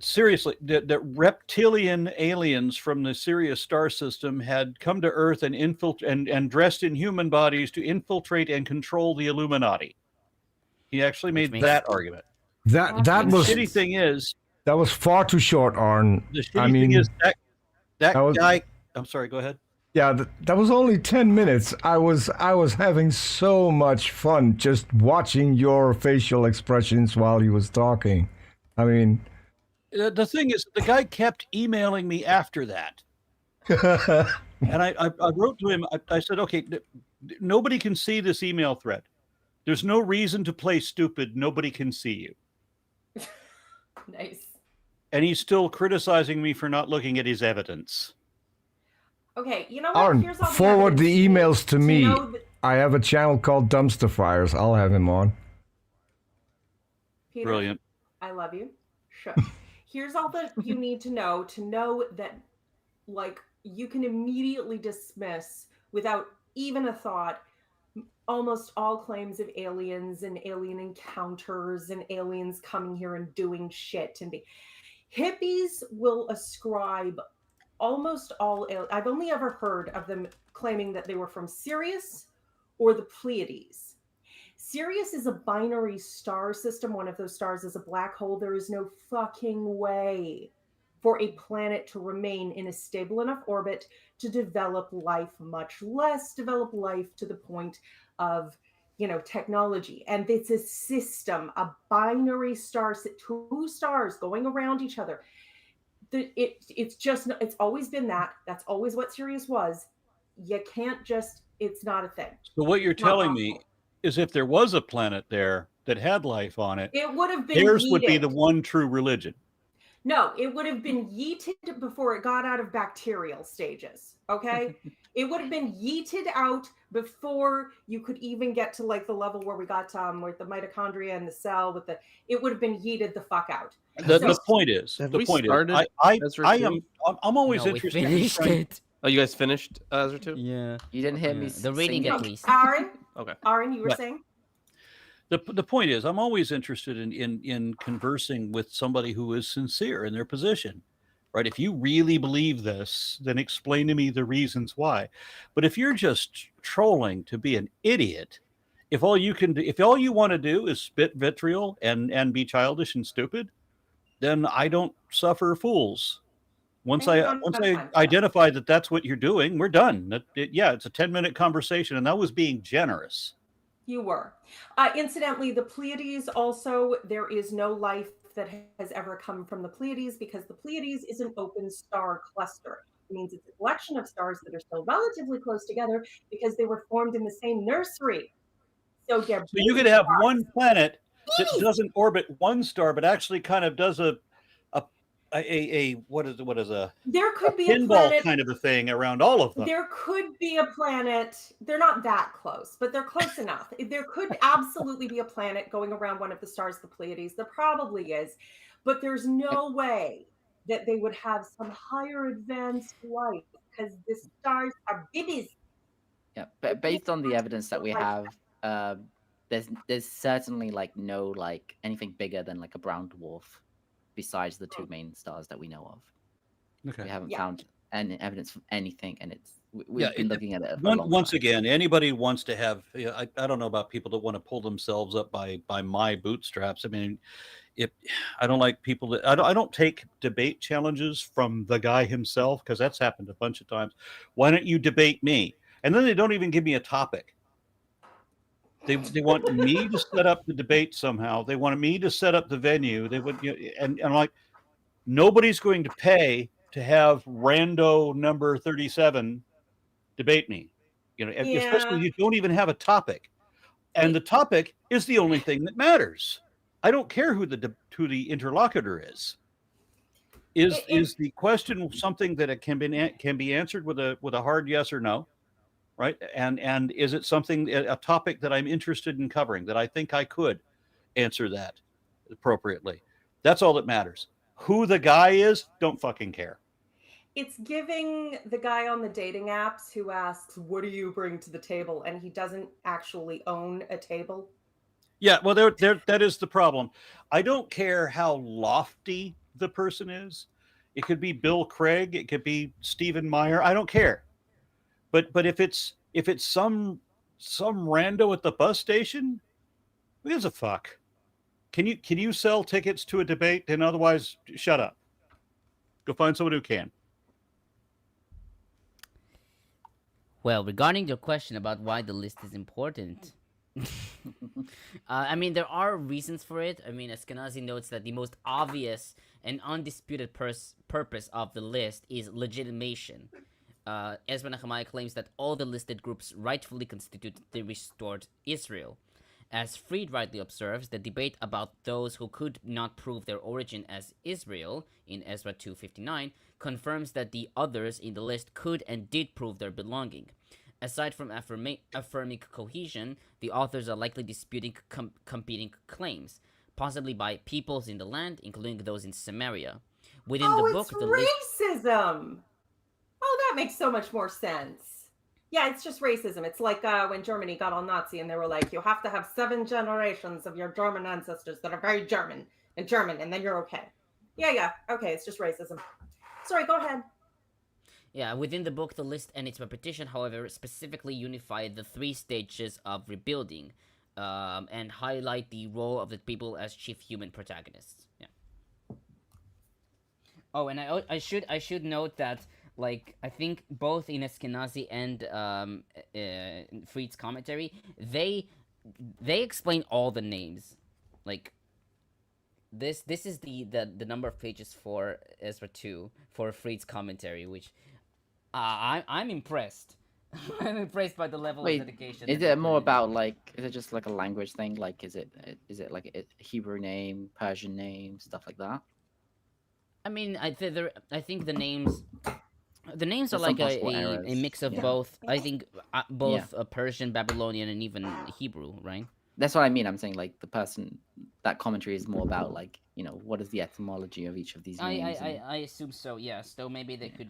Speaker 1: seriously that reptilian aliens from the Sirius star system had come to Earth and and dressed in human bodies to infiltrate and control the Illuminati. He actually made that argument.
Speaker 6: That was
Speaker 1: the shitty thing is
Speaker 6: that was far too short, Arn.
Speaker 1: The shitty thing is that guy. I'm sorry. Go ahead.
Speaker 6: Yeah, that was only 10 minutes. I was having so much fun just watching your facial expressions while he was talking. I mean,
Speaker 1: the thing is, the guy kept emailing me after that, and I wrote to him. I said, okay, nobody can see this email thread. There's no reason to play stupid. Nobody can see you.
Speaker 3: Nice.
Speaker 6: And he's still criticizing me for not looking at his evidence.
Speaker 3: Okay, you know what?
Speaker 6: Arn,
Speaker 3: Here's all the
Speaker 6: forward
Speaker 3: evidence.
Speaker 6: the emails to me.
Speaker 3: I
Speaker 6: have a channel called Dumpster Fires. I'll have him on.
Speaker 3: Peter,
Speaker 1: brilliant.
Speaker 3: I love you. Sure. Here's all that you need to know that, like, you can immediately dismiss without even a thought almost all claims of aliens and alien encounters and aliens coming here and doing shit. And hippies will ascribe almost all I've only ever heard of them claiming that they were from Sirius or the Pleiades. Sirius is a binary star system. One of those stars is a black hole. There is no fucking way for a planet to remain in a stable enough orbit to develop life, much less develop life to the point of, technology. And it's a system, a binary star, two stars going around each other. It's always been that. That's always what Sirius was. You can't just, it's not a thing.
Speaker 1: So what you're telling me is if there was a planet there that had life on it,
Speaker 3: it would have been
Speaker 1: theirs would be the one true religion.
Speaker 3: No, it would have been yeeted before it got out of bacterial stages. Okay. It would have been yeeted out before you could even get to like the level where we got with the mitochondria and the cell it would have been yeeted the fuck out.
Speaker 1: The point is,
Speaker 4: Have
Speaker 1: the
Speaker 4: we
Speaker 1: point is,
Speaker 4: started
Speaker 1: I
Speaker 4: Ezra
Speaker 1: am, I'm always
Speaker 2: No, we
Speaker 1: interested in
Speaker 2: finished
Speaker 1: trying-
Speaker 2: it.
Speaker 4: Oh, you guys finished Ezra 2?
Speaker 2: Yeah.
Speaker 5: You didn't hear me.
Speaker 2: Yeah, the reading
Speaker 5: sing
Speaker 2: at
Speaker 5: it?
Speaker 2: least.
Speaker 3: Aaron,
Speaker 4: Okay.
Speaker 3: Aaron, you were
Speaker 1: Yeah.
Speaker 3: saying?
Speaker 1: The point is, I'm always interested in conversing with somebody who is sincere in their position, right? If you really believe this, then explain to me the reasons why. But if you're just trolling to be an idiot, if all you want to do is spit vitriol and be childish and stupid, then I don't suffer fools. Once
Speaker 3: And you
Speaker 1: I
Speaker 3: don't have time for that.
Speaker 1: identify that that's what you're doing, we're done. It's a 10-minute conversation, and that was being generous.
Speaker 3: You were. Incidentally, the Pleiades also, there is no life that has ever come from the Pleiades because the Pleiades is an open star cluster. It means it's a collection of stars that are still relatively close together because they were formed in the same nursery. So
Speaker 1: you could have one planet that doesn't orbit one star, but actually kind of does a
Speaker 3: there could be a
Speaker 1: pinball
Speaker 3: planet
Speaker 1: kind of a thing around all of them.
Speaker 3: There could be a planet. They're not that close, but they're close enough. There could absolutely be a planet going around one of the stars, the Pleiades. There probably is, but there's no way that they would have some higher advanced life because the stars are babies.
Speaker 5: Yeah, but based on the evidence that we have, there's certainly like no like anything bigger than like a brown dwarf, besides the two main stars that we know of.
Speaker 1: Okay.
Speaker 5: We haven't
Speaker 3: Yeah.
Speaker 5: found any evidence for anything, and we've been looking at it. For a long
Speaker 1: Once
Speaker 5: time.
Speaker 1: again, anybody wants to have, I don't know about people that want to pull themselves up by my bootstraps. I mean, I don't like people that I don't take debate challenges from the guy himself because that's happened a bunch of times. Why don't you debate me? And then they don't even give me a topic. They want me to set up the debate somehow. They wanted me to set up the venue. They would, and I'm like, nobody's going to pay to have rando number 37 debate me. Especially if you don't even have a topic, and the topic is the only thing that matters. I don't care who the interlocutor is. Is the question something that it can be answered with a hard yes or no? Right. And is it a topic that I'm interested in covering, that I think I could answer that appropriately? That's all that matters. Who the guy is, don't fucking care.
Speaker 3: It's giving the guy on the dating apps who asks, "What do you bring to the table?" and he doesn't actually own a table.
Speaker 1: Yeah, well, that is the problem. I don't care how lofty the person is. It could be Bill Craig. It could be Stephen Meyer. I don't care. But if it's some rando at the bus station, who gives a fuck? Can you sell tickets to a debate? And otherwise, shut up. Go find someone who can.
Speaker 2: Well, regarding your question about why the list is important, I mean, there are reasons for it. I mean, Eskenazi notes that the most obvious and undisputed purpose of the list is legitimation. Ezra-Nehemiah claims that all the listed groups rightfully constitute the restored Israel. As Fried rightly observes, the debate about those who could not prove their origin as Israel in Ezra 2:59 confirms that the others in the list could and did prove their belonging. Aside from affirming cohesion, the authors are likely disputing competing claims, possibly by peoples in the land, including those in Samaria. Within the book,
Speaker 3: it's
Speaker 2: the list...
Speaker 3: racism. Oh, that makes so much more sense. Yeah, it's just racism. It's like when Germany got all Nazi and they were like, you have to have 7 generations of your German ancestors that are very German, and then you're okay. Yeah. Okay, it's just racism. Sorry, go ahead.
Speaker 2: Yeah, within the book, the list and its repetition, however, specifically unify the 3 stages of rebuilding and highlight the role of the people as chief human protagonists. Yeah. Oh, and I should note that, like, I think both in Eskenazi and Fried's commentary, they explain all the names. Like, this is the number of pages for Ezra 2 for Fried's commentary, which I'm impressed. I'm impressed by the level of dedication.
Speaker 5: Is it more about like? Is it just like a language thing? Like, is it like a Hebrew name, Persian name, stuff like that?
Speaker 2: I mean, I think the names are
Speaker 5: There's some
Speaker 2: like
Speaker 5: possible
Speaker 2: a
Speaker 5: errors.
Speaker 2: mix of
Speaker 5: Yeah.
Speaker 2: both. I think both Persian, Babylonian, and even Hebrew, right?
Speaker 5: That's what I mean. I'm saying like the person that commentary is more about like what is the etymology of each of these names.
Speaker 2: I assume so. Yes, though maybe they could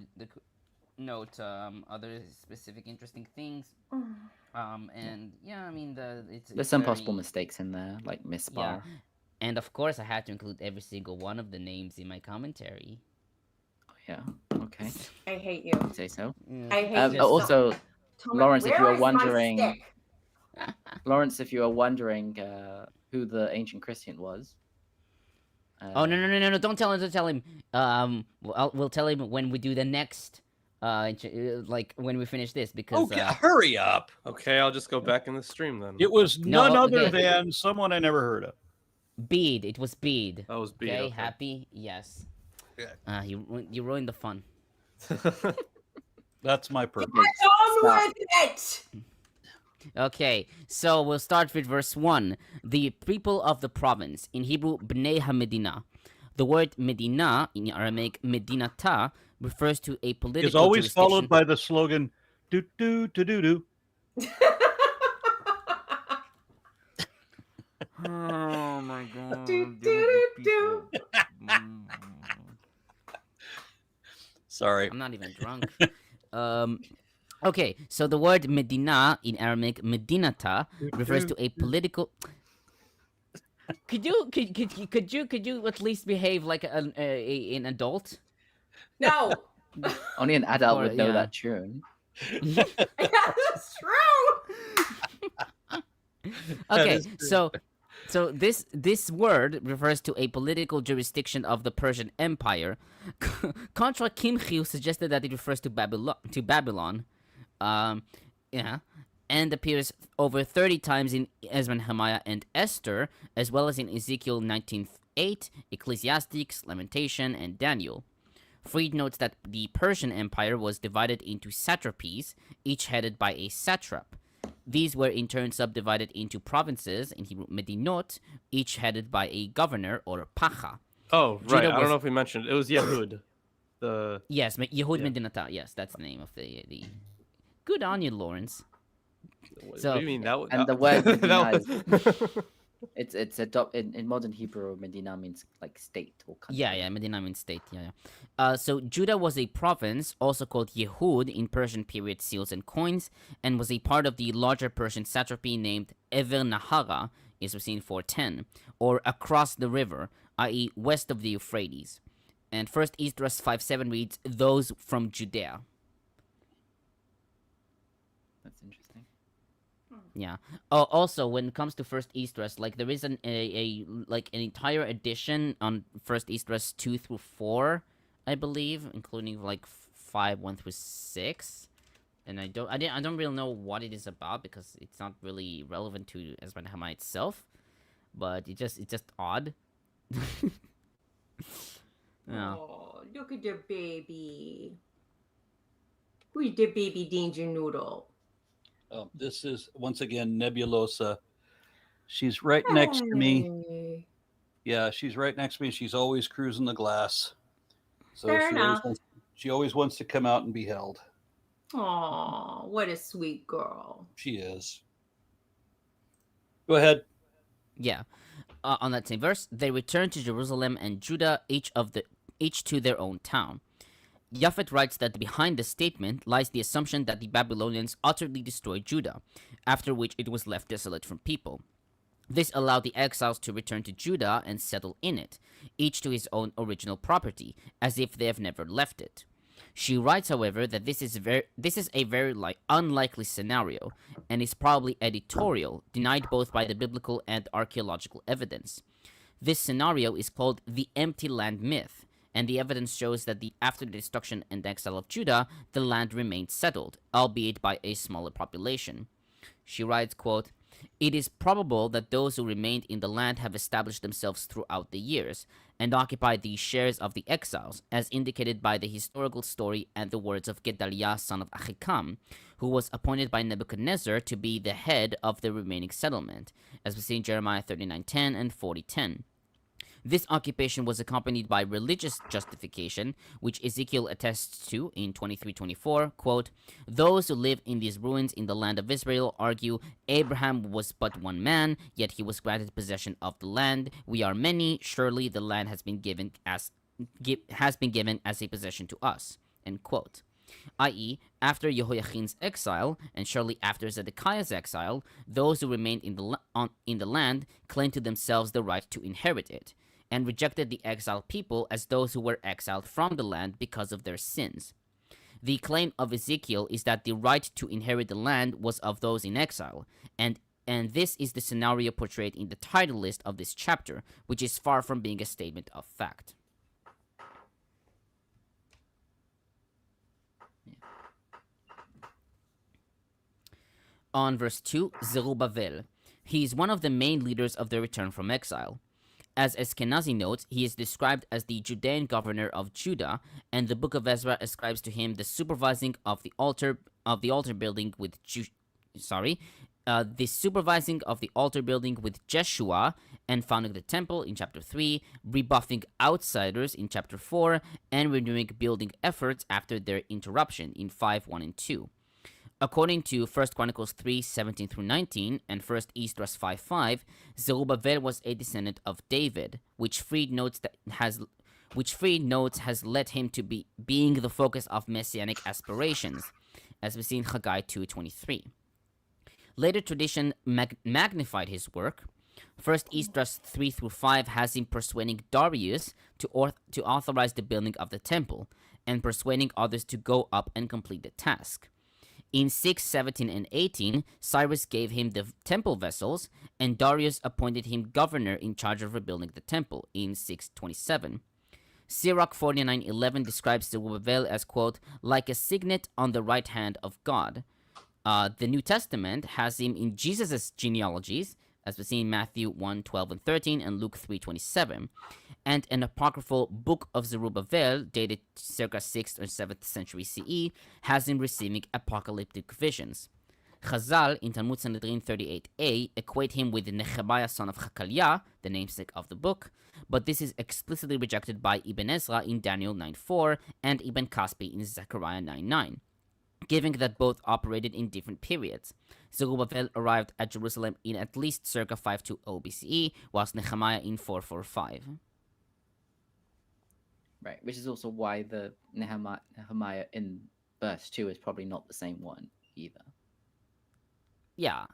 Speaker 2: note other specific interesting things. And yeah, I mean
Speaker 5: There's some possible mistakes in there, like
Speaker 2: Yeah,
Speaker 5: misspar.
Speaker 2: and of course I had to include every single one of the names in my commentary.
Speaker 5: Yeah. Okay.
Speaker 3: I hate you.
Speaker 5: You say so.
Speaker 3: I hate you.
Speaker 5: Also,
Speaker 3: Tomer,
Speaker 5: Lawrence, if you
Speaker 3: where
Speaker 5: are
Speaker 3: is my
Speaker 5: wondering,
Speaker 3: stick?
Speaker 5: Lawrence, if you are wondering who the ancient Christian was.
Speaker 2: Oh no! Don't tell him. We'll tell him when we do the next. Like when we finish this, because
Speaker 1: Okay, hurry up.
Speaker 4: Okay, I'll just go back in the stream then.
Speaker 1: It was
Speaker 2: No,
Speaker 1: none other
Speaker 2: okay.
Speaker 1: than someone I never heard of.
Speaker 2: Bede. It was Bede.
Speaker 4: That was Bede.
Speaker 2: Okay,
Speaker 4: Okay.
Speaker 2: happy? Yes.
Speaker 1: Yeah.
Speaker 2: You ruined the fun.
Speaker 1: That's my purpose.
Speaker 3: Get on with it!
Speaker 2: Okay, so we'll start with verse 1. The people of the province, in Hebrew, Bnei HaMedina. The word Medina, in Aramaic Medinata, refers to a political
Speaker 1: It's always
Speaker 2: jurisdiction.
Speaker 1: followed by the slogan, do do do do do.
Speaker 2: Oh my god.
Speaker 3: Do, do, do.
Speaker 1: Sorry.
Speaker 2: I'm not even drunk. Okay, so the word Medina in Aramaic Medinata refers to a political. Could you at least behave like an adult?
Speaker 3: No.
Speaker 5: Only an adult
Speaker 2: Or,
Speaker 5: would know
Speaker 2: yeah.
Speaker 5: that tune.
Speaker 3: Yeah, that's true.
Speaker 2: Okay,
Speaker 1: is true.
Speaker 2: so this word refers to a political jurisdiction of the Persian Empire. Contra Kimchi, who suggested that it refers to Babylon. Yeah, and appears over 30 times in Ezra-Nehemiah and Esther, as well as in Ezekiel 19:8, Ecclesiastics, Lamentation, and Daniel. Fried notes that the Persian Empire was divided into satrapies, each headed by a satrap. These were in turn subdivided into provinces, in Hebrew Medinot, each headed by a governor or pacha.
Speaker 4: Oh, right.
Speaker 2: Judah
Speaker 4: I don't
Speaker 2: was-
Speaker 4: know if we mentioned it. It was Yehud. The
Speaker 2: Yes, Yehud
Speaker 4: Yeah.
Speaker 2: Medinata. Yes, that's the name of the. Good on you, Lawrence.
Speaker 4: what
Speaker 2: So-
Speaker 4: do you mean that?
Speaker 5: And the word Medina
Speaker 4: was...
Speaker 5: It's in modern Hebrew, Medina means like state or country.
Speaker 2: Yeah, Medina means state. Yeah. So Judah was a province, also called Yehud in Persian period seals and coins, and was a part of the larger Persian satrapy named Ever Nahara, is seen 410, or across the river, i.e., west of the Euphrates. And first Esdras 5:7 reads, "Those from Judea."
Speaker 5: That's interesting.
Speaker 2: Yeah. Oh, also, when it comes to First Esdras, like there is an entire edition on First Esdras 2 through 4, I believe, including like 5 1 through 6. And I don't really know what it is about because it's not really relevant to Ezra-Nehemiah itself, but it's just odd. Yeah.
Speaker 3: Oh, look at the baby. Who's the baby danger noodle?
Speaker 1: This is once again Nebulosa. She's right next to me.
Speaker 3: Hey.
Speaker 1: Yeah, she's right next to me. She's always cruising the glass. So
Speaker 3: Fair enough.
Speaker 1: she always wants to come out and be held.
Speaker 3: Aw, what a sweet girl.
Speaker 1: She is. Go ahead.
Speaker 2: Yeah. On that same verse, they returned to Jerusalem and Judah, each to their own town. Japhet writes that behind the statement lies the assumption that the Babylonians utterly destroyed Judah, after which it was left desolate from people. This allowed the exiles to return to Judah and settle in it, each to his own original property, as if they have never left it. She writes, however, that this is a very unlikely scenario, and is probably editorial, denied both by the biblical and archaeological evidence. This scenario is called the empty land myth, and the evidence shows that after the destruction and exile of Judah, the land remained settled, albeit by a smaller population. She writes, quote, "It is probable that those who remained in the land have established themselves throughout the years, and occupied the shares of the exiles, as indicated by the historical story and the words of Gedaliah, son of Ahikam, who was appointed by Nebuchadnezzar to be the head of the remaining settlement, as we see in Jeremiah 39:10 and 40:10. This occupation was accompanied by religious justification, which Ezekiel attests to in 23:24, quote, "Those who live in these ruins in the land of Israel argue Abraham was but one man, yet he was granted possession of the land. We are many, surely the land has been given as a possession to us," end quote. I.e., after Jehoiachin's exile, and shortly after Zedekiah's exile, those who remained in the land claimed to themselves the right to inherit it, and rejected the exiled people as those who were exiled from the land because of their sins. The claim of Ezekiel is that the right to inherit the land was of those in exile, and this is the scenario portrayed in the title list of this chapter, which is far from being a statement of fact. On verse 2, Zerubbabel. He is one of the main leaders of the return from exile. As Eskenazi notes, he is described as the Judean governor of Judah, and the book of Ezra ascribes to him the supervising of the altar building with Jeshua and founding the temple in chapter 3, rebuffing outsiders in chapter 4, and renewing building efforts after their interruption in 5:1 and 2. According to 1 Chronicles 3:17-19 and 1 Esdras 5:5, Zerubbabel was a descendant of David, which Fried notes has led him to being the focus of messianic aspirations, as we see in Haggai 2:23. Later tradition magnified his work. 1 Esdras 3-5 has him persuading Darius to authorize the building of the temple, and persuading others to go up and complete the task. In 6:17 and 18, Cyrus gave him the temple vessels, and Darius appointed him governor in charge of rebuilding the temple in 6:27. Sirach 49:11 describes Zerubbabel as, quote, "like a signet on the right hand of God." The New Testament has him in Jesus' genealogies, as we see in Matthew 1:12 and 13 and Luke 3:27. And an apocryphal book of Zerubbabel, dated circa 6th or 7th century CE, has him receiving apocalyptic visions. Chazal, in Talmud Sanhedrin 38a, equate him with Nehemiah son of Chakaliah, the namesake of the book, but this is explicitly rejected by Ibn Ezra in Daniel 9:4 and Ibn Kaspi in Zechariah 9:9, giving that both operated in different periods. Zerubbabel arrived at Jerusalem in at least circa 520 BCE, whilst Nehemiah in 445.
Speaker 5: Right, which is also why the Nehemiah in verse 2 is probably not the same one either.
Speaker 2: Yeah,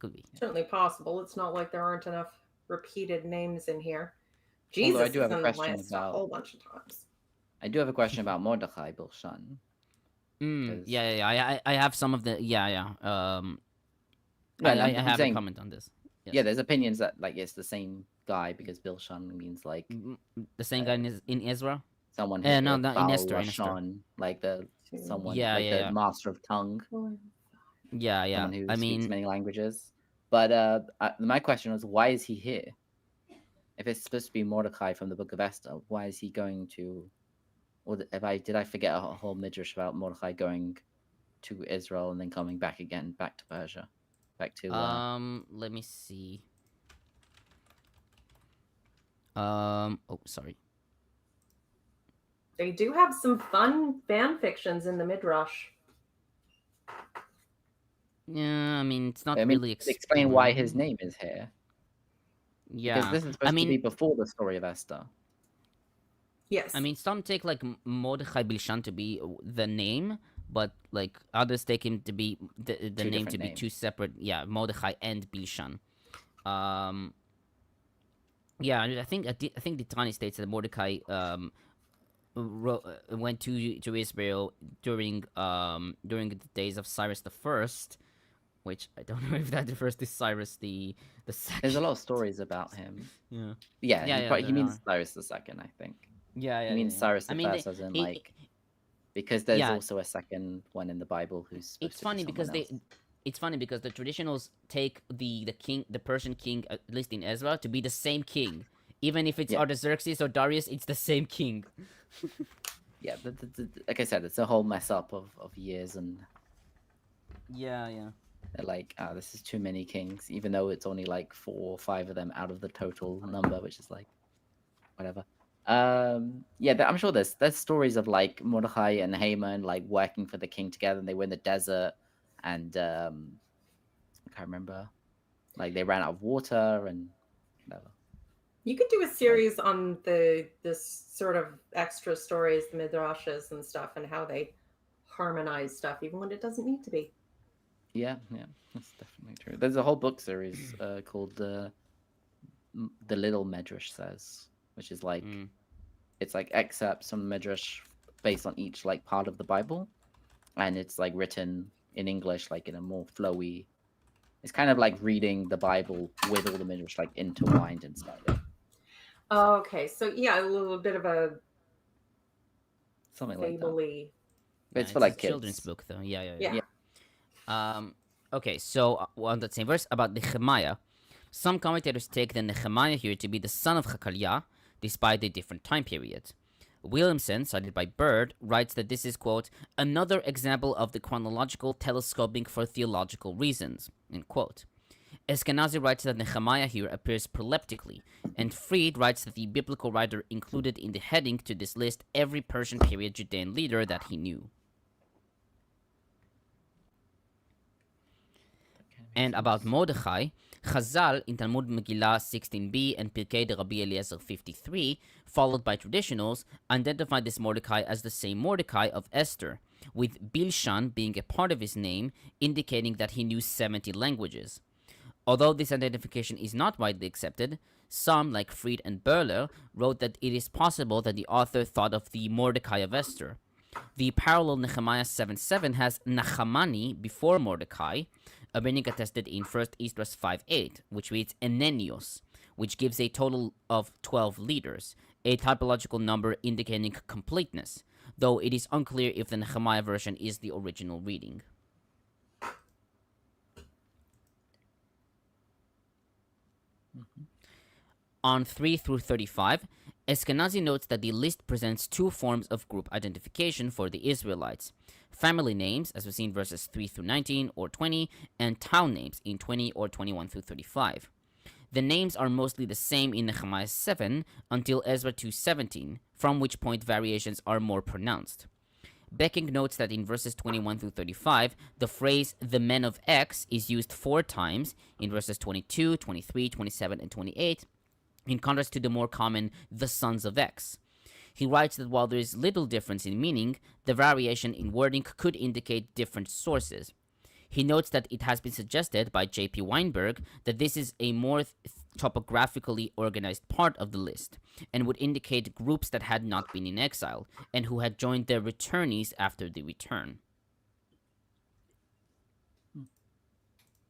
Speaker 2: could be.
Speaker 3: Certainly possible. It's not like there aren't enough repeated names in here. Jesus
Speaker 5: Although I do
Speaker 3: is
Speaker 5: have a
Speaker 3: on the
Speaker 5: question
Speaker 3: list
Speaker 5: about-
Speaker 3: a whole bunch of times.
Speaker 5: I do have a question about Mordechai Bilshan.
Speaker 2: Yeah. I have some of the
Speaker 5: Right,
Speaker 2: I
Speaker 5: I'm
Speaker 2: have
Speaker 5: saying-
Speaker 2: a comment on this. Yes.
Speaker 5: Yeah, there's opinions that like it's the same guy because Bilshan means like
Speaker 2: The same guy in Ezra.
Speaker 5: someone
Speaker 2: no,
Speaker 5: who's
Speaker 2: not in
Speaker 5: Baal
Speaker 2: Esther, in Esther.
Speaker 5: Lashon, like the someone
Speaker 2: Yeah,
Speaker 5: like
Speaker 2: yeah.
Speaker 5: the master of tongue,
Speaker 2: Yeah.
Speaker 5: someone who
Speaker 2: I
Speaker 5: speaks
Speaker 2: mean,
Speaker 5: many languages. But my question was, why is he here? If it's supposed to be Mordecai from the Book of Esther, why is he going to? Or did I forget a whole midrash about Mordecai going to Israel and then coming back again, back to Persia, back to?
Speaker 2: let me see. Oh, sorry.
Speaker 3: They do have some fun fan fictions in the Midrash.
Speaker 2: Yeah, I mean, it's not
Speaker 5: I mean,
Speaker 2: really
Speaker 5: explain why his name is here.
Speaker 2: Yeah,
Speaker 5: Because this is supposed to be before the story of Esther.
Speaker 3: Yes.
Speaker 2: I mean, some take like Mordechai Bilshan to be the name, but like others take him to be the name to be
Speaker 5: names.
Speaker 2: two separate. Yeah, Mordechai and Bilshan. Yeah, I think the Tani states that Mordecai went to Israel during the days of Cyrus the First, which I don't know if that refers to Cyrus the second.
Speaker 5: There's a lot of stories about him.
Speaker 2: Yeah.
Speaker 5: He means Cyrus the second, I think.
Speaker 2: Yeah.
Speaker 5: He means Cyrus the
Speaker 2: I mean,
Speaker 5: first, as in like, because there's
Speaker 2: yeah.
Speaker 5: also a second one in the Bible who's. Supposed
Speaker 2: It's
Speaker 5: to be
Speaker 2: funny because
Speaker 5: someone else.
Speaker 2: it's funny because the traditionals take the Persian king, at least in Ezra, to be the same king. Even if it's Artaxerxes or Darius, it's the same king.
Speaker 5: Yeah, like I said, it's a whole mess up of years, and
Speaker 2: Yeah.
Speaker 5: they're like, this is too many kings, even though it's only like 4 or 5 of them out of the total number, which is like, whatever. I'm sure there's stories of like Mordecai and Haman like working for the king together, and they were in the desert, and I can't remember, like they ran out of water and whatever.
Speaker 3: You could do a series on this sort of extra stories, the midrashes and stuff, and how they harmonize stuff, even when it doesn't need to be.
Speaker 5: Yeah, that's definitely true. There's a whole book series called The Little Medrash Says, which is like it's like excerpts from Medrash based on each like part of the Bible, and it's like written in English, like in a more flowy. It's kind of like reading the Bible with all the Midrash like intertwined inside it.
Speaker 3: Okay, so yeah, a little bit of a
Speaker 5: something like that.
Speaker 2: It's
Speaker 5: for like kids.
Speaker 2: Children's book though. Yeah. Okay, so on that same verse about Nehemiah, some commentators take the Nehemiah here to be the son of Hakaliah, despite the different time period. Williamson, cited by Bird, writes that this is, quote, another example of the chronological telescoping for theological reasons, end quote. Eskenazi writes that Nehemiah here appears proleptically, and Fried writes that the biblical writer included in the heading to this list every Persian period Judean leader that he knew. And about Mordechai, Chazal in Talmud Megillah 16b and Pirkei de Rabbi Eliezer 53, followed by traditionals, identified this Mordecai as the same Mordecai of Esther, with Bilshan being a part of his name, indicating that he knew 70 languages. Although this identification is not widely accepted, some, like Fried and Böhler, wrote that it is possible that the author thought of the Mordecai of Esther. The parallel Nehemiah 7:7 has Nachamani before Mordecai, a meaning attested in 1 Esdras 5:8, which reads Enenios, which gives a total of 12 leaders, a typological number indicating completeness, though it is unclear if the Nehemiah version is the original reading. On 3 through 35, Eskenazi notes that the list presents two forms of group identification for the Israelites: family names, as we see in verses 3 through 19 or 20, and town names in 20 or 21 through 35. The names are mostly the same in Nehemiah 7 until Ezra 2:17, from which point variations are more pronounced. Becking notes that in verses 21 through 35, the phrase the men of X is used 4 times in verses 22, 23, 27, and 28, in contrast to the more common the sons of X. He writes that while there is little difference in meaning, the variation in wording could indicate different sources. He notes that it has been suggested by J.P. Weinberg that this is a more topographically organized part of the list, and would indicate groups that had not been in exile, and who had joined their returnees after the return.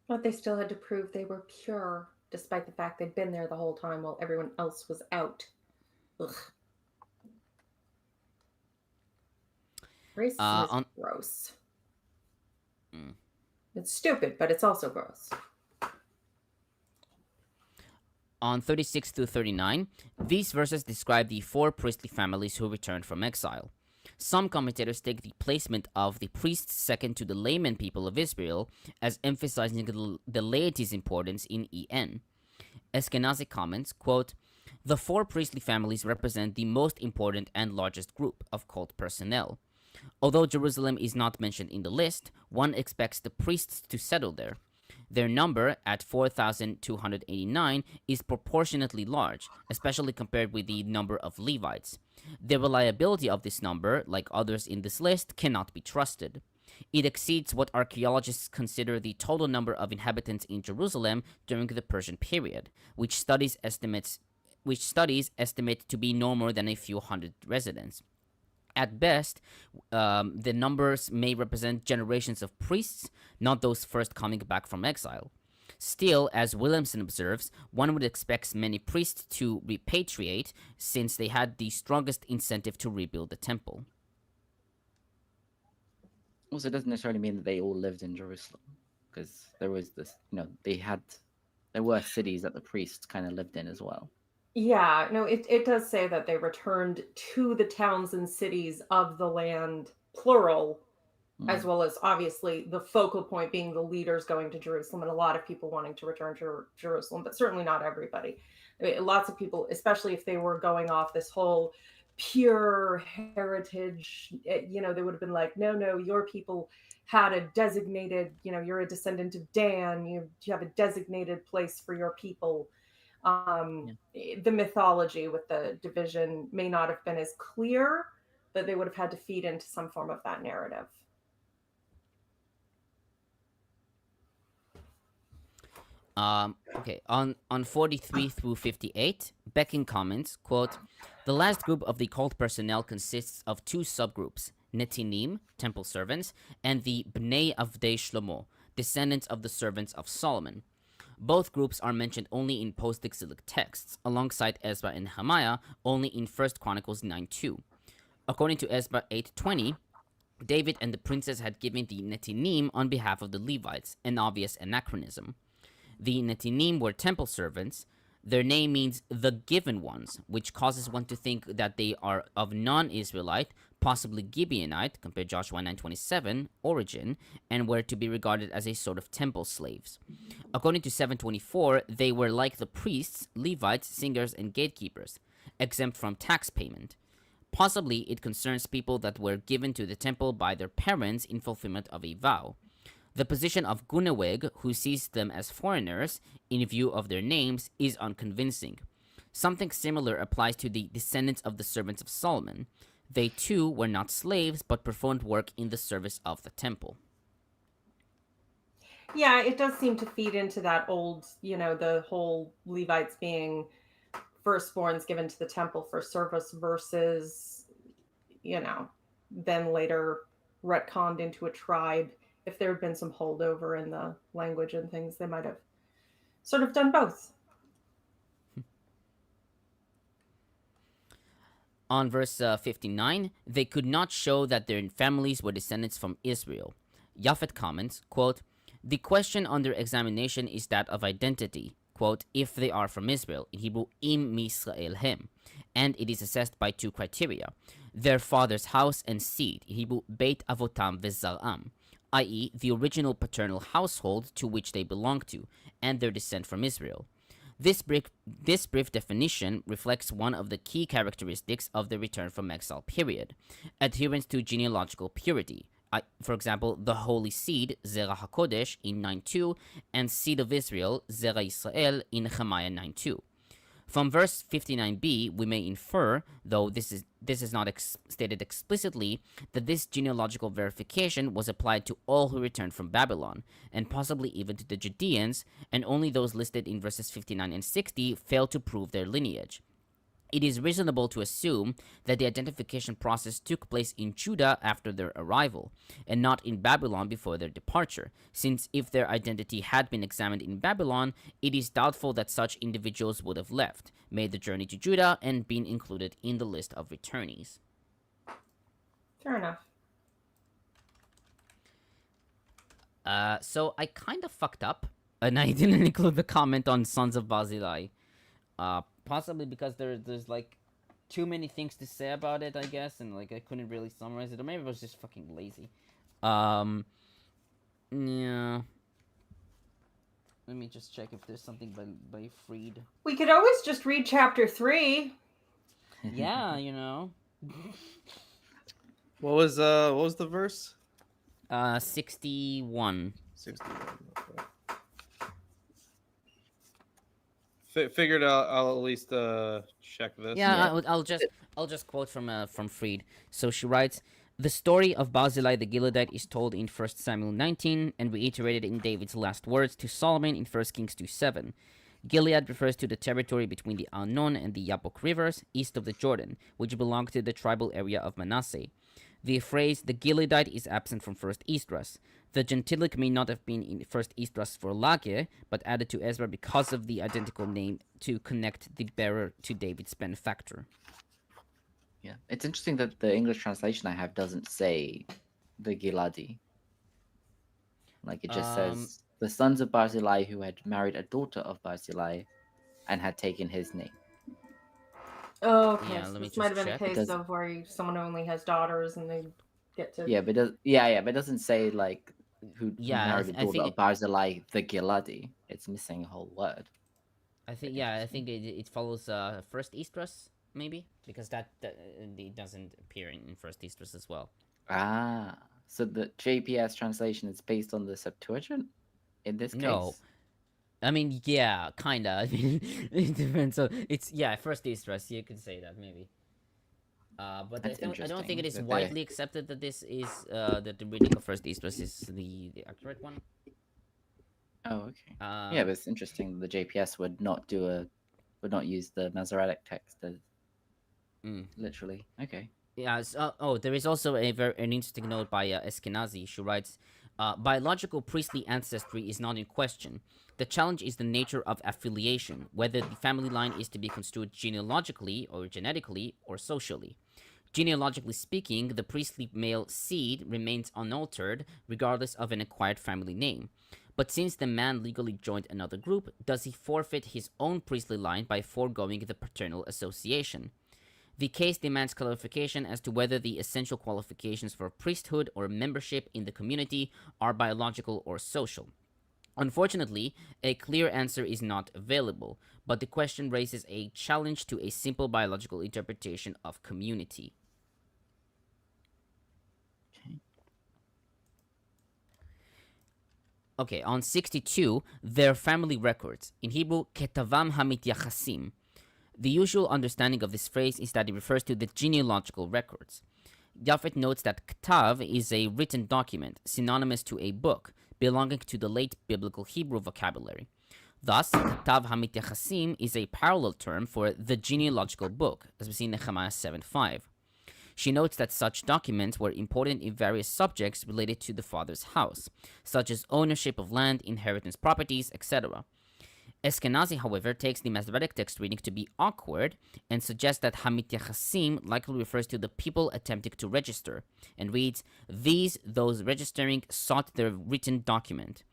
Speaker 3: But they still had to prove they were pure, despite the fact they'd been there the whole time while everyone else was out. Ugh. Racism is gross. It's stupid, but it's also gross.
Speaker 2: On 36 through 39, these verses describe the 4 priestly families who returned from exile. Some commentators take the placement of the priests second to the layman people of Israel as emphasizing the laity's importance in EN. Eskenazi comments, quote, the 4 priestly families represent the most important and largest group of cult personnel. Although Jerusalem is not mentioned in the list, one expects the priests to settle there. Their number, at 4,289, is proportionately large, especially compared with the number of Levites. The reliability of this number, like others in this list, cannot be trusted. It exceeds what archaeologists consider the total number of inhabitants in Jerusalem during the Persian period, which studies estimate to be no more than a few hundred residents. At best, the numbers may represent generations of priests, not those first coming back from exile. Still, as Williamson observes, one would expect many priests to repatriate, since they had the strongest incentive to rebuild the temple.
Speaker 5: Also, it doesn't necessarily mean that they all lived in Jerusalem, because there was this, there were cities that the priests kind of lived in as well.
Speaker 3: Yeah, no, it does say that they returned to the towns and cities of the land, plural, as well as obviously the focal point being the leaders going to Jerusalem and a lot of people wanting to return to Jerusalem, but certainly not everybody. I mean, lots of people, especially if they were going off this whole pure heritage, they would have been like, no, your people had a designated, you're a descendant of Dan, you have a designated place for your people. The mythology with the division may not have been as clear, but they would have had to feed into some form of that narrative.
Speaker 2: Okay, on 43 through 58, Becking comments, quote, "The last group of the cult personnel consists of two subgroups, Netinim, temple servants, and the Bnei Avdei Shlomo, descendants of the servants of Solomon. Both groups are mentioned only in post-exilic texts, alongside Ezra and Nehemiah only in 1 Chronicles 9:2. According to Ezra 8:20, David and the princes had given the Netinim on behalf of the Levites, an obvious anachronism. The Netinim were temple servants. Their name means the given ones, which causes one to think that they are of non-Israelite, possibly Gibeonite, compare Joshua 9:27, origin, and were to be regarded as a sort of temple slaves. According to 724, they were like the priests, Levites, singers, and gatekeepers, exempt from tax payment. Possibly it concerns people that were given to the temple by their parents in fulfillment of a vow. The position of Guneweg, who sees them as foreigners, in view of their names, is unconvincing. Something similar applies to the descendants of the servants of Solomon. They too were not slaves, but performed work in the service of the temple."
Speaker 3: Yeah, it does seem to feed into that old, the whole Levites being firstborns given to the temple for service versus, then later retconned into a tribe. If there had been some holdover in the language and things, they might have sort of done both.
Speaker 2: On verse 59, they could not show that their families were descendants from Israel. Japhet comments, quote, "The question under examination is that of identity, quote, if they are from Israel, in Hebrew, im Misrael hem, and it is assessed by two criteria, their father's house and seed, in Hebrew, Beit Avotam Vezaram, i.e., the original paternal household to which they belong to, and their descent from Israel. This brief definition reflects one of the key characteristics of the return from exile period, adherence to genealogical purity. For example, the holy seed, Zerah HaKodesh, in 9.2, and seed of Israel, Ezra-Nehemiah, in Nehemiah 9.2. From verse 59b, we may infer, though this is not stated explicitly, that this genealogical verification was applied to all who returned from Babylon, and possibly even to the Judeans, and only those listed in verses 59 and 60 failed to prove their lineage. It is reasonable to assume that the identification process took place in Judah after their arrival, and not in Babylon before their departure, since if their identity had been examined in Babylon, it is doubtful that such individuals would have left, made the journey to Judah, and been included in the list of returnees."
Speaker 3: Fair enough.
Speaker 2: So I kind of fucked up, and I didn't include the comment on Sons of Barzillai. Possibly because there's like too many things to say about it, I guess, and like I couldn't really summarize it, or maybe I was just fucking lazy. Yeah. Let me just check if there's something by Freed.
Speaker 3: We could always just read chapter 3.
Speaker 2: Yeah,
Speaker 4: What was the verse?
Speaker 2: 61.
Speaker 4: 61. Okay. Figured I'll at least check this.
Speaker 2: Yeah, I'll just quote from Freed. So she writes, "The story of Barzillai the Gileadite is told in 1 Samuel 19 and reiterated in David's last words to Solomon in 1 Kings 2:7. Gilead refers to the territory between the Arnon and the Yabok rivers, east of the Jordan, which belonged to the tribal area of Manasseh. The phrase the Gileadite is absent from 1 Esdras. The gentilic may not have been in 1 Esdras for Lage, but added to Ezra because of the identical name to connect the bearer to David's benefactor."
Speaker 5: Yeah, it's interesting that the English translation I have doesn't say the Giladi. Like, it just says the sons of Barzillai who had married a daughter of Barzillai and had taken his name.
Speaker 3: Oh, okay.
Speaker 2: Yeah,
Speaker 3: So
Speaker 2: let me
Speaker 3: this might have
Speaker 2: just
Speaker 3: been a
Speaker 2: check.
Speaker 3: case of where someone only has daughters and they get to.
Speaker 5: Yeah, but it doesn't say like who
Speaker 2: Yeah,
Speaker 5: married a
Speaker 2: I
Speaker 5: daughter
Speaker 2: think
Speaker 5: of Barzillai the Giladi. It's missing a whole word.
Speaker 2: I think it follows first Esdras maybe, because that it doesn't appear in first Esdras as well.
Speaker 5: So the JPS translation is based on the Septuagint in this case?
Speaker 2: No. I mean, yeah, kinda. I mean, it depends. So it's first Esdras. You could say that maybe. But I don't think it is widely accepted that this is that the reading of first Esdras is the accurate one.
Speaker 5: Oh, okay. Yeah, but it's interesting that the JPS would not use the Masoretic text as literally. Okay.
Speaker 2: Yeah. There is also an interesting note by Eskenazi. She writes, biological priestly ancestry is not in question. The challenge is the nature of affiliation, whether the family line is to be construed genealogically or genetically or socially. Genealogically speaking, the priestly male seed remains unaltered regardless of an acquired family name. But since the man legally joined another group, does he forfeit his own priestly line by foregoing the paternal association? The case demands clarification as to whether the essential qualifications for priesthood or membership in the community are biological or social. Unfortunately, a clear answer is not available, but the question raises a challenge to a simple biological interpretation of community. Okay, on 62, their family records. In Hebrew, ketavam hamityachasim. The usual understanding of this phrase is that it refers to the genealogical records. Japhet notes that ktav is a written document, synonymous to a book, belonging to the late biblical Hebrew vocabulary. Thus, ktav hamityachasim is a parallel term for the genealogical book, as we see in Nehemiah 7:5. She notes that such documents were important in various subjects related to the father's house, such as ownership of land, inheritance properties, etc. Eskenazi, however, takes the Masoretic text reading to be awkward and suggests that Hamityachasim likely refers to the people attempting to register, and reads, those registering, sought their written document.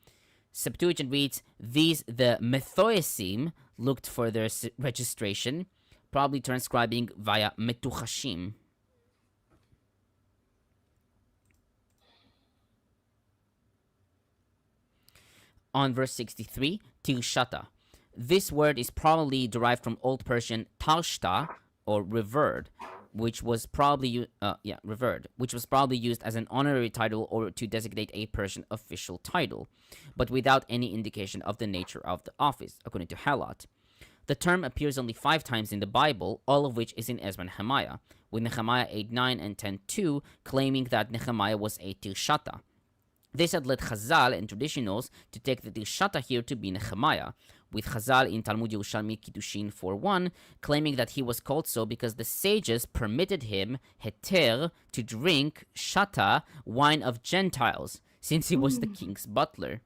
Speaker 2: Septuagint reads, the Methoesim, looked for their registration, probably transcribing via Metuchashim. On verse 63, Tirshata. This word is probably derived from Old Persian tarshta, or revered, which was probably used as an honorary title or to designate a Persian official title, but without any indication of the nature of the office, according to Halot. The term appears only 5 times in the Bible, all of which is in Ezra-Nehemiah, with Nehemiah 8:9 and 10:2 claiming that Nehemiah was a Tirshata. This had led Chazal and traditionals to take the Tirshata here to be Nehemiah, with Chazal in Talmud Yerushalmi Kiddushin 4:1 claiming that he was called so because the sages permitted him, heter, to drink shata, wine of Gentiles, since he was the king's butler.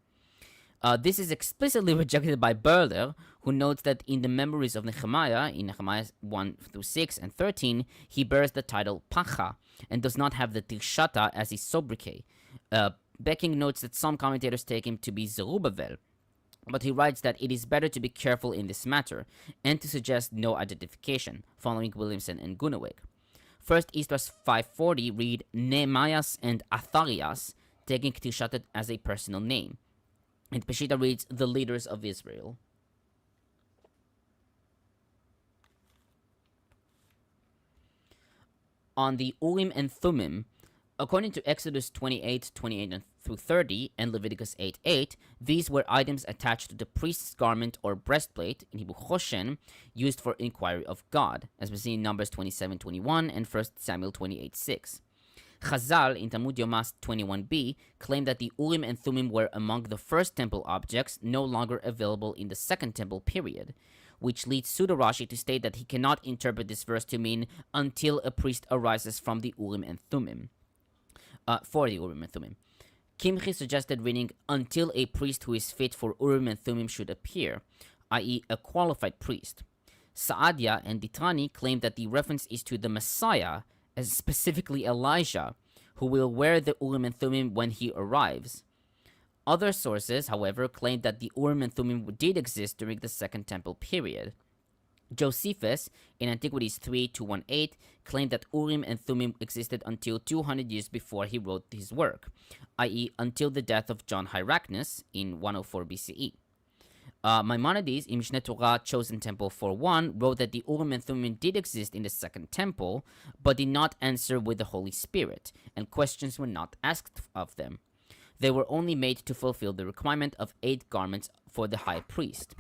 Speaker 2: This is explicitly rejected by Böhler, who notes that in the memories of Nehemiah, in Nehemiah 1-6 and 13, he bears the title Pacha, and does not have the Tirshata as his sobriquet. Becking notes that some commentators take him to be Zerubbabel, but he writes that it is better to be careful in this matter, and to suggest no identification, following Williamson and Gunaweg. First Esdras 5:40 read Nehemias and Athalias, taking Tirshata as a personal name. And Peshitta reads the leaders of Israel. On the Urim and Thumim, according to Exodus 28:28-30 and Leviticus 8:8, these were items attached to the priest's garment or breastplate, in Hebrew choshen, used for inquiry of God, as we see in Numbers 27:21 and 1 Samuel 28:6. Chazal in Talmud Yomas 21b claimed that the Urim and Thumim were among the first temple objects no longer available in the Second Temple period, which leads Pseudo-Rashi to state that he cannot interpret this verse to mean until a priest arises from the Urim and Thumim. For the Urim and Thumim. Kimchi suggested reading until a priest who is fit for Urim and Thumim should appear, i.e. a qualified priest. Saadia and Ditrani claimed that the reference is to the Messiah, as specifically Elijah, who will wear the Urim and Thumim when he arrives. Other sources, however, claimed that the Urim and Thumim did exist during the Second Temple period. Josephus, in Antiquities 3:218, claimed that Urim and Thumim existed until 200 years before he wrote his work, i.e. until the death of John Hyrcanus in 104 BCE. Maimonides, in Mishneh Torah Chosen Temple 4.1, wrote that the Urim and Thumim did exist in the Second Temple, but did not answer with the Holy Spirit, and questions were not asked of them. They were only made to fulfill the requirement of 8 garments for the high priest.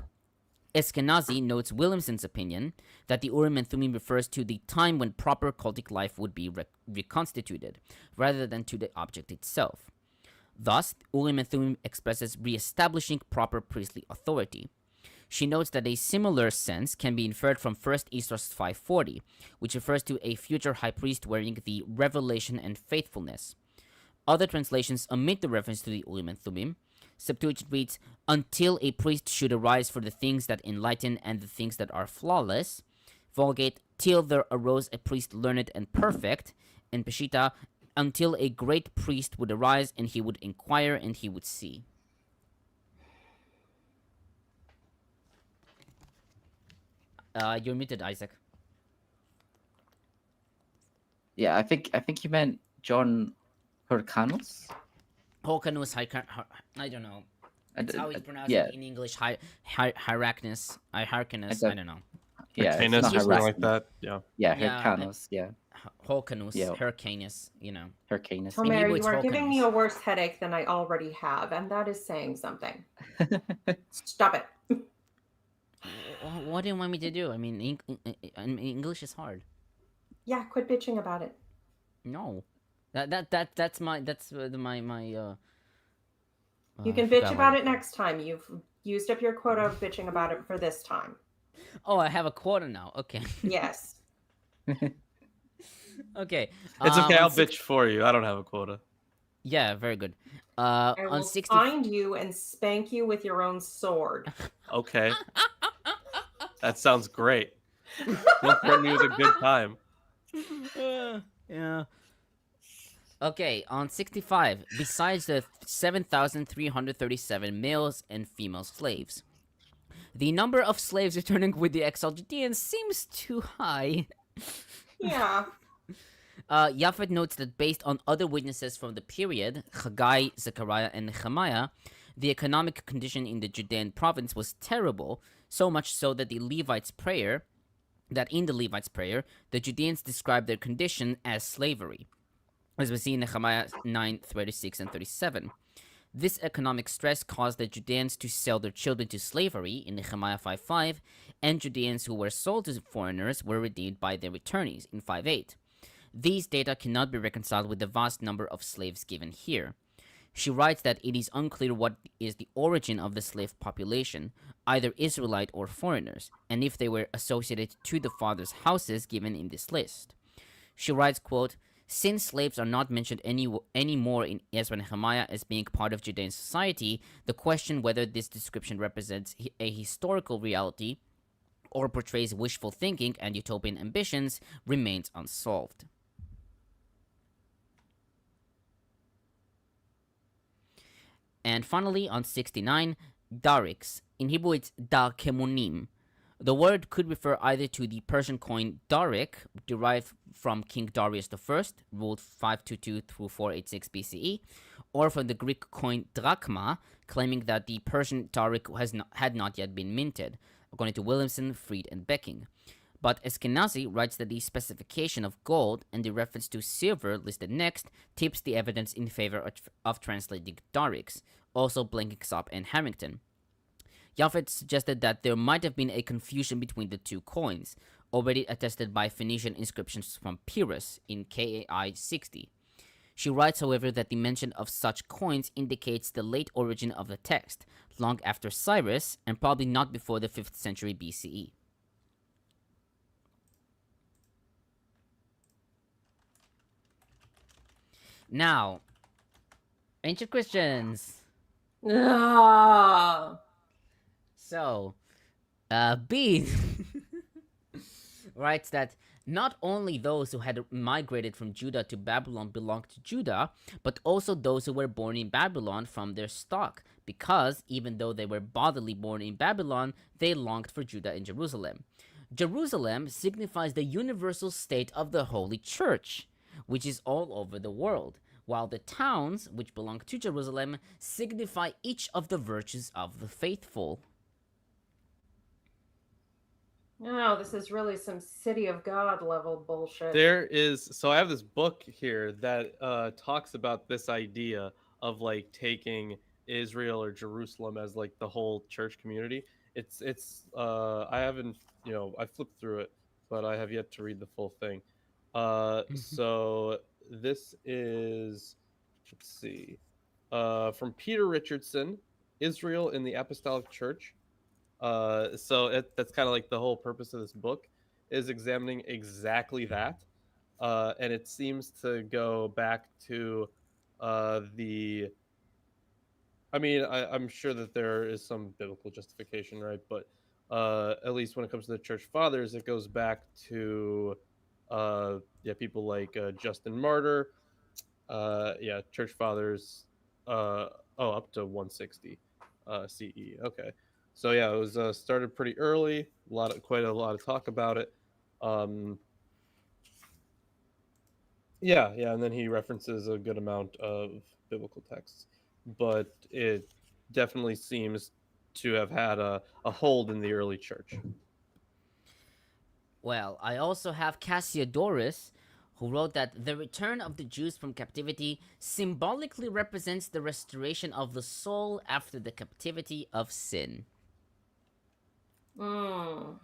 Speaker 2: Eskenazi notes Williamson's opinion that the Urim and Thumim refers to the time when proper cultic life would be reconstituted, rather than to the object itself. Thus, Urim and Thumim expresses re-establishing proper priestly authority. She notes that a similar sense can be inferred from 1 Esdras 5:40, which refers to a future high priest wearing the revelation and faithfulness. Other translations omit the reference to the Urim and Thumim. Septuagint reads, until a priest should arise for the things that enlighten and the things that are flawless. Vulgate, till there arose a priest learned and perfect. And Peshitta, until a great priest would arise and he would inquire and he would see. You're muted, Isaac.
Speaker 5: Yeah, I think you meant John Hyrcanus.
Speaker 2: Hyrcanus, I don't know. That's how it's pronounced in English. Hyrcanus, I don't know.
Speaker 5: Yeah,
Speaker 4: Hyrcanus
Speaker 5: it's
Speaker 4: or
Speaker 5: not
Speaker 4: something like
Speaker 5: Hyrcanus.
Speaker 4: that. Yeah.
Speaker 5: Yeah,
Speaker 2: Yeah,
Speaker 5: Hyrcanus. Yeah,
Speaker 2: Hyrcanus,
Speaker 5: Yeah.
Speaker 2: Hyrcanus, you know.
Speaker 5: Hyrcanus.
Speaker 3: Homer,
Speaker 2: Hebrew,
Speaker 3: you
Speaker 2: it's
Speaker 3: are giving me
Speaker 2: Hyrcanus.
Speaker 3: a worse headache than I already have, and that is saying something. Stop it.
Speaker 2: What do you want me to do? I mean, English is hard.
Speaker 3: Yeah, quit bitching about it.
Speaker 2: No, that's my
Speaker 3: You can bitch about it next time. You've used up your quota of bitching about it for this time.
Speaker 2: Oh, I have a quota now. Okay.
Speaker 3: Yes.
Speaker 2: Okay.
Speaker 4: It's okay.
Speaker 2: on
Speaker 4: I'll
Speaker 2: six-
Speaker 4: bitch for you. I don't have a quota.
Speaker 2: Yeah, very good.
Speaker 3: I
Speaker 2: On
Speaker 3: will
Speaker 2: 60.
Speaker 3: find you and spank you with your own sword.
Speaker 4: Okay. That sounds great. Don't threaten me with a good time.
Speaker 2: Yeah. Okay, on 65, besides the 7,337 males and female slaves, the number of slaves returning with the exiled Judeans seems too high.
Speaker 3: Yeah.
Speaker 2: Japhet notes that based on other witnesses from the period, Haggai, Zechariah, and Nehemiah, the economic condition in the Judean province was terrible, so much so that in the Levites' prayer, the Judeans described their condition as slavery, as we see in Nehemiah 9:36 and 37. This economic stress caused the Judeans to sell their children to slavery in Nehemiah 5:5, and Judeans who were sold to foreigners were redeemed by their returnees in 5:8. These data cannot be reconciled with the vast number of slaves given here. She writes that it is unclear what is the origin of the slave population, either Israelite or foreigners, and if they were associated to the fathers' houses given in this list. She writes, quote, since slaves are not mentioned anymore in Ezra-Nehemiah as being part of Judean society, the question whether this description represents a historical reality or portrays wishful thinking and utopian ambitions remains unsolved. And finally, on 69, Darics. In Hebrew, it's Darkemonim. The word could refer either to the Persian coin Daric, derived from King Darius I, ruled 522 through 486 BCE, or from the Greek coin drachma, claiming that the Persian Daric had not yet been minted, according to Williamson, Freed, and Becking. But Eskenazi writes that the specification of gold and the reference to silver listed next tips the evidence in favor of translating Darics, also Blenkinsop and Harrington. Japhet suggested that there might have been a confusion between the two coins, already attested by Phoenician inscriptions from Peeters in KAI 60. She writes, however, that the mention of such coins indicates the late origin of the text, long after Cyrus, and probably not before the 5th century BCE. Now, ancient Christians.
Speaker 3: Ah.
Speaker 2: So, B writes that not only those who had migrated from Judah to Babylon belonged to Judah, but also those who were born in Babylon from their stock, because even though they were bodily born in Babylon, they longed for Judah and Jerusalem. Jerusalem signifies the universal state of the Holy Church, which is all over the world, while the towns, which belong to Jerusalem, signify each of the virtues of the faithful.
Speaker 3: Oh, this is really some City of God level bullshit.
Speaker 4: So I have this book here that talks about this idea of like taking Israel or Jerusalem as like the whole church community. It's I haven't, I flipped through it, but I have yet to read the full thing. So this is, let's see, from Peter Richardson, Israel in the Apostolic Church. So that's kind of like the whole purpose of this book, is examining exactly that. And it seems to go back to the. I mean, I'm sure that there is some biblical justification, right? But at least when it comes to the church fathers, it goes back to people like Justin Martyr. Church fathers. Up to 160 CE. Okay. So yeah, it was started pretty early. Quite a lot of talk about it. And then he references a good amount of biblical texts, but it definitely seems to have had a hold in the early church.
Speaker 2: Well, I also have Cassiodorus, who wrote that the return of the Jews from captivity symbolically represents the restoration of the soul after the captivity of sin.
Speaker 3: Yeah.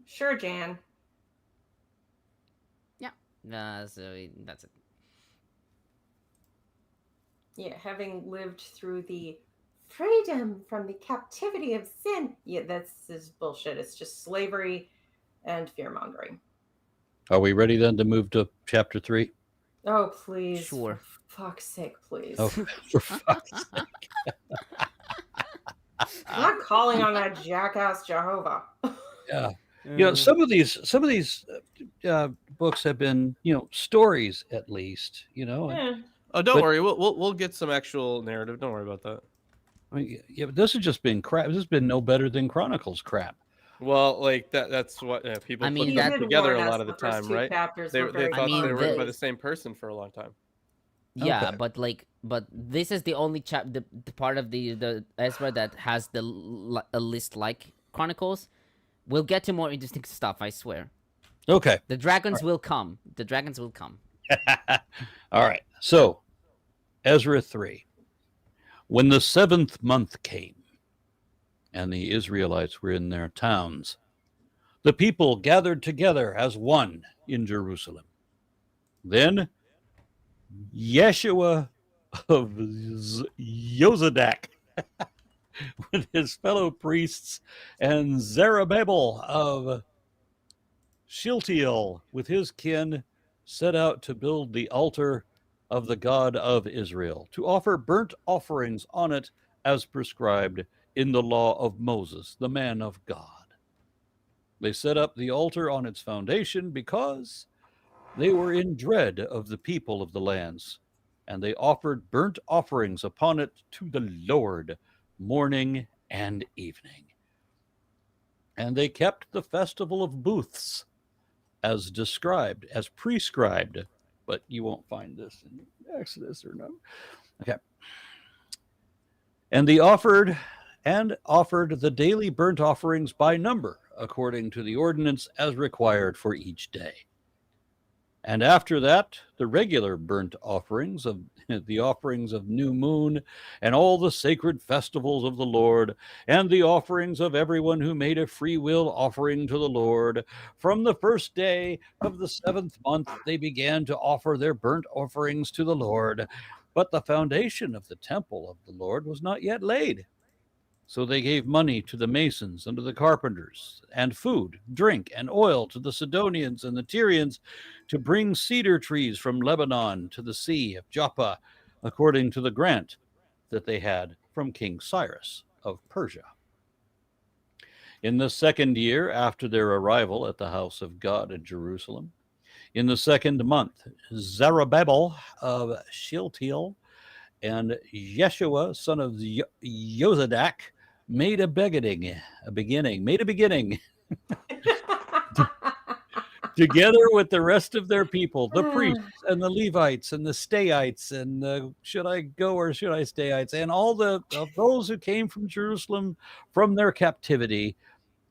Speaker 3: Sure, Jan.
Speaker 2: Yeah. So that's it.
Speaker 3: Yeah, having lived through the freedom from the captivity of sin. Yeah, this is bullshit. It's just slavery and fear-mongering.
Speaker 1: Are we ready then to move to chapter 3?
Speaker 3: Oh, please.
Speaker 2: Sure.
Speaker 3: For fuck's sake, please.
Speaker 1: Oh, for fuck's sake.
Speaker 3: I'm not calling on that jackass Jehovah.
Speaker 1: Yeah. Some of these books have been, stories at least,
Speaker 3: Yeah.
Speaker 4: Oh, don't worry. We'll get some actual narrative. Don't worry about that.
Speaker 1: I mean, yeah, but this has just been crap. This has been no better than Chronicles crap.
Speaker 4: Well, like that's what people put them together a lot of the time, right? They thought they were written by the same person for a long time.
Speaker 2: Yeah,
Speaker 1: Okay.
Speaker 2: but this is the only the part of the Ezra that has a list like Chronicles. We'll get to more interesting stuff, I swear.
Speaker 1: Okay.
Speaker 2: The dragons will come. The dragons will come.
Speaker 1: All right. So, Ezra 3. When the 7th month came, and the Israelites were in their towns, the people gathered together as one in Jerusalem. Then Yeshua of Yozadak with his fellow priests, and Zerubbabel of Shealtiel with his kin set out to build the altar of the God of Israel, to offer burnt offerings on it as prescribed in the law of Moses, the man of God. They set up the altar on its foundation because they were in dread of the people of the lands, and they offered burnt offerings upon it to the Lord morning and evening. And they kept the festival of booths as prescribed, but you won't find this in Exodus or no. Okay. And they offered the daily burnt offerings by number, according to the ordinance as required for each day. And after that, the regular burnt offerings of the offerings of new moon, and all the sacred festivals of the Lord, and the offerings of everyone who made a free will offering to the Lord. From the first day of the 7th month, they began to offer their burnt offerings to the Lord. But the foundation of the temple of the Lord was not yet laid. So they gave money to the masons and to the carpenters, and food, drink, and oil to the Sidonians and the Tyrians, to bring cedar trees from Lebanon to the sea of Joppa, according to the grant that they had from King Cyrus of Persia. In the 2nd year after their arrival at the house of God at Jerusalem, in the 2nd month, Zerubbabel of Shealtiel and Yeshua, son of Yozadak, made a beginning together with the rest of their people, the priests and the Levites and the Stayites and should I go or should I Stayites and all of those who came from Jerusalem from their captivity.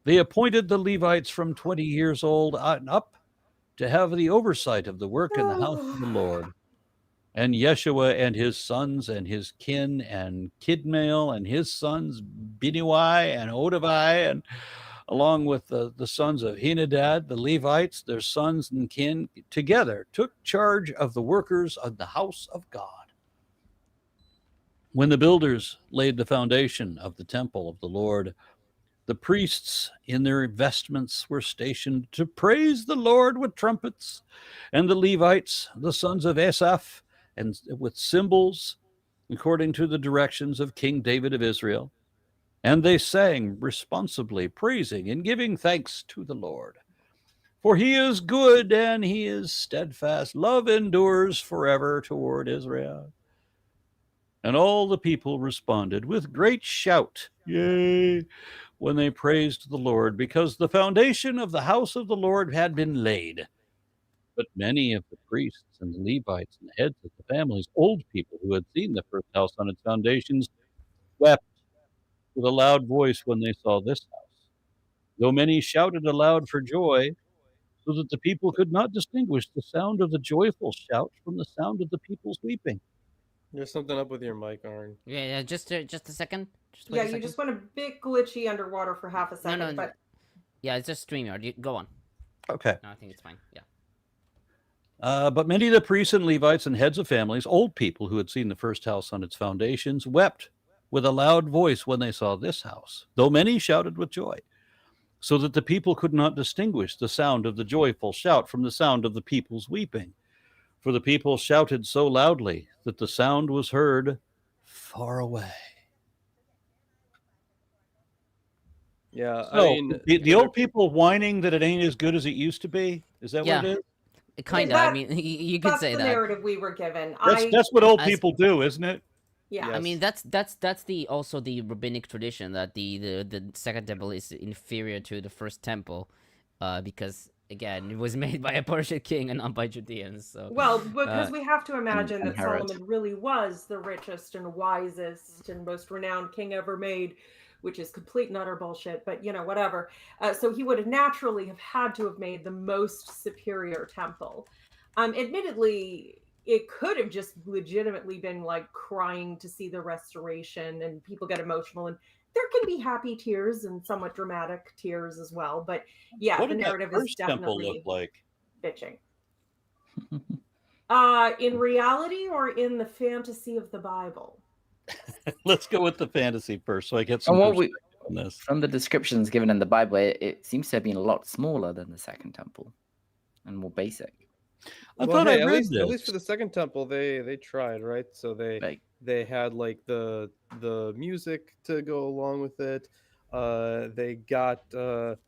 Speaker 1: They appointed the Levites from 20 years old and up to have the oversight of the work in the house of the Lord. And Yeshua and his sons and his kin and Kidmael and his sons Binuai and Odavai, and along with the sons of Henadad, the Levites, their sons and kin, together took charge of the workers of the house of God. When the builders laid the foundation of the temple of the Lord, the priests in their vestments were stationed to praise the Lord with trumpets, and the Levites, the sons of Asaph, and with cymbals, according to the directions of King David of Israel. And they sang responsibly, praising and giving thanks to the Lord. For he is good and he is steadfast. Love endures forever toward Israel. And all the people responded with great shout, yea, when they praised the Lord, because the foundation of the house of the Lord had been laid. But many of the priests and the Levites and the heads of the families, old people who had seen the first house on its foundations, wept with a loud voice when they saw this house, though many shouted aloud for joy, so that the people could not distinguish the sound of the joyful shout from the sound of the people's weeping.
Speaker 4: There's something up with your mic, Arn.
Speaker 2: Yeah, just a second. Just wait
Speaker 3: Yeah,
Speaker 2: a
Speaker 3: you
Speaker 2: second.
Speaker 3: just went a bit glitchy underwater for half a second.
Speaker 2: No.
Speaker 3: But
Speaker 2: Yeah, it's just StreamYard. Go on.
Speaker 1: Okay.
Speaker 2: No, I think it's fine. Yeah.
Speaker 1: But many of the priests and Levites and heads of families, old people who had seen the first house on its foundations, wept with a loud voice when they saw this house, though many shouted with joy, so that the people could not distinguish the sound of the joyful shout from the sound of the people's weeping. For the people shouted so loudly that the sound was heard far away.
Speaker 4: Yeah,
Speaker 1: So, the old people whining that it ain't as good as it used to be, is that what it is?
Speaker 2: Kind of. I mean, you could say
Speaker 3: that's the
Speaker 2: that.
Speaker 3: narrative we were given.
Speaker 1: That's what old people do, isn't it?
Speaker 3: Yeah.
Speaker 2: I mean, that's the also the rabbinic tradition that the second temple is inferior to the first temple, because again, it was made by a Persian king and not by Judeans. So
Speaker 3: Well, because we have to imagine
Speaker 5: and
Speaker 3: that
Speaker 5: Herod.
Speaker 3: Solomon really was the richest and wisest and most renowned king ever made, which is complete and utter bullshit, but whatever. So he would have naturally have had to have made the most superior temple. Admittedly, it could have just legitimately been like crying to see the restoration, and people get emotional, and there can be happy tears and somewhat dramatic tears as well. But yeah,
Speaker 1: What
Speaker 3: the
Speaker 1: did
Speaker 3: narrative
Speaker 1: that
Speaker 3: is
Speaker 1: first temple
Speaker 3: definitely
Speaker 1: look like?
Speaker 3: bitching. In reality or in the fantasy of the Bible?
Speaker 1: Let's go with the fantasy first, so I get some
Speaker 5: And what
Speaker 1: perspective on this.
Speaker 5: from the descriptions given in the Bible, it seems to have been a lot smaller than the second temple and more basic.
Speaker 1: I thought I
Speaker 4: at
Speaker 1: read
Speaker 4: least
Speaker 1: this.
Speaker 4: at least for the second temple, they tried, right? So they had like the music to go along with it. They got the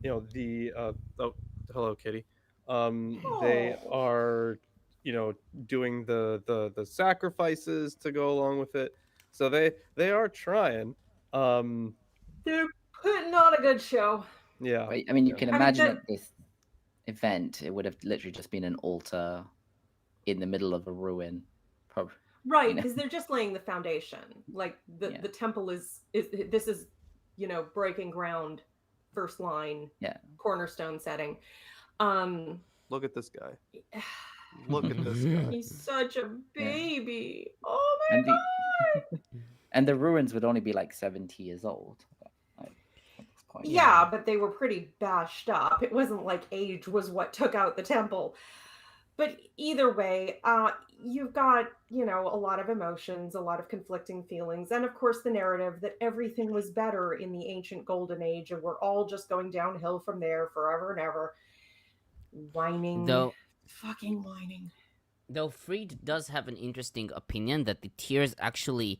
Speaker 4: oh, hello Kitty. They are doing the sacrifices to go along with it. So they are trying.
Speaker 3: They're putting on a good show.
Speaker 4: Yeah.
Speaker 5: Right? I mean, you can
Speaker 3: I mean,
Speaker 5: imagine
Speaker 3: that-
Speaker 5: at this event, it would have literally just been an altar in the middle of a ruin. Probably.
Speaker 3: Right, because they're just laying the foundation. Like the temple is this is breaking ground, first line, cornerstone setting.
Speaker 4: Look at this guy. Look at this guy.
Speaker 3: He's such a baby. Oh my god.
Speaker 5: And the ruins would only be like 70 years old. At this point.
Speaker 3: Yeah, but they were pretty bashed up. It wasn't like age was what took out the temple. But either way, you've got, a lot of emotions, a lot of conflicting feelings, and of course the narrative that everything was better in the ancient golden age and we're all just going downhill from there forever and ever. Whining. Fucking whining.
Speaker 2: Though Fried does have an interesting opinion that the tears actually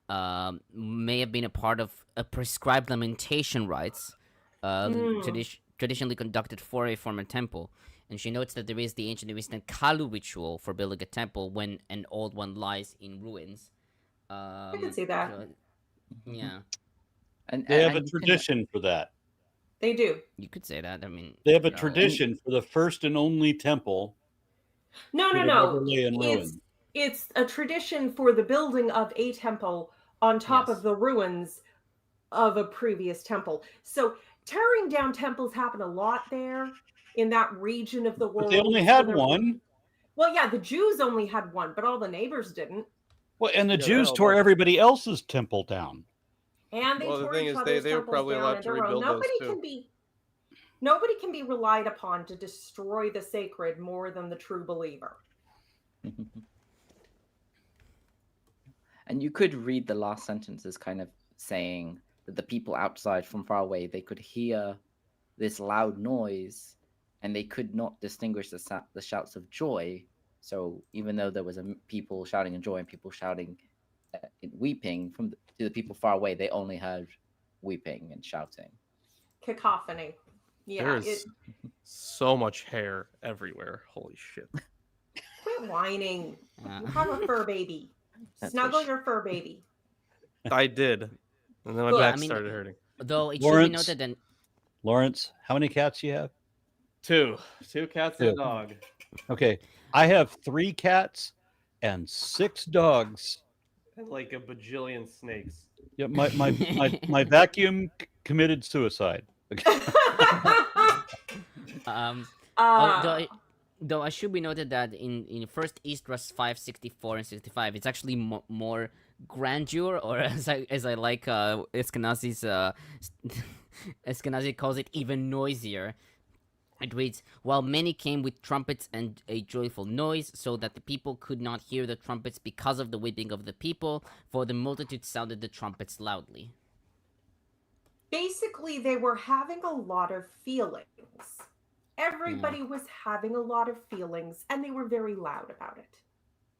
Speaker 2: may have been a part of a prescribed lamentation rites traditionally conducted for a former temple. And she notes that there is the ancient Near Eastern Kalu ritual for building a temple when an old one lies in ruins.
Speaker 3: I can see that.
Speaker 2: Yeah.
Speaker 1: They have a tradition for that.
Speaker 3: They do.
Speaker 2: You could say that. I mean,
Speaker 1: They have a
Speaker 2: no.
Speaker 1: tradition for the first and only temple.
Speaker 3: No.
Speaker 1: never lay in ruin.
Speaker 3: It's a tradition for the building of a temple on top
Speaker 2: Yes.
Speaker 3: of the ruins of a previous temple. So tearing down temples happen a lot there in that region of the world.
Speaker 1: But they only had one.
Speaker 3: Well, yeah, the Jews only had one, but all the neighbors didn't.
Speaker 1: Well, and the
Speaker 4: Yeah,
Speaker 1: Jews
Speaker 4: they'll
Speaker 1: tore
Speaker 4: both-
Speaker 1: everybody else's temple down.
Speaker 3: And they
Speaker 4: Well, the
Speaker 3: tore
Speaker 4: thing
Speaker 3: each
Speaker 4: is,
Speaker 3: other's
Speaker 4: they were
Speaker 3: temples
Speaker 4: probably
Speaker 3: down
Speaker 4: allowed
Speaker 3: at
Speaker 4: to
Speaker 3: their own.
Speaker 4: rebuild those too.
Speaker 3: Nobody can be relied upon to destroy the sacred more than the true believer.
Speaker 5: And you could read the last sentence as kind of saying that the people outside from far away, they could hear this loud noise and they could not distinguish the shouts of joy. So even though there was people shouting in joy and people shouting in weeping, to the people far away, they only heard weeping and shouting.
Speaker 3: Cacophony. Yeah.
Speaker 4: There's so much hair everywhere. Holy shit.
Speaker 3: Quit whining. You have a fur baby.
Speaker 5: That's
Speaker 3: Snuggle
Speaker 5: what
Speaker 3: your fur baby.
Speaker 4: I did. And then my
Speaker 3: Good.
Speaker 4: back
Speaker 2: I mean-
Speaker 4: started hurting.
Speaker 2: Though it should be
Speaker 1: Lawrence.
Speaker 2: noted that
Speaker 1: Lawrence, how many cats you have?
Speaker 4: Two cats and a
Speaker 1: Two.
Speaker 4: dog.
Speaker 1: Okay, I have 3 cats and 6 dogs.
Speaker 4: And like a bajillion snakes.
Speaker 1: Yeah, my vacuum committed suicide.
Speaker 2: though it should be noted that in first Esdras 5:64 and 65, it's actually more grandeur, or as I like Eskenazi's Eskenazi calls it, even noisier. It reads, while many came with trumpets and a joyful noise, so that the people could not hear the trumpets because of the weeping of the people, for the multitude sounded the trumpets loudly.
Speaker 3: Basically, they were having a lot of feelings. Everybody was having a lot of feelings, and they were very loud about it.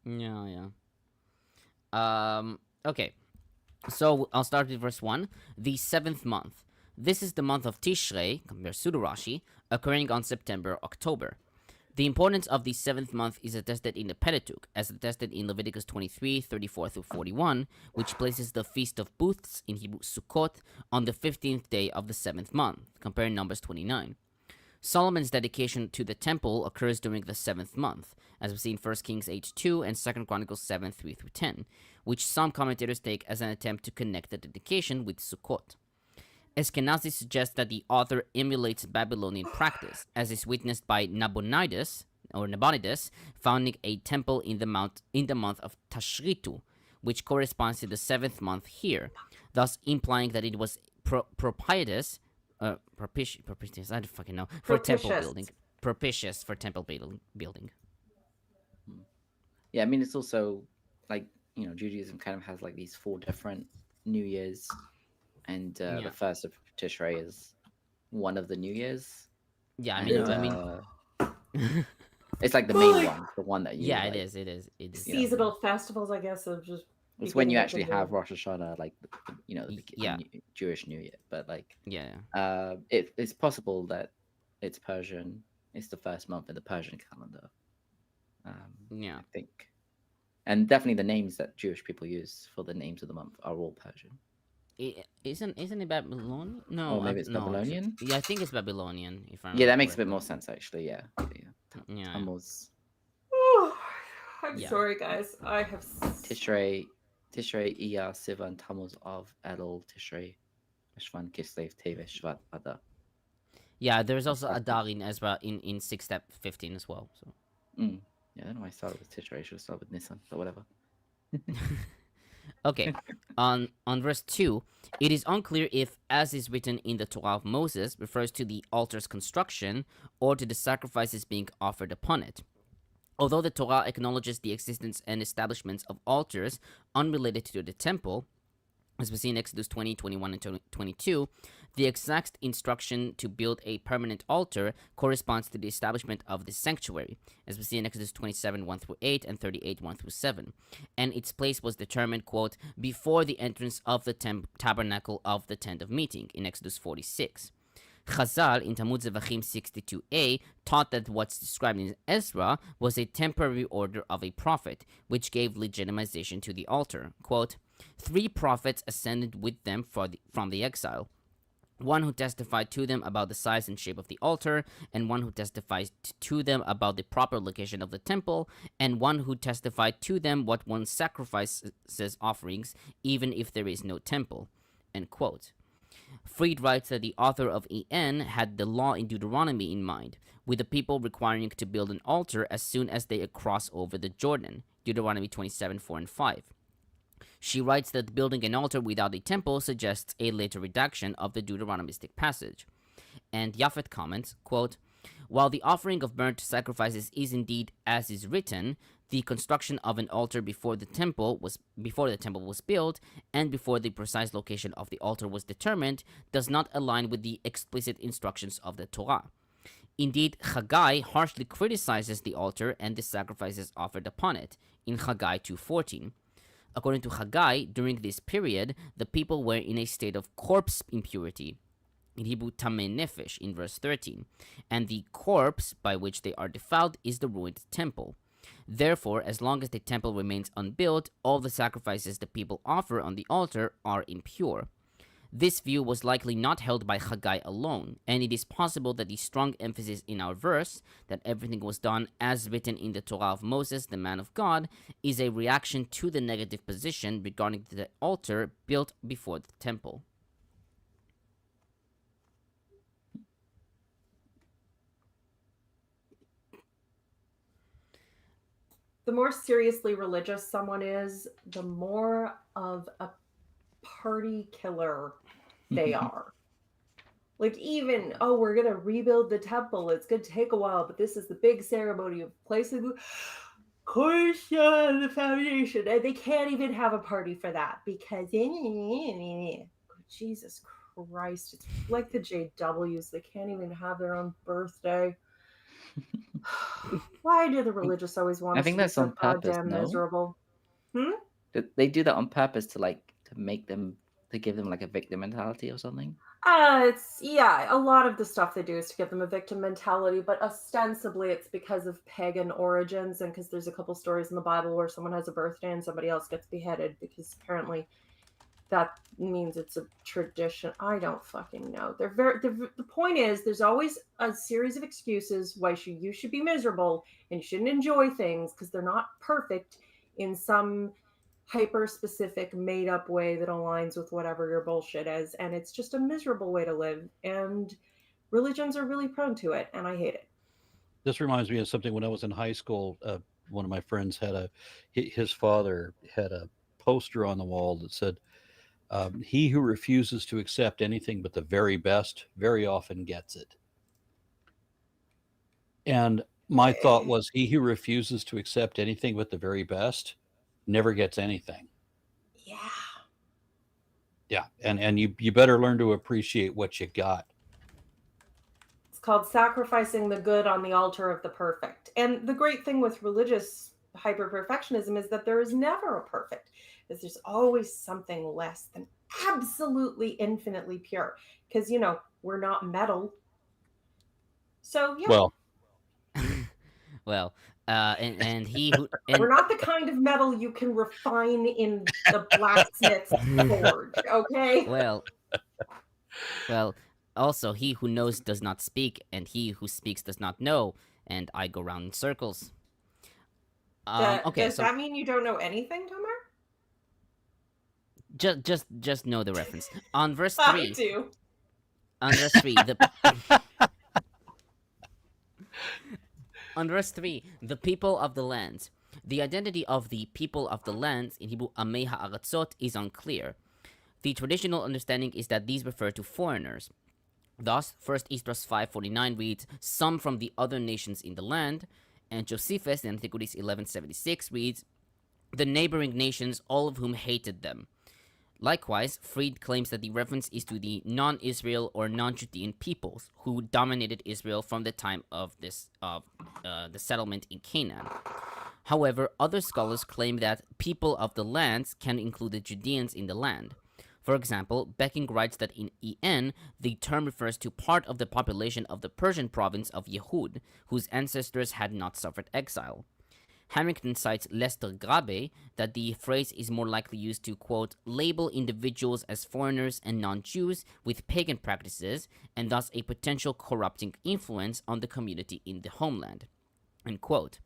Speaker 2: Yeah. Okay. So I'll start with verse 1. The 7th month. This is the month of Tishrei, compared to Rashi, occurring on September-October. The importance of the 7th month is attested in the Pentateuch, as attested in Leviticus 23:34-41, which places the Feast of Booths, in Hebrew Sukkot, on the 15th day of the 7th month, compare Numbers 29. Solomon's dedication to the temple occurs during the 7th month, as we see in 1 Kings 8:2 and 2 Chronicles 7:3-10, which some commentators take as an attempt to connect the dedication with Sukkot. Eskenazi suggests that the author emulates Babylonian practice, as is witnessed by Nabonidus, founding a temple in the month of Tashritu, which corresponds to the 7th month here, thus implying that it was propitious, I don't fucking know, for temple building. Propitious for temple building.
Speaker 5: Yeah, I mean, it's also like, Judaism kind of has like these 4 different New Years, and the first of Tishrei is one of the New Years.
Speaker 2: Yeah,
Speaker 5: it's like the main one, the one that you.
Speaker 2: Yeah,
Speaker 5: like,
Speaker 2: it is.
Speaker 3: Seasonal festivals, I guess, of just.
Speaker 5: It's when you actually have Rosh Hashanah, like the Jewish New Year. But like, it's possible that it's Persian. It's the first month in the Persian calendar. I think, and definitely the names that Jewish people use for the names of the month are all Persian.
Speaker 2: Isn't it Babylonian? No,
Speaker 5: maybe it's Babylonian.
Speaker 2: Yeah, I think it's Babylonian. If I'm
Speaker 5: that makes a bit more sense actually. Yeah.
Speaker 2: Tammuz.
Speaker 3: I'm sorry, guys. I have
Speaker 5: Tishrei, Iyar, Sivan, Tammuz, Av, Elul, Tishrei, Shvan, Kislev, Teves, Shvat, Adar.
Speaker 2: Yeah, there's also Adar in Ezra in 6 step 15 as well. So.
Speaker 5: Yeah, I don't know why I started with Tishrei. I should have started with Nisan, but whatever.
Speaker 2: Okay, on verse 2, it is unclear if, as is written in the Torah of Moses, refers to the altar's construction or to the sacrifices being offered upon it. Although the Torah acknowledges the existence and establishments of altars unrelated to the temple, as we see in Exodus 20, 21, and 22, the exact instruction to build a permanent altar corresponds to the establishment of the sanctuary, as we see in Exodus 27, 1-8, and 38, 1-7. And its place was determined, quote, before the entrance of the tabernacle of the tent of meeting, in Exodus 46. Chazal, in Talmud Zevachim 62a, taught that what's described in Ezra was a temporary order of a prophet, which gave legitimization to the altar. Quote, 3 prophets ascended with them from the exile. one who testified to them about the size and shape of the altar, and one who testified to them about the proper location of the temple, and one who testified to them what one sacrifices offerings, even if there is no temple." End quote. Fried writes that the author of EN had the law in Deuteronomy in mind, with the people requiring to build an altar as soon as they cross over the Jordan, Deuteronomy 27:4 and 5. She writes that building an altar without a temple suggests a later redaction of the Deuteronomistic passage. And Japhet comments, quote, "While the offering of burnt sacrifices is indeed as is written, the construction of an altar before the temple was built and before the precise location of the altar was determined does not align with the explicit instructions of the Torah. Indeed, Haggai harshly criticizes the altar and the sacrifices offered upon it in Haggai 2:14. According to Haggai, during this period, the people were in a state of corpse impurity, in Hebrew tamei nefesh, in verse 13, and the corpse by which they are defiled is the ruined temple. Therefore, as long as the temple remains unbuilt, all the sacrifices the people offer on the altar are impure. This view was likely not held by Haggai alone, and it is possible that the strong emphasis in our verse, that everything was done as written in the Torah of Moses, the man of God, is a reaction to the negative position regarding the altar built before the temple.
Speaker 3: The more seriously religious someone is, the more of a party killer they are. Like, even, oh, we're gonna rebuild the temple, it's gonna take a while, but this is the big ceremony of placing the foundation, and they can't even have a party for that because Jesus Christ, it's like the JWs, they can't even have their own birthday. Why do the religious always want us to be so goddamn miserable?
Speaker 5: They do that on purpose to make them, to give them like a victim mentality or something?
Speaker 3: A lot of the stuff they do is to give them a victim mentality, but ostensibly it's because of pagan origins and because there's a couple stories in the Bible where someone has a birthday and somebody else gets beheaded because apparently that means it's a tradition. I don't fucking know. The point is, there's always a series of excuses why you should be miserable and you shouldn't enjoy things because they're not perfect in some hyper-specific, made-up way that aligns with whatever your bullshit is. And it's just a miserable way to live. And religions are really prone to it, and I hate it.
Speaker 1: This reminds me of something when I was in high school. One of my friends had his father had a poster on the wall that said, "He who refuses to accept anything but the very best very often gets it." And my thought was, he who refuses to accept anything but the very best never gets anything. Yeah. And you better learn to appreciate what you got.
Speaker 3: It's called sacrificing the good on the altar of the perfect. And the great thing with religious hyper-perfectionism is that there is never a perfect, because there's always something less than absolutely infinitely pure. Because, we're not metal. So, yeah.
Speaker 2: Well, and he who... And...
Speaker 3: We're not the kind of metal you can refine in the blacksmith's forge, okay?
Speaker 2: Well, also, he who knows does not speak, and he who speaks does not know, and I go round in circles.
Speaker 3: Does that mean you don't know anything, Tomer?
Speaker 2: Just know the reference. On verse 3...
Speaker 3: I do.
Speaker 2: On verse 3, On verse 3, the people of the lands. The identity of the people of the lands, in Hebrew Amei Ha'aratzot, is unclear. The traditional understanding is that these refer to foreigners. Thus, 1 Esdras 5:49 reads, "Some from the other nations in the land," and Josephus in Antiquities 1176 reads, "The neighboring nations, all of whom hated them." Likewise, Fried claims that the reference is to the non-Israel or non-Judean peoples who dominated Israel from the time of the settlement in Canaan. However, other scholars claim that people of the lands can include the Judeans in the land. For example, Becking writes that in En, the term refers to part of the population of the Persian province of Yehud, whose ancestors had not suffered exile. Harrington cites Lester Grabe that the phrase is more likely used to, quote, label individuals as foreigners and non-Jews with pagan practices, and thus a potential corrupting influence on the community in the homeland, end quote.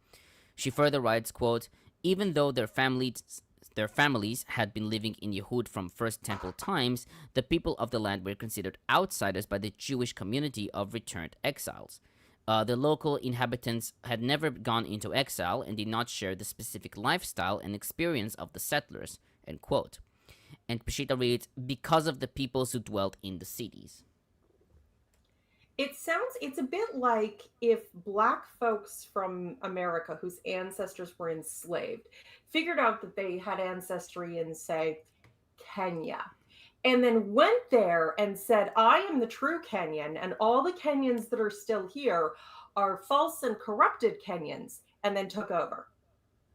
Speaker 2: She further writes, quote, even though their families had been living in Yehud from First Temple times, the people of the land were considered outsiders by the Jewish community of returned exiles. The local inhabitants had never gone into exile and did not share the specific lifestyle and experience of the settlers, end quote. And Peshitta reads, because of the peoples who dwelt in the cities.
Speaker 3: It's a bit like if Black folks from America whose ancestors were enslaved figured out that they had ancestry in, say, Kenya, and then went there and said, I am the true Kenyan, and all the Kenyans that are still here are false and corrupted Kenyans, and then took over,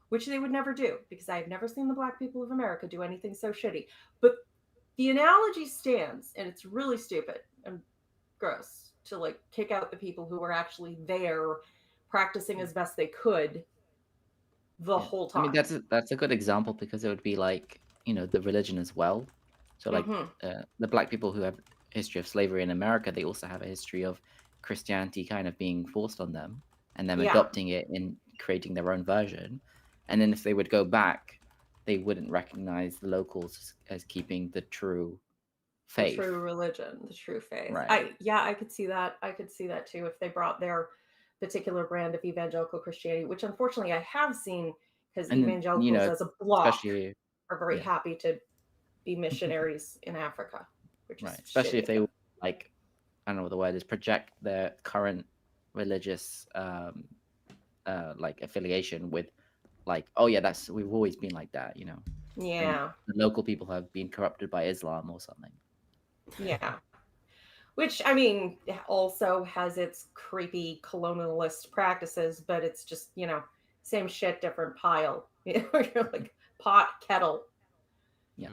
Speaker 3: which they would never do, because I've never seen the Black people of America do anything so shitty. But the analogy stands, and it's really stupid and gross to like kick out the people who were actually there practicing as best they could the whole time.
Speaker 5: I mean, that's a good example, because it would be like, the religion as well. So like the Black people who have history of slavery in America, they also have a history of Christianity kind of being forced on them and them adopting it and creating their own version. And then if they would go back, they wouldn't recognize the locals as keeping the true faith.
Speaker 3: The true religion, the true faith.
Speaker 5: Right.
Speaker 3: I could see that. I could see that too if they brought their particular brand of evangelical Christianity, which unfortunately I have seen, because evangelicals as a block are very happy to be missionaries in Africa, which is
Speaker 5: especially if they like, I don't know what the word is, project their current religious like affiliation with like, oh yeah, we've always been like that, Yeah. And the local people have been corrupted by Islam or something.
Speaker 3: Yeah. Which, I mean, also has its creepy colonialist practices, but it's just, same shit, different pile. You're like pot, kettle.
Speaker 5: Yeah.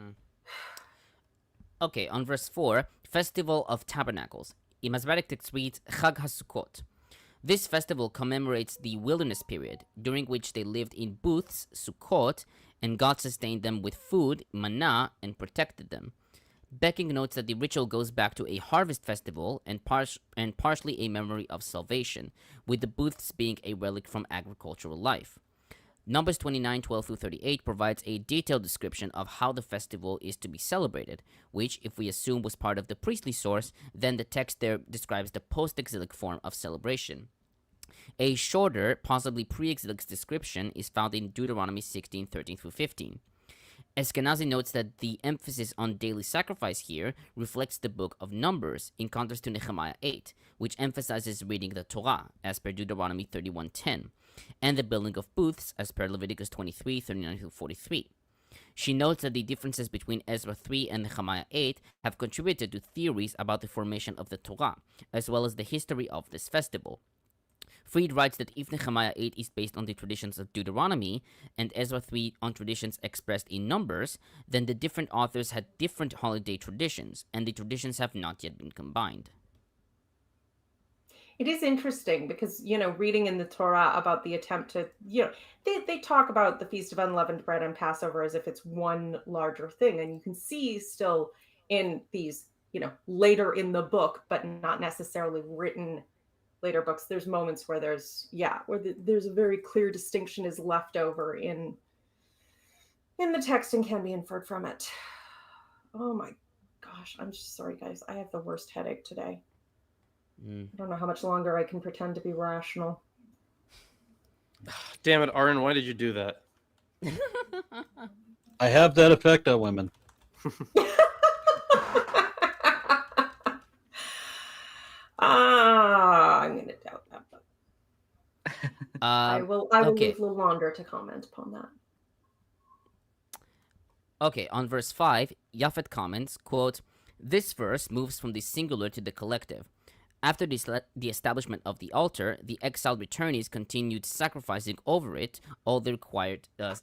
Speaker 2: Okay, on verse 4, Festival of Tabernacles. In Masoretic text reads, Chag HaSukkot. This festival commemorates the wilderness period, during which they lived in booths, Sukkot, and God sustained them with food, manna, and protected them. Becking notes that the ritual goes back to a harvest festival and partially a memory of salvation, with the booths being a relic from agricultural life. Numbers 29:12-38 provides a detailed description of how the festival is to be celebrated, which, if we assume was part of the priestly source, then the text there describes the post-exilic form of celebration. A shorter, possibly pre-exilic description is found in Deuteronomy 16:13-15. Eskenazi notes that the emphasis on daily sacrifice here reflects the book of Numbers, in contrast to Nehemiah 8, which emphasizes reading the Torah, as per Deuteronomy 31:10, and the building of booths, as per Leviticus 23:39-43. She notes that the differences between Ezra 3 and Nehemiah 8 have contributed to theories about the formation of the Torah, as well as the history of this festival. Fried writes that if Nehemiah 8 is based on the traditions of Deuteronomy, and Ezra 3 on traditions expressed in Numbers, then the different authors had different holiday traditions, and the traditions have not yet been combined.
Speaker 3: It is interesting because, reading in the Torah about the attempt to, they talk about the Feast of Unleavened Bread and Passover as if it's one larger thing. And you can see still in these, later in the book, but not necessarily written later books, there's moments where there's a very clear distinction is left over in the text and can be inferred from it. Oh my gosh, I'm just sorry, guys. I have the worst headache today. I don't know how much longer I can pretend to be rational.
Speaker 4: Damn it, Aaron, why did you do that?
Speaker 1: I have that effect on women.
Speaker 3: I'm going to doubt that. But I will
Speaker 2: okay.
Speaker 3: leave Lolander to comment upon that.
Speaker 2: Okay, on verse 5, Japhet comments, quote, this verse moves from the singular to the collective. After the establishment of the altar, the exiled returnees continued sacrificing over it all the required. The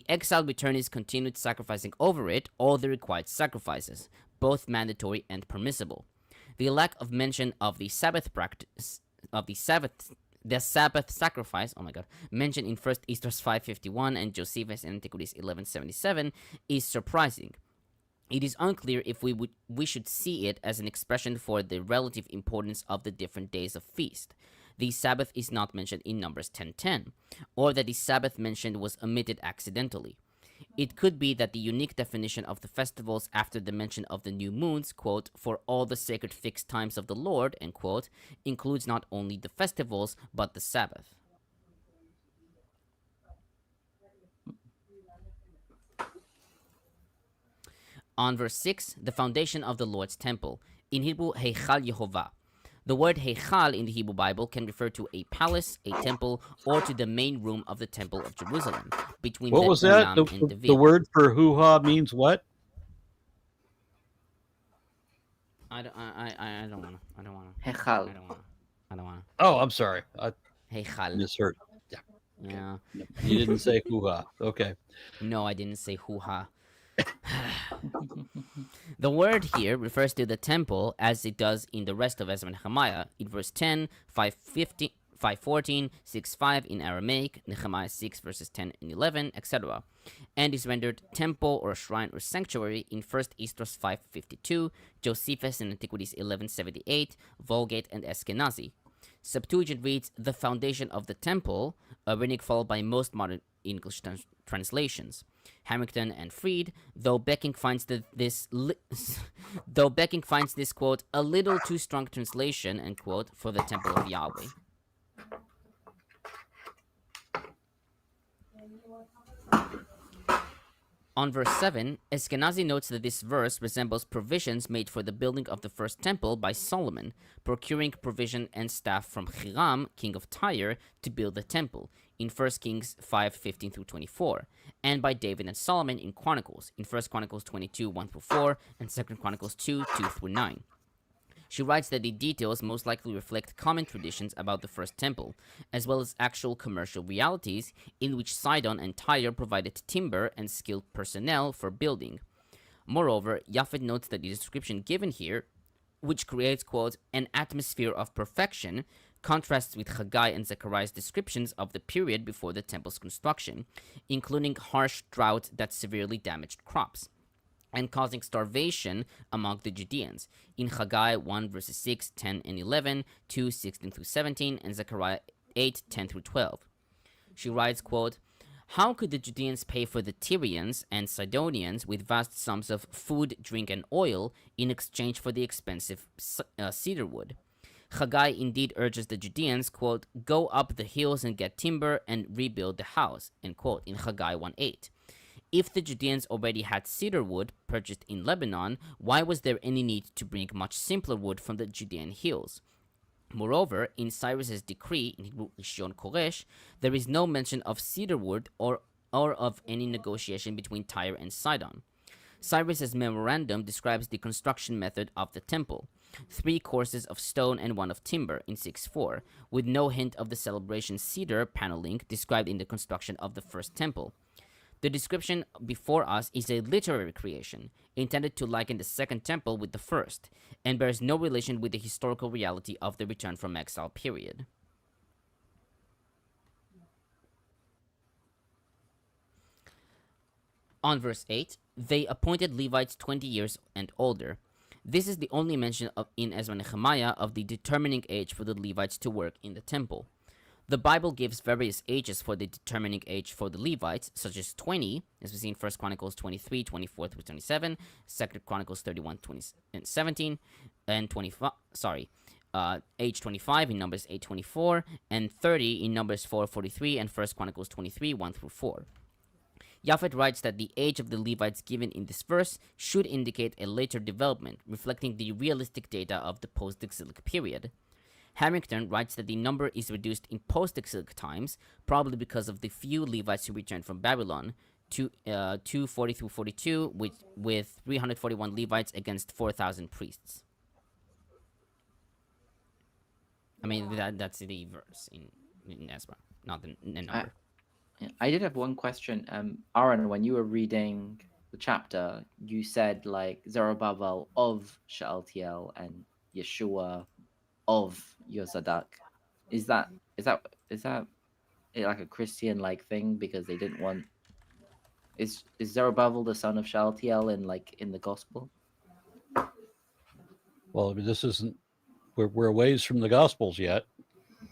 Speaker 2: exiled returnees continued sacrificing over it all the required sacrifices, both mandatory and permissible. The lack of mention of the Sabbath The Sabbath sacrifice, oh my god, mentioned in 1st Esdras 551 and Josephus in Antiquities 1177 is surprising. It is unclear if we should see it as an expression for the relative importance of the different days of feast. The Sabbath is not mentioned in Numbers 10:10, or that the Sabbath mentioned was omitted accidentally. It could be that the unique definition of the festivals after the mention of the new moons, quote, for all the sacred fixed times of the Lord, end quote, includes not only the festivals, but the Sabbath. On verse 6, the foundation of the Lord's temple. In Hebrew, Heichal Yehovah. The word Heichal in the Hebrew Bible can refer to a palace, a temple, or to the main room of the Temple of Jerusalem, between
Speaker 1: What
Speaker 2: the
Speaker 1: was that?
Speaker 2: Ulam and the
Speaker 1: The word for hoo-ha means what?
Speaker 2: I don't wanna.
Speaker 5: Hechal.
Speaker 2: I don't wanna.
Speaker 1: Oh, I'm sorry. I
Speaker 2: Heichal.
Speaker 1: misheard.
Speaker 2: Yeah.
Speaker 1: You didn't say hoo-ha. Okay.
Speaker 2: No, I didn't say hoo-ha. The word here refers to the temple as it does in the rest of Ezra-Nehemiah. In verse 10, 5:15, 5:14, 6:5 in Aramaic, Nehemiah 6 verses 10 and 11, etc. And is rendered temple or shrine or sanctuary in 1st Esdras 5:52, Josephus in Antiquities 1178, Vulgate and Eskenazi. Septuagint reads, the foundation of the temple, a reading followed by most modern English translations. Harrington and Freed, though Becking finds this quote a little too strong translation, end quote, for the temple of Yahweh. On verse 7, Eskenazi notes that this verse resembles provisions made for the building of the first temple by Solomon, procuring provision and staff from Hiram, king of Tyre, to build the temple, in 1 Kings 5:15 through 24, and by David and Solomon in Chronicles, in 1 Chronicles 22, 1 through 4, and 2 Chronicles 2, 2 through 9. She writes that the details most likely reflect common traditions about the first temple, as well as actual commercial realities in which Sidon and Tyre provided timber and skilled personnel for building. Moreover, Japhet notes that the description given here, which creates, quote, an atmosphere of perfection, contrasts with Haggai and Zechariah's descriptions of the period before the temple's construction, including harsh drought that severely damaged crops and causing starvation among the Judeans, in Haggai 1 verses 6, 10, and 11, 2, 16 through 17, and Zechariah 8, 10 through 12. She writes, quote, how could the Judeans pay for the Tyrians and Sidonians with vast sums of food, drink, and oil in exchange for the expensive cedar wood? Haggai indeed urges the Judeans, quote, go up the hills and get timber and rebuild the house, end quote, in Haggai 1:8. If the Judeans already had cedar wood purchased in Lebanon, why was there any need to bring much simpler wood from the Judean hills? Moreover, in Cyrus's decree, in Hebrew Rishon Koresh, there is no mention of cedar wood or of any negotiation between Tyre and Sidon. Cyrus's memorandum describes the construction method of the temple: 3 courses of stone and 1 of timber in 6:4, with no hint of the celebration cedar paneling described in the construction of the first temple. The description before us is a literary creation, intended to liken the second temple with the first, and bears no relation with the historical reality of the return from exile period. On verse 8, they appointed Levites 20 years and older. This is the only mention in Ezra-Nehemiah of the determining age for the Levites to work in the temple. The Bible gives various ages for the determining age for the Levites, such as 20, as we see in 1 Chronicles 23, 24 through 27, 2 Chronicles 31, 20, and 17, and age 25 in Numbers 8:24, and 30 in Numbers 4:43, and 1 Chronicles 23, 1 through 4. Japhet writes that the age of the Levites given in this verse should indicate a later development, reflecting the realistic data of the post-exilic period. Harrington writes that the number is reduced in post-exilic times, probably because of the few Levites who returned from Babylon, 240 through 42, with 341 Levites against 4,000 priests. I mean, that's the verse in Ezra, not the number.
Speaker 5: I did have one question. Aaron, when you were reading the chapter, you said like Zerubbabel of Shealtiel and Yeshua of Yozadak. Is that like a Christian like thing because they didn't want? Is Zerubbabel the son of Shealtiel in the gospel?
Speaker 1: Well, I mean, this isn't. We're a ways from the Gospels yet.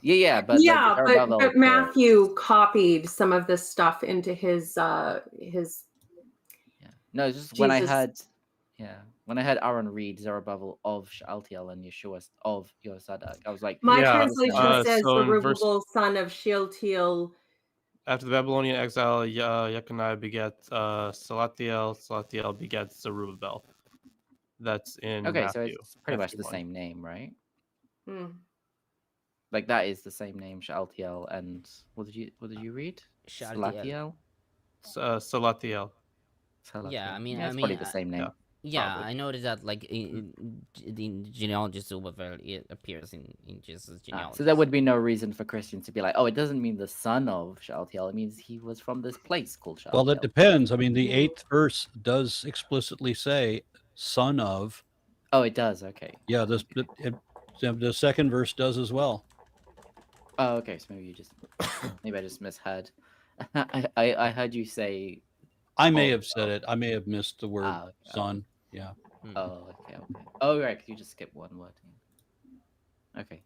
Speaker 5: Yeah, but
Speaker 3: yeah,
Speaker 5: Zerubbabel,
Speaker 3: but Matthew copied some of this stuff into his
Speaker 5: Yeah. No, it's just when I heard Aaron read Zerubbabel of Shealtiel and Yeshua of Yosadak, I was like,
Speaker 3: my
Speaker 4: Yeah,
Speaker 3: translation says
Speaker 4: so in verse-
Speaker 3: Zerubbabel, son of Shealtiel.
Speaker 4: After the Babylonian exile, Jeconiah begat Salatiel. Salatiel begat Zerubbabel. That's in
Speaker 5: okay,
Speaker 4: Matthew.
Speaker 5: so it's pretty much
Speaker 4: Matthew
Speaker 5: the
Speaker 4: 1.
Speaker 5: same name, right?
Speaker 3: Hmm.
Speaker 5: Like that is the same name, Shealtiel, and what did you read?
Speaker 2: Shealtiel.
Speaker 4: Salatiel.
Speaker 2: Yeah, I mean,
Speaker 5: It's probably the same name.
Speaker 2: Yeah,
Speaker 4: Probably.
Speaker 2: I noticed that like in the genealogy of Zerubbabel, it appears in Jesus' genealogy.
Speaker 5: So there would be no reason for Christians to be like, oh, it doesn't mean the son of Shealtiel. It means he was from this place called Shealtiel.
Speaker 1: Well, that depends. I mean, the 8th verse does explicitly say "son of."
Speaker 5: Oh, it does. Okay.
Speaker 1: Yeah, the second verse does as well.
Speaker 5: Oh, okay. So maybe I just misheard. I heard you say.
Speaker 1: I may have said it. I may have missed the word
Speaker 5: okay.
Speaker 1: "son." Yeah.
Speaker 5: Oh, okay. Oh, right. 'Cause you just skipped one word. Okay.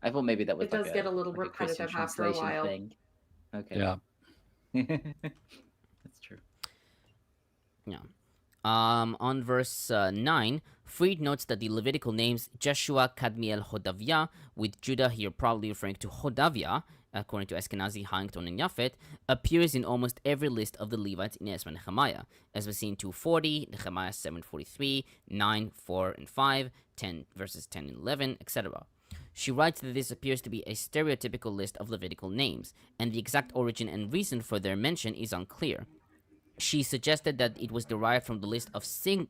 Speaker 5: I thought maybe that was
Speaker 3: It does get a little
Speaker 5: like Christian
Speaker 3: repetitive after a
Speaker 5: translation
Speaker 3: while.
Speaker 5: thing. Okay.
Speaker 1: Yeah.
Speaker 5: That's true.
Speaker 2: Yeah. On verse 9, Fried notes that the Levitical names Jeshua, Kadmiel, Hodavia, with Judah here probably referring to Hodavia, according to Eskenazi, Harrington, and Japhet, appears in almost every list of the Levites in Ezra-Nehemiah, as we see in 240, Nehemiah 7:43, 9, 4, and 5, 10 verses 10 and 11, etc. She writes that this appears to be a stereotypical list of Levitical names, and the exact origin and reason for their mention is unclear. She suggested that it was derived from the list of signers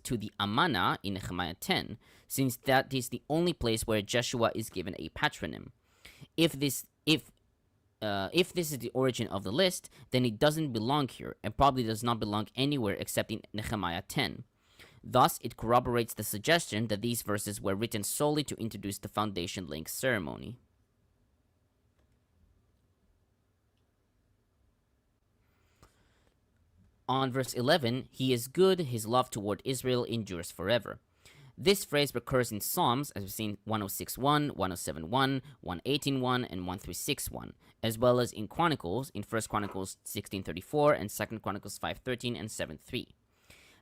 Speaker 2: to the Amana in Nehemiah 10, since that is the only place where Jeshua is given a patronym. If this is the origin of the list, then it doesn't belong here, and probably does not belong anywhere except in Nehemiah 10. Thus, it corroborates the suggestion that these verses were written solely to introduce the foundation laying ceremony. On verse 11, he is good, his love toward Israel endures forever. This phrase recurs in Psalms, as we've seen 106.1, 107.1, 118.1, and 136.1, as well as in Chronicles, in 1 Chronicles 16.34 and 2 Chronicles 5.13 and 7.3.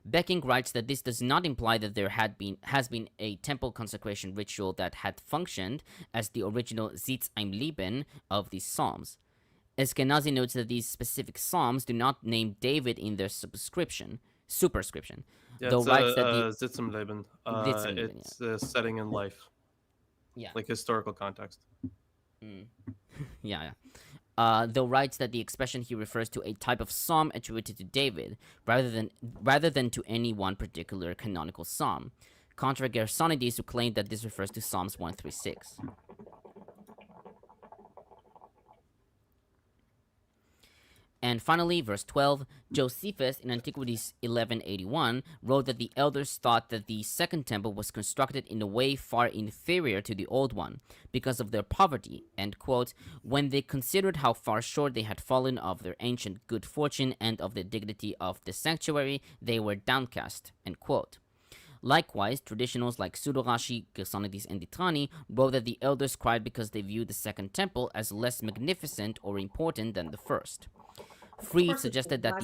Speaker 2: Becking writes that this does not imply that there has been a temple consecration ritual that had functioned as the original Zitz im Leben of these psalms. Eskenazi notes that these specific psalms do not name David in their superscription,
Speaker 4: Yeah,
Speaker 2: though
Speaker 4: it's
Speaker 2: writes that
Speaker 4: Zitzim Leben.
Speaker 2: Zitzim-Leben,
Speaker 4: It's a setting in life,
Speaker 2: yeah,
Speaker 4: like historical context.
Speaker 2: Though writes that the expression here refers to a type of psalm attributed to David, rather than to any one particular canonical psalm. Contra Gersonides, who claimed that this refers to Psalms 136. And finally, verse 12, Josephus in Antiquities 1181 wrote that the elders thought that the second temple was constructed in a way far inferior to the old one, because of their poverty, and quote, when they considered how far short they had fallen of their ancient good fortune and of the dignity of the sanctuary, they were downcast, end quote. Likewise, traditionals like Pseudo-Rashi, Gersonides, and Ditrani wrote that the elders cried because they viewed the second temple as less magnificent or important than the first. Fried suggested that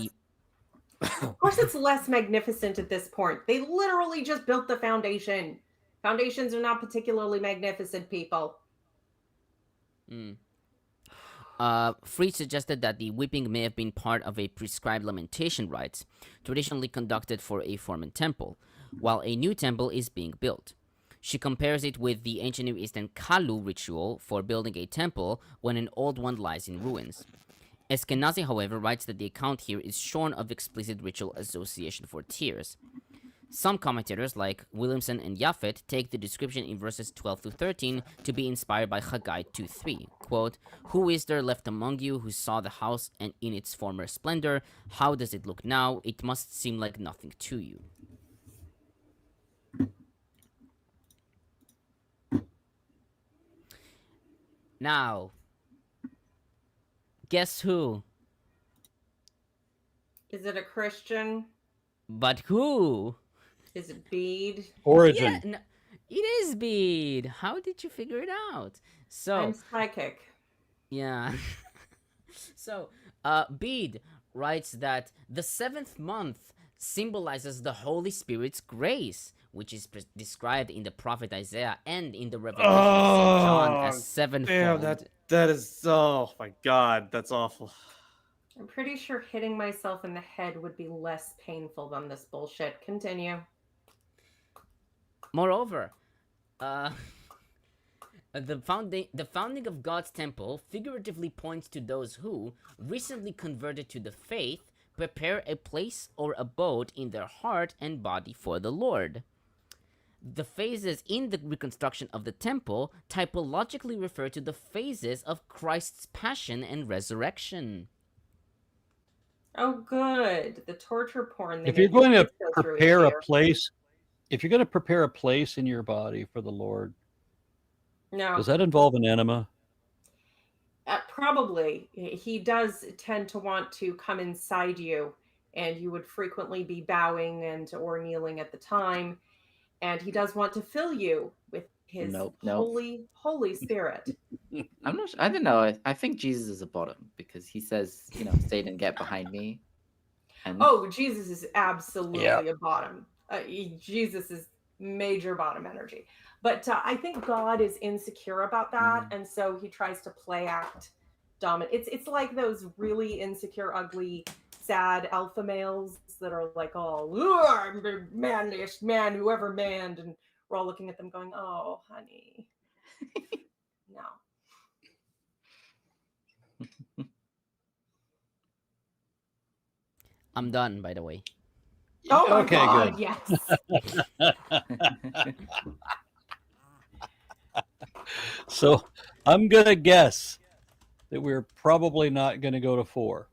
Speaker 3: Of course, it's less magnificent at this point. They literally just built the foundation. Foundations are not particularly magnificent, people.
Speaker 2: Fried suggested that the whipping may have been part of a prescribed lamentation rites, traditionally conducted for a former temple, while a new temple is being built. She compares it with the ancient Near Eastern Kalu ritual for building a temple when an old one lies in ruins. Eskenazi, however, writes that the account here is shorn of explicit ritual association for tears. Some commentators, like Williamson and Japhet, take the description in verses 12 to 13 to be inspired by Haggai 2:3. Quote, "Who is there left among you who saw the house and in its former splendor? How does it look now? It must seem like nothing to you." Now, guess who?
Speaker 3: Is it a Christian?
Speaker 2: But who?
Speaker 3: Is it Bede?
Speaker 1: Origin.
Speaker 2: Yeah, it is Bede. How did you figure it out? So
Speaker 3: I'm psychic.
Speaker 2: yeah. So, Bede writes that the 7th month symbolizes the Holy Spirit's grace, which is described in the prophet Isaiah and in the Revelation of St. John as sevenfold.
Speaker 4: Damn, that is, oh my god, that's awful.
Speaker 3: I'm pretty sure hitting myself in the head would be less painful than this bullshit. Continue.
Speaker 2: Moreover, the founding of God's temple figuratively points to those who, recently converted to the faith, prepare a place or abode in their heart and body for the Lord. The phases in the reconstruction of the temple typologically refer to the phases of Christ's passion and resurrection.
Speaker 3: Oh, good. The torture porn.
Speaker 1: If you're going to prepare a place, if you're going to prepare a place in your body for the Lord,
Speaker 3: no,
Speaker 1: does that involve an enema?
Speaker 3: Probably. He does tend to want to come inside you, and you would frequently be bowing and or kneeling at the time. And he does want to fill you with his Holy Spirit.
Speaker 5: I'm not sure. I don't know. I think Jesus is a bottom because he says, Satan, get behind me. And
Speaker 3: Jesus is absolutely a bottom. Jesus is major bottom energy. But I think God is insecure about that. And so he tries to play act dominant. It's like those really insecure, ugly, sad alpha males that are like, I'm the manliest man who ever manned. And we're all looking at them going, oh, honey. No.
Speaker 2: I'm done, by the way.
Speaker 3: Oh my
Speaker 1: Okay,
Speaker 3: God,
Speaker 1: good.
Speaker 3: Yes.
Speaker 1: So I'm going to guess that we're probably not going to go to 4.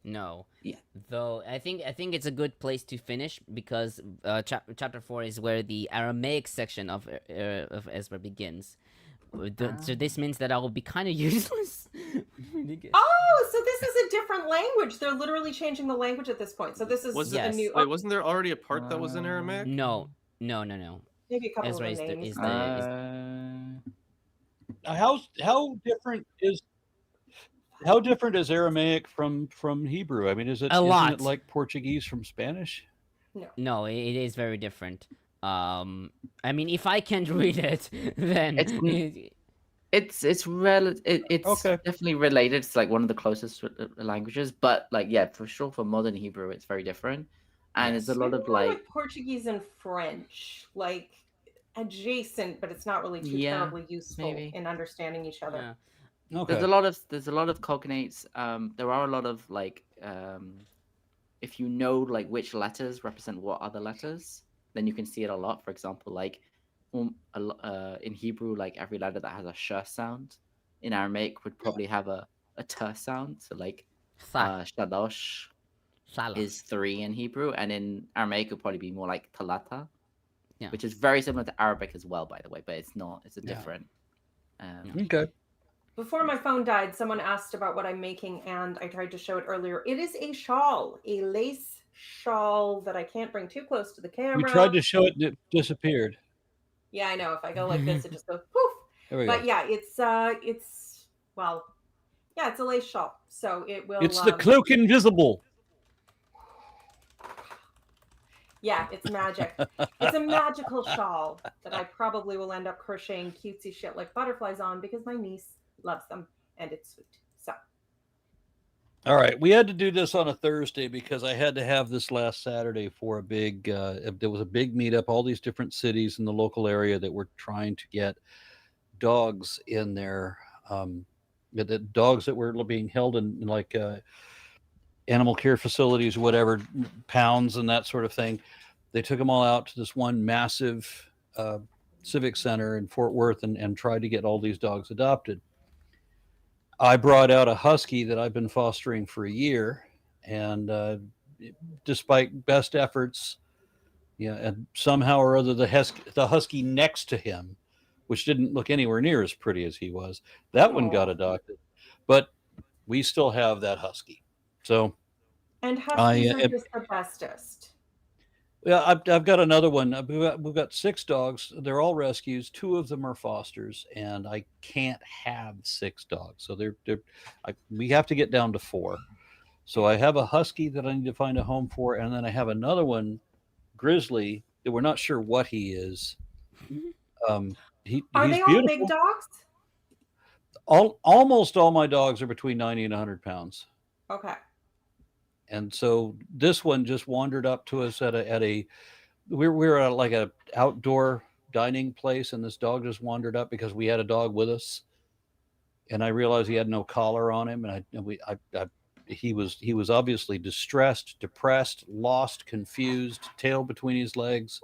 Speaker 2: No.
Speaker 5: Yeah.
Speaker 2: Though I think it's a good place to finish because chapter 4 is where the Aramaic section of Ezra begins. So this means that I will be kind of useless.
Speaker 3: Oh, so this is a different language. They're literally changing the language at this point. So this is a new.
Speaker 4: Wait, wasn't there already a part that was in Aramaic?
Speaker 2: No.
Speaker 3: Maybe a couple
Speaker 2: Ezra
Speaker 3: of the names.
Speaker 1: How different is Aramaic from Hebrew? I mean, isn't it like Portuguese from Spanish?
Speaker 2: No, it is very different. I mean, if I can't read it, then
Speaker 5: it's definitely related. It's like one of the closest languages, but for sure for modern Hebrew, it's very different. And it's a lot of
Speaker 3: like Portuguese and French, like adjacent, but it's not really too terribly useful in understanding each other.
Speaker 2: Yeah.
Speaker 1: Okay.
Speaker 5: There's a lot of cognates. There are a lot of if you know which letters represent what other letters, then you can see it a lot. For example, in Hebrew, every letter that has a sh sound in Aramaic would probably have a t sound. So shadosh is 3 in Hebrew, and in Aramaic it would probably be more like talata, which is very similar to Arabic as well, by the way, but it's not. It's a different.
Speaker 1: Okay.
Speaker 3: Before my phone died, someone asked about what I'm making, and I tried to show it earlier. It is a shawl, a lace shawl that I can't bring too close to the camera.
Speaker 1: We tried to show it, and it disappeared.
Speaker 3: Yeah, I know. If I go like this, it just goes poof.
Speaker 1: There we go.
Speaker 3: But yeah, it's a lace shawl, so it will.
Speaker 1: It's the cloak invisible.
Speaker 3: Yeah, it's magic. It's a magical shawl that I probably will end up crocheting cutesy shit like butterflies on because my niece loves them and it's sweet. So.
Speaker 1: All right, we had to do this on a Thursday because I had to have this last Saturday for a big. There was a big meetup. All these different cities in the local area that were trying to get dogs in there. The dogs that were being held in animal care facilities, whatever, pounds and that sort of thing. They took them all out to this one massive civic center in Fort Worth and tried to get all these dogs adopted. I brought out a husky that I've been fostering for a year, and despite best efforts, and somehow or other the husky next to him which didn't look anywhere near as pretty as he was. That one got adopted, but we still have that husky. So,
Speaker 3: and huskies are just the bestest.
Speaker 1: Yeah, I've got another one. We've got 6 dogs. They're all rescues. 2 of them are fosters, and I can't have 6 dogs. So we have to get down to 4. So I have a husky that I need to find a home for, and then I have another one, Grizzly, that we're not sure what he is.
Speaker 3: Are
Speaker 1: he's
Speaker 3: they all
Speaker 1: beautiful.
Speaker 3: big dogs?
Speaker 1: Almost all my dogs are between 90 and 100 pounds.
Speaker 3: Okay.
Speaker 1: And so this one just wandered up to us at a we were at like a outdoor dining place, and this dog just wandered up because we had a dog with us, and I realized he had no collar on him, and he was obviously distressed, depressed, lost, confused, tail between his legs,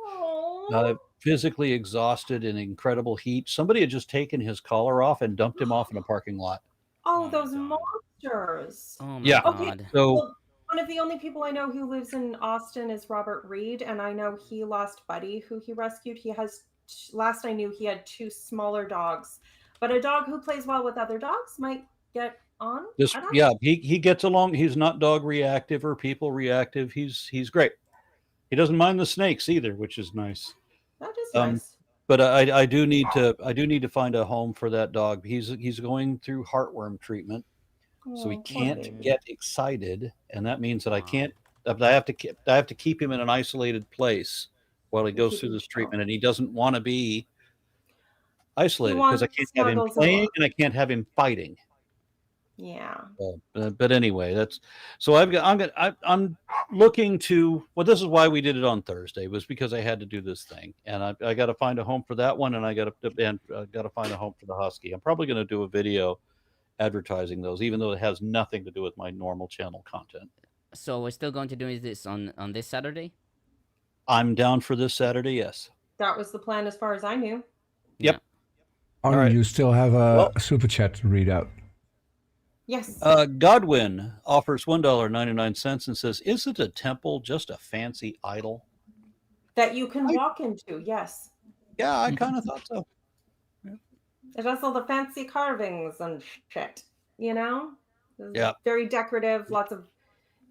Speaker 1: physically exhausted in incredible heat. Somebody had just taken his collar off and dumped him off in a parking lot.
Speaker 3: Oh, those monsters!
Speaker 2: Oh my God.
Speaker 3: Okay,
Speaker 1: so.
Speaker 3: One of the only people I know who lives in Austin is Robert Reed, and I know he lost Buddy, who he rescued. He has, last I knew, he had 2 smaller dogs, but a dog who plays well with other dogs might get on.
Speaker 1: He gets along. He's not dog reactive or people reactive. He's great. He doesn't mind the snakes either, which is nice.
Speaker 3: That is nice.
Speaker 1: But I do need to find a home for that dog. He's going through heartworm treatment. So he can't get excited, and that means that I have to keep him in an isolated place while he goes through this treatment, and he doesn't want to be isolated because I can't have him playing and I can't have him fighting.
Speaker 3: Yeah.
Speaker 1: But anyway, I'm looking to. Well, this is why we did it on Thursday, was because I had to do this thing, and I got to find a home for that one, and I got to find a home for the husky. I'm probably going to do a video advertising those, even though it has nothing to do with my normal channel content.
Speaker 2: So we're still going to do this on this Saturday?
Speaker 1: I'm down for this Saturday, yes.
Speaker 3: That was the plan as far as I knew.
Speaker 1: Yep.
Speaker 6: All right. You still have a super chat to read out.
Speaker 3: Yes.
Speaker 1: Godwin offers $1.99 and says, "Isn't a temple just a fancy idol
Speaker 3: that you can walk into?" Yes.
Speaker 1: Yeah, I kind of thought so.
Speaker 3: It has all the fancy carvings and shit,
Speaker 1: Yeah.
Speaker 3: Very decorative, lots of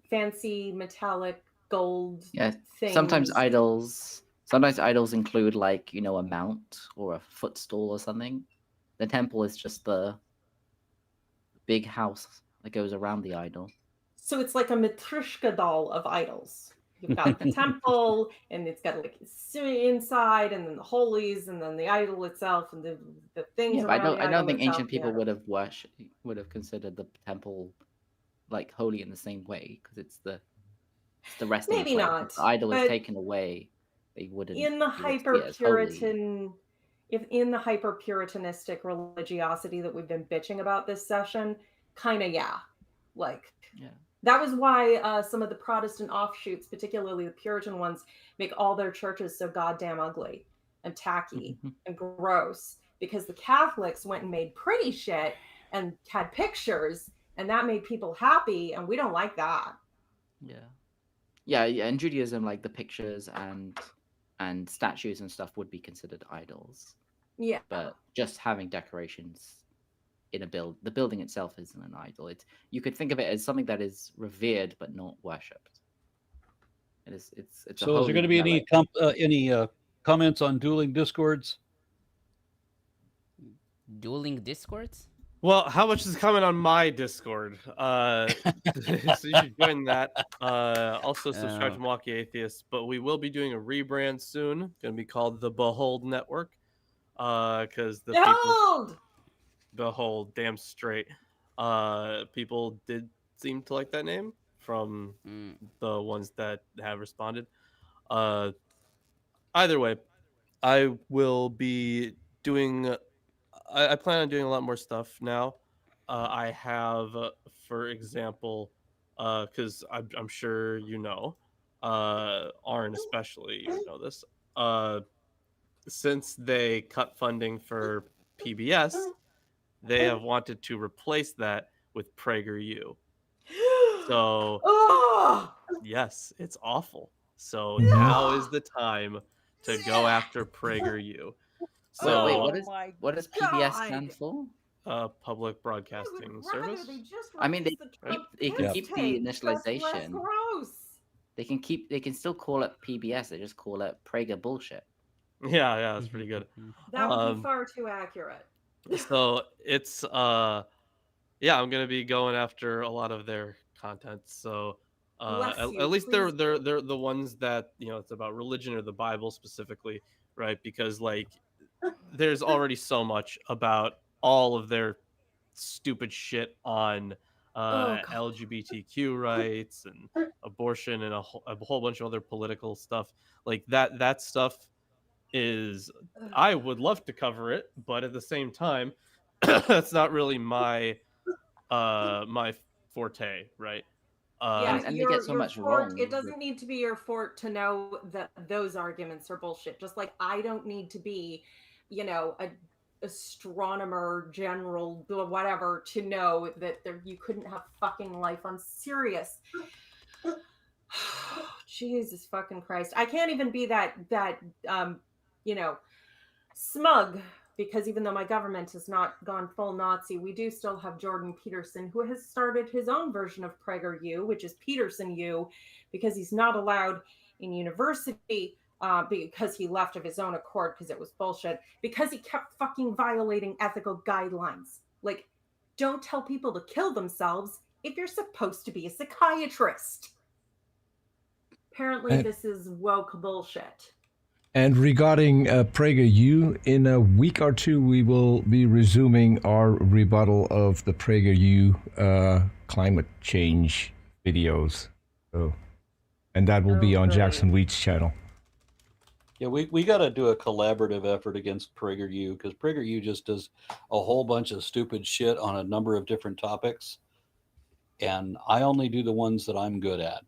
Speaker 3: fancy metallic gold things.
Speaker 5: Sometimes idols include like, a mount or a footstool or something. The temple is just the big house that goes around the idol.
Speaker 3: So it's like a Matryoshka doll of idols. You've got the temple, and it's got like inside, and then the holies, and then the idol itself, and the things.
Speaker 5: Yeah,
Speaker 3: around
Speaker 5: I don't think
Speaker 3: itself.
Speaker 5: ancient people would have considered the temple like holy in the same way, because it's the resting
Speaker 3: Maybe
Speaker 5: place.
Speaker 3: not.
Speaker 5: If the idol is taken away, they wouldn't.
Speaker 3: In the hyper-Puritan, in the hyper-Puritanistic religiosity that we've been bitching about this session, kind of That was why some of the Protestant offshoots, particularly the Puritan ones, make all their churches so goddamn ugly and tacky and gross, because the Catholics went and made pretty shit and had pictures, and that made people happy, and we don't like that.
Speaker 5: Yeah. In Judaism, like the pictures and statues and stuff would be considered idols.
Speaker 3: Yeah.
Speaker 5: But just having decorations in the building itself isn't an idol. You could think of it as something that is revered but not worshipped. It's
Speaker 1: so is there going to be any comments on dueling discords?
Speaker 2: Dueling discords?
Speaker 4: Well, how much is coming on my Discord? So you should join that. Also subscribe to Milwaukee Atheists, but we will be doing a rebrand soon. Going to be called the Behold Network. Because Behold, damn straight. People did seem to like that name from the ones that have responded. Either way, I will be doing. I plan on doing a lot more stuff now. I have, for example, because I'm sure Arn especially, you know this. Since they cut funding for PBS, they have wanted to replace that with PragerU. So, yes, it's awful. So now is the time to go after PragerU. So
Speaker 5: wait,
Speaker 3: my
Speaker 5: what does PBS
Speaker 3: God.
Speaker 5: stand for?
Speaker 4: Public
Speaker 3: I
Speaker 4: broadcasting
Speaker 3: would
Speaker 4: service.
Speaker 3: rather they just
Speaker 5: I mean,
Speaker 3: release the Trump
Speaker 5: they can
Speaker 3: kiss
Speaker 5: keep the
Speaker 3: tape. That's less
Speaker 5: initialization.
Speaker 3: gross.
Speaker 5: They can still call it PBS. They just call it Prager bullshit.
Speaker 4: Yeah, that's pretty good.
Speaker 3: That would be far too accurate.
Speaker 4: So it's yeah, I'm gonna be going after a lot of their content. So
Speaker 3: Bless
Speaker 4: at
Speaker 3: you,
Speaker 4: least
Speaker 3: please
Speaker 4: they're the ones that it's about religion or the Bible specifically, right? Because like there's already so much about all of their stupid shit on
Speaker 3: God.
Speaker 4: LGBTQ rights and abortion and a whole bunch of other political stuff. Like that stuff is, I would love to cover it, but at the same time, that's not really my my forte, right?
Speaker 3: Yeah,
Speaker 5: and they get so much wrong.
Speaker 3: It doesn't need to be your fort to know that those arguments are bullshit. Just like I don't need to be, a astronomer general, whatever, to know that you couldn't have fucking life on Sirius. Jesus fucking Christ! I can't even be that smug, because even though my government has not gone full Nazi, we do still have Jordan Peterson, who has started his own version of PragerU, which is Peterson U, because he's not allowed in university because he left of his own accord because it was bullshit, because he kept fucking violating ethical guidelines. Like, don't tell people to kill themselves if you're supposed to be a psychiatrist. Apparently, this is woke bullshit.
Speaker 6: And regarding PragerU, in a week or two, we will be resuming our rebuttal of the PragerU climate change videos. So, and that will be on Jackson Wheat's channel.
Speaker 1: Yeah, we got to do a collaborative effort against PragerU, because PragerU just does a whole bunch of stupid shit on a number of different topics, and I only do the ones that I'm good at.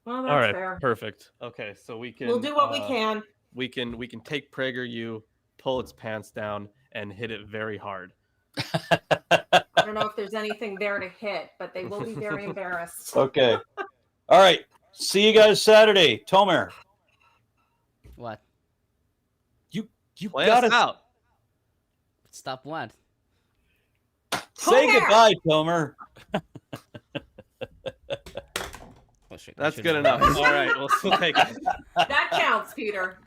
Speaker 3: Well, that's
Speaker 4: All right,
Speaker 3: fair.
Speaker 4: perfect. Okay, so
Speaker 3: We'll do what we can.
Speaker 4: We can take PragerU, pull its pants down, and hit it very hard.
Speaker 3: I don't know if there's anything there to hit, but they will be very embarrassed.
Speaker 1: Okay. All right. See you guys Saturday. Tomer.
Speaker 2: What?
Speaker 1: You
Speaker 4: Play
Speaker 1: got
Speaker 4: us out.
Speaker 2: Stop what?
Speaker 1: Say
Speaker 3: Tomer!
Speaker 1: goodbye, Tomer.
Speaker 2: Oh, shit,
Speaker 4: That's good enough. All right, we'll take it.
Speaker 3: That counts, Peter.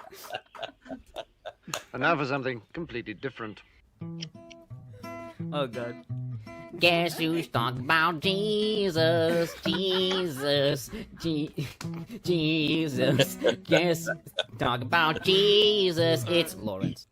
Speaker 7: And now for something completely different.
Speaker 2: Oh, God. Guess who's talking about Jesus, Jesus, Jesus. Guess talk about Jesus. It's Lawrence.